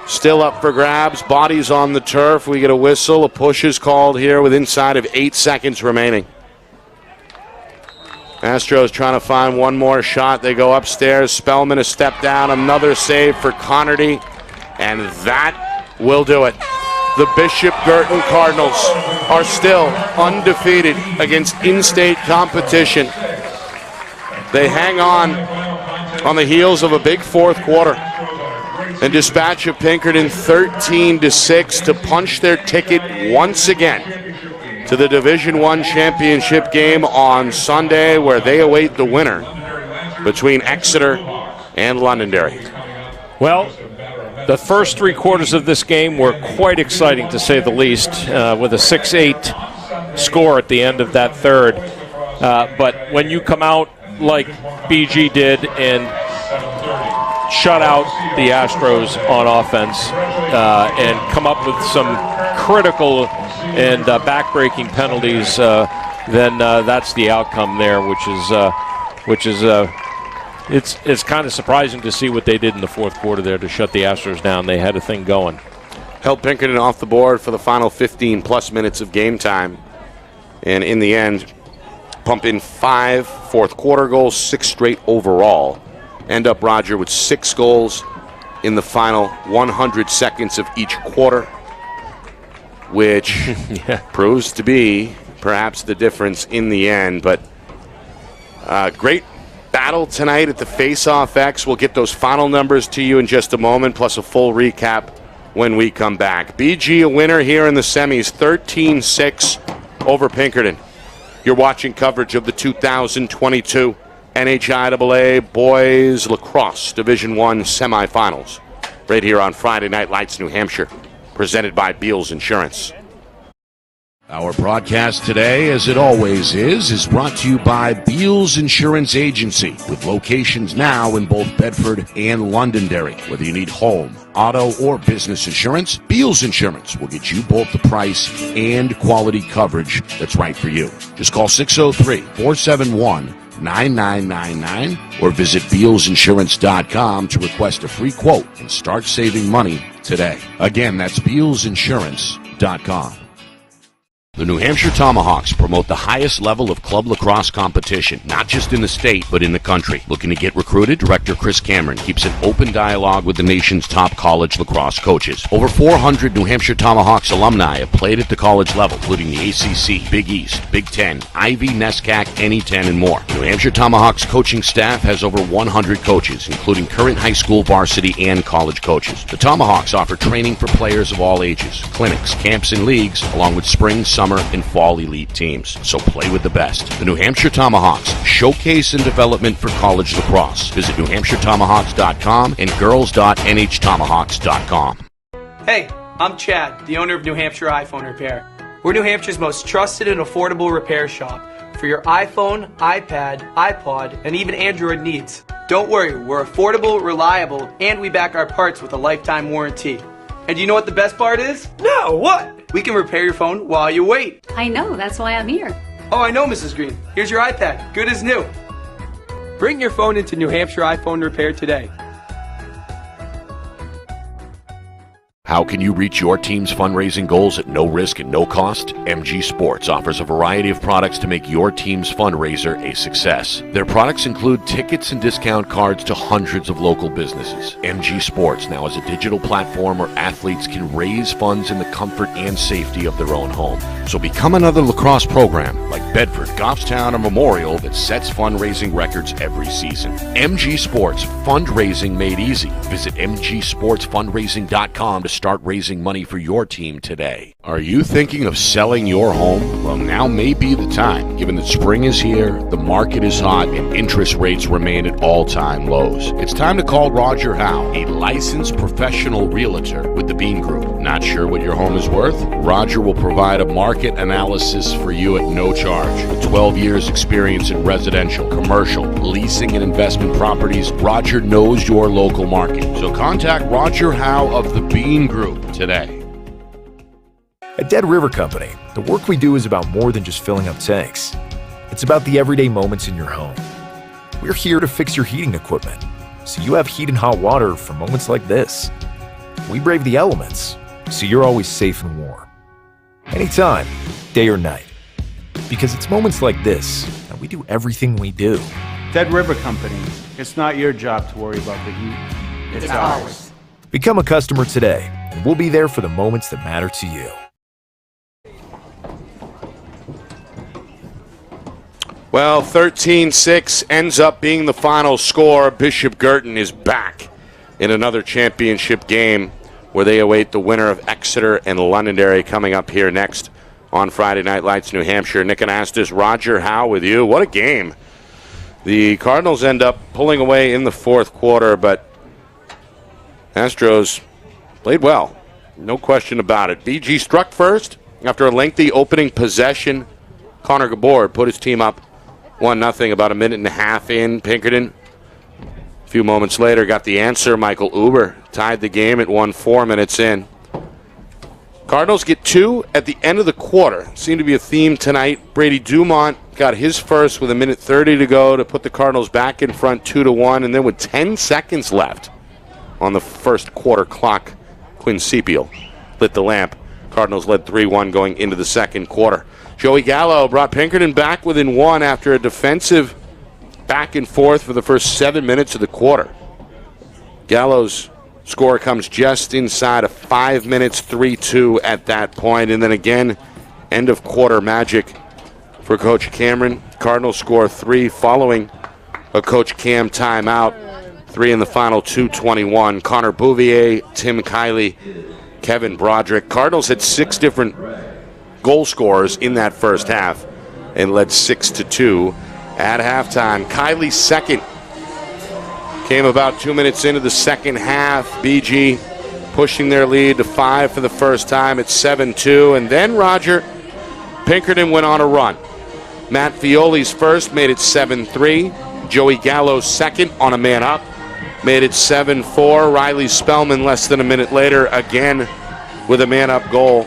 Still up for grabs. Bodies on the turf. We get a whistle. A push is called here with inside of 8 seconds remaining. Astros trying to find one more shot. They go upstairs. Spellman a step down. Another save for Connerty. And that will do it. The Bishop Guertin Cardinals are still undefeated against in-state competition. They hang on the heels of a big fourth quarter and dispatch of Pinkerton 13-6 to punch their ticket once again to the Division I championship game on Sunday, where they await the winner between Exeter and Londonderry. Well, the first 3 quarters of this game were quite exciting, to say the least, with a 6-8 score at the end of that third. But when you come out like BG did and shut out the Astros on offense and come up with some critical and back-breaking penalties, then that's the outcome there, which is it's kind of surprising to see what they did in the fourth quarter there to shut the Astros down. They had a thing going. Held Pinkerton off the board for the final 15-plus minutes of game time. And in the end, pump in 5 fourth-quarter goals, 6 straight overall. End up, Roger, with 6 goals in the final 100 seconds of each quarter, which proves to be perhaps the difference in the end. But great battle tonight at the Face-Off X. We'll get those final numbers to you in just a moment, plus a full recap when we come back. BG a winner here in the semis, 13-6 over Pinkerton. You're watching coverage of the 2022 NHIAA Boys Lacrosse Division I Semifinals right here on Friday Night Lights, New Hampshire, presented by Beals Insurance. Our broadcast today, as it always is brought to you by Beals Insurance Agency, with locations now in both Bedford and Londonderry. Whether you need home, auto, or business insurance, Beals Insurance will get you both the price and quality coverage that's right for you. Just call 603-471-9999 or visit BealsInsurance.com to request a free quote and start saving money today. Again, that's BealsInsurance.com. The New Hampshire Tomahawks promote the highest level of club lacrosse competition, not just in the state, but in the country. Looking to get recruited? Director Chris Cameron keeps an open dialogue with the nation's top college lacrosse coaches. Over 400 New Hampshire Tomahawks alumni have played at the college level, including the ACC, Big East, Big Ten, Ivy, NESCAC, NE10, and more. New Hampshire Tomahawks coaching staff has over 100 coaches, including current high school, varsity, and college coaches. The Tomahawks offer training for players of all ages, clinics, camps, and leagues, along with spring, summer, and fall elite teams. So play with the best. The New Hampshire Tomahawks, showcase and development for college lacrosse. Visit NewHampshireTomahawks.com and girls.nhtomahawks.com. Hey, I'm Chad, the owner of New Hampshire iPhone Repair. We're New Hampshire's most trusted and affordable repair shop for your iPhone, iPad, iPod, and even Android needs. Don't worry, we're affordable, reliable, and we back our parts with a lifetime warranty. And you know what the best part is? No, what? We can repair your phone while you wait. I know, that's why I'm here. Oh, I know, Mrs. Green. Here's your iPad, good as new. Bring your phone into New Hampshire iPhone Repair today. How can you reach your team's fundraising goals at no risk and no cost? MG Sports offers a variety of products to make your team's fundraiser a success. Their products include tickets and discount cards to hundreds of local businesses. MG Sports now has a digital platform where athletes can raise funds in the comfort and safety of their own home. So become another lacrosse program like Bedford, Goffstown, or Memorial that sets fundraising records every season. MG Sports, fundraising made easy. Visit mgsportsfundraising.com to start raising money for your team today. Are you thinking of selling your home? Well, now may be the time, given that spring is here, the market is hot, and interest rates remain at all-time lows. It's time to call Roger Howe, a licensed professional realtor with the Bean Group. Not sure what your home is worth? Roger will provide a market analysis for you at no charge. With 12 years experience in residential, commercial, leasing, and investment properties, Roger knows your local market. So contact Roger Howe of the Bean Group today. At Dead River Company, the work we do is about more than just filling up tanks. It's about the everyday moments in your home. We're here to fix your heating equipment, so you have heat and hot water for moments like this. We brave the elements, so you're always safe and warm. Anytime, day or night. Because it's moments like this that we do everything we do. Dead River Company. It's not your job to worry about the heat. It's ours. Become a customer today, and we'll be there for the moments that matter to you. Well, 13-6 ends up being the final score. Bishop Guertin is back in another championship game where they await the winner of Exeter and Londonderry coming up here next on Friday Night Lights, New Hampshire. Nick Anastas, Roger Howe with you. What a game. The Cardinals end up pulling away in the fourth quarter, but Astros played well. No question about it. BG struck first after a lengthy opening possession. Connor Gabor put his team up 1-0 about a minute and a half in. Pinkerton, a few moments later, got the answer. Michael Uber tied the game at 4 minutes in. Cardinals get 2 at the end of the quarter. Seemed to be a theme tonight. Brady Dumont got his first with 1:30 to go to put the Cardinals back in front 2-1, and then with 10 seconds left on the first quarter clock, Quinn Sepiel lit the lamp. Cardinals led 3-1 going into the second quarter. Joey Gallo brought Pinkerton back within 1 after a defensive back and forth for the first 7 minutes of the quarter. Gallo's score comes just inside of 5 minutes, 3-2 at that point. And then again, end of quarter magic for Coach Cameron. Cardinals score 3 following a Coach Cam timeout. 3 in the final, 2:21. Connor Bouvier, Tim Kiley, Kevin Broderick. Cardinals had 6 different goal scorers in that first half and led 6-2 at halftime. Kiley's second came about 2 minutes into the second half. BG pushing their lead to 5 for the first time at 7-2. And then Roger Pinkerton went on a run. Matt Fioli's first made it 7-3. Joey Gallo's second on a man up made it 7-4. Riley Spellman less than a minute later again with a man up goal.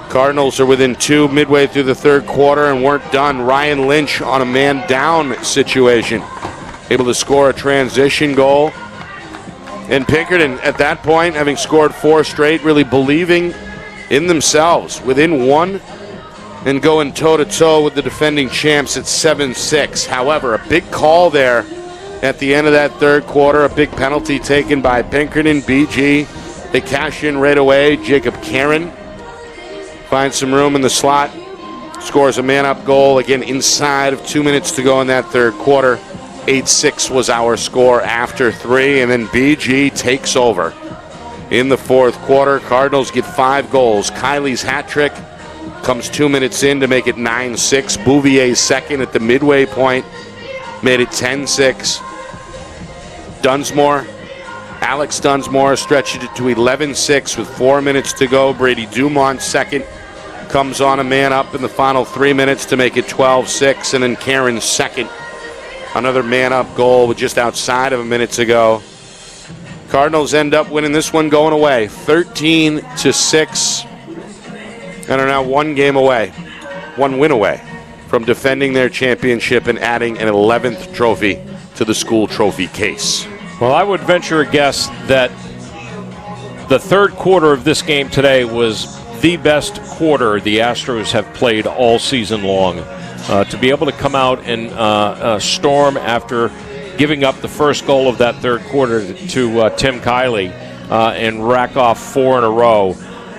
Cardinals are within 2 midway through the third quarter and weren't done. Ryan Lynch on a man down situation, able to score a transition goal. And Pinkerton at that point, having scored 4 straight, really believing in themselves, within 1 and going toe-to-toe with the defending champs at 7-6. However, a big call there at the end of that third quarter, a big penalty taken by Pinkerton. BG, they cash in right away. Jacob Karen finds some room in the slot, scores a man-up goal, again inside of 2 minutes to go in that third quarter. 8-6 was our score after 3, and then BG takes over in the fourth quarter. Cardinals get 5 goals. Kiley's hat trick comes 2 minutes in to make it 9-6. Bouvier's second at the midway point made it 10-6. Alex Dunsmore stretched it to 11-6 with 4 minutes to go. Brady Dumont's second comes on a man up in the final 3 minutes to make it 12-6. And then Karen's second, another man up goal with just outside of a minute to go. Cardinals end up winning this one going away, 13-6, and are now 1 game away, 1 win away from defending their championship and adding an 11th trophy to the school trophy case. Well, I would venture a guess that the third quarter of this game today was the best quarter the Astros have played all season long. To be able to come out and storm after giving up the first goal of that third quarter to Tim Kiley and rack off 4 in a row.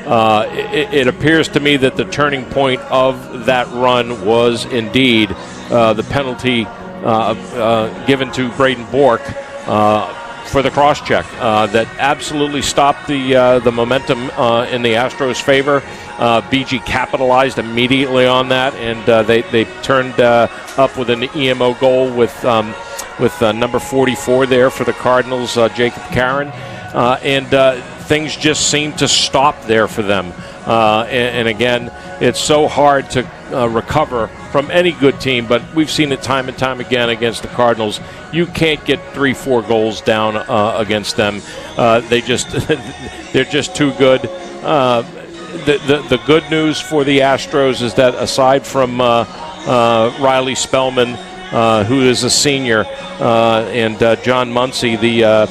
It appears to me that the turning point of that run was indeed the penalty given to Braden Bork for the cross-check that absolutely stopped the momentum in the Astros' favor. BG capitalized immediately on that, and they turned up with an EMO goal with number 44 there for the Cardinals, Jacob Karen, and things just seemed to stop there for them. And again, it's so hard to recover from any good team, but we've seen it time and time again against the Cardinals. You can't get 3-4 goals down against them. They're just too good. The good news for the Astros is that aside from Riley Spellman, who is a senior, and John Muncy, the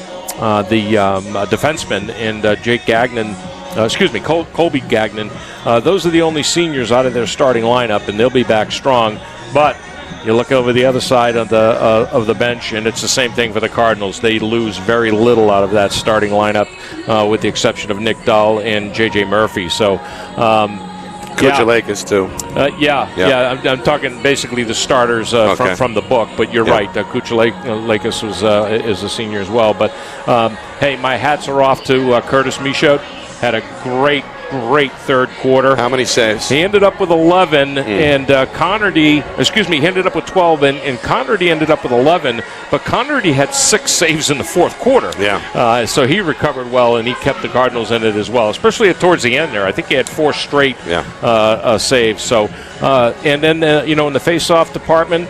defenseman, and Jake Gagnon, Colby Gagnon. Those are the only seniors out of their starting lineup, and they'll be back strong. But you look over the other side of the bench, and it's the same thing for the Cardinals. They lose very little out of that starting lineup, with the exception of Nick Dahl and J.J. Murphy. So, Kuchelakis too. I'm talking basically the starters from the book. But you're right. Kuchelakis is a senior as well. But hey, my hats are off to Curtis Michaud. Had a great third quarter. How many saves? He ended up with 11, and he ended up with 12, and Connerty ended up with 11, but Connerty had 6 saves in the fourth quarter. Yeah. So he recovered well, and he kept the Cardinals in it as well, especially towards the end there. I think he had 4 straight saves. So, and then, in the face-off department,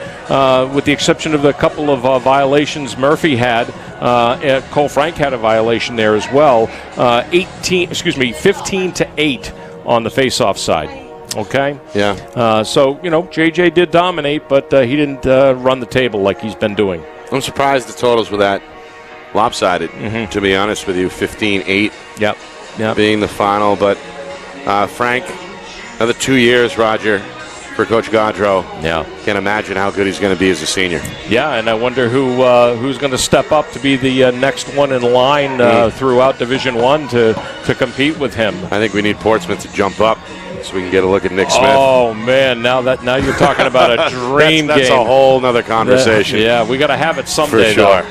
with the exception of a couple of violations Murphy had, Cole Frank had a violation there as well. 15 to 8 on the face-off side. Okay. Yeah. So JJ did dominate, but he didn't run the table like he's been doing. I'm surprised the totals were that lopsided, to be honest with you. 15-8 Yep. being the final. But Frank, another 2 years, Roger, for Coach Gaudreau. Yeah. Can't imagine how good he's going to be as a senior. Yeah, and I wonder who's going to step up to be the next one in line throughout Division I to compete with him. I think we need Portsmouth to jump up so we can get a look at Nick Smith. Oh man, now you're talking about a dream that's game. a whole nother conversation. Yeah, we got to have it someday. For sure.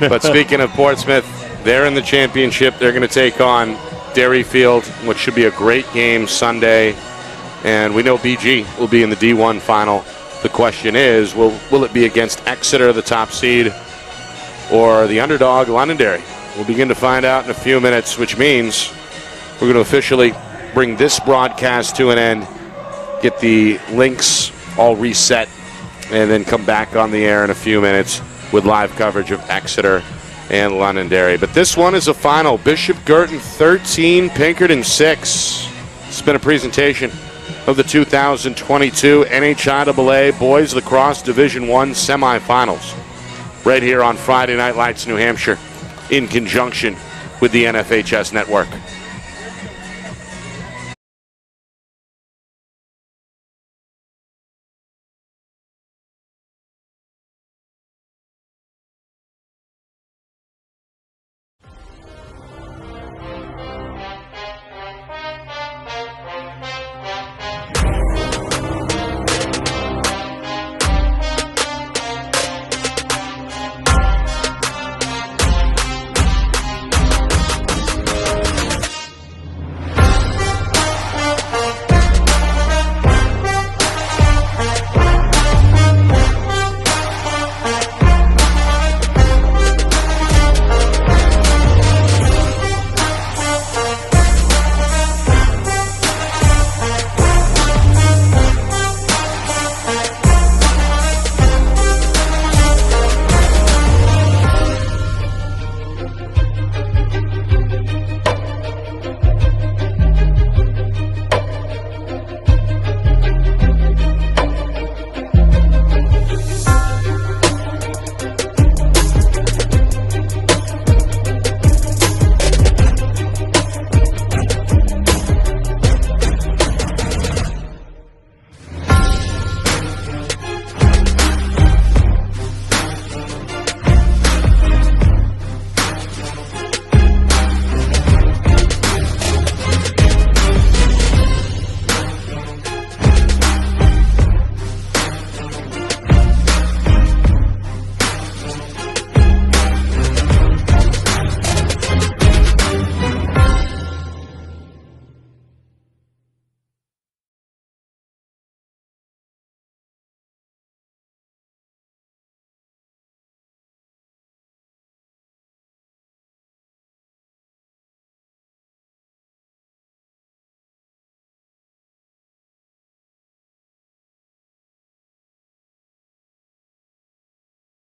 But speaking of Portsmouth, they're in the championship. They're going to take on Derryfield, which should be a great game Sunday. And we know BG will be in the D1 final. The question is, will it be against Exeter, the top seed, or the underdog, Londonderry? We'll begin to find out in a few minutes, which means we're going to officially bring this broadcast to an end, get the links all reset, and then come back on the air in a few minutes with live coverage of Exeter and Londonderry. But this one is a final. Bishop Guertin 13, Pinkerton 6. It's been a presentation of the 2022 NHIAA Boys Lacrosse Division I semifinals right here on Friday Night Lights, New Hampshire, in conjunction with the NFHS Network.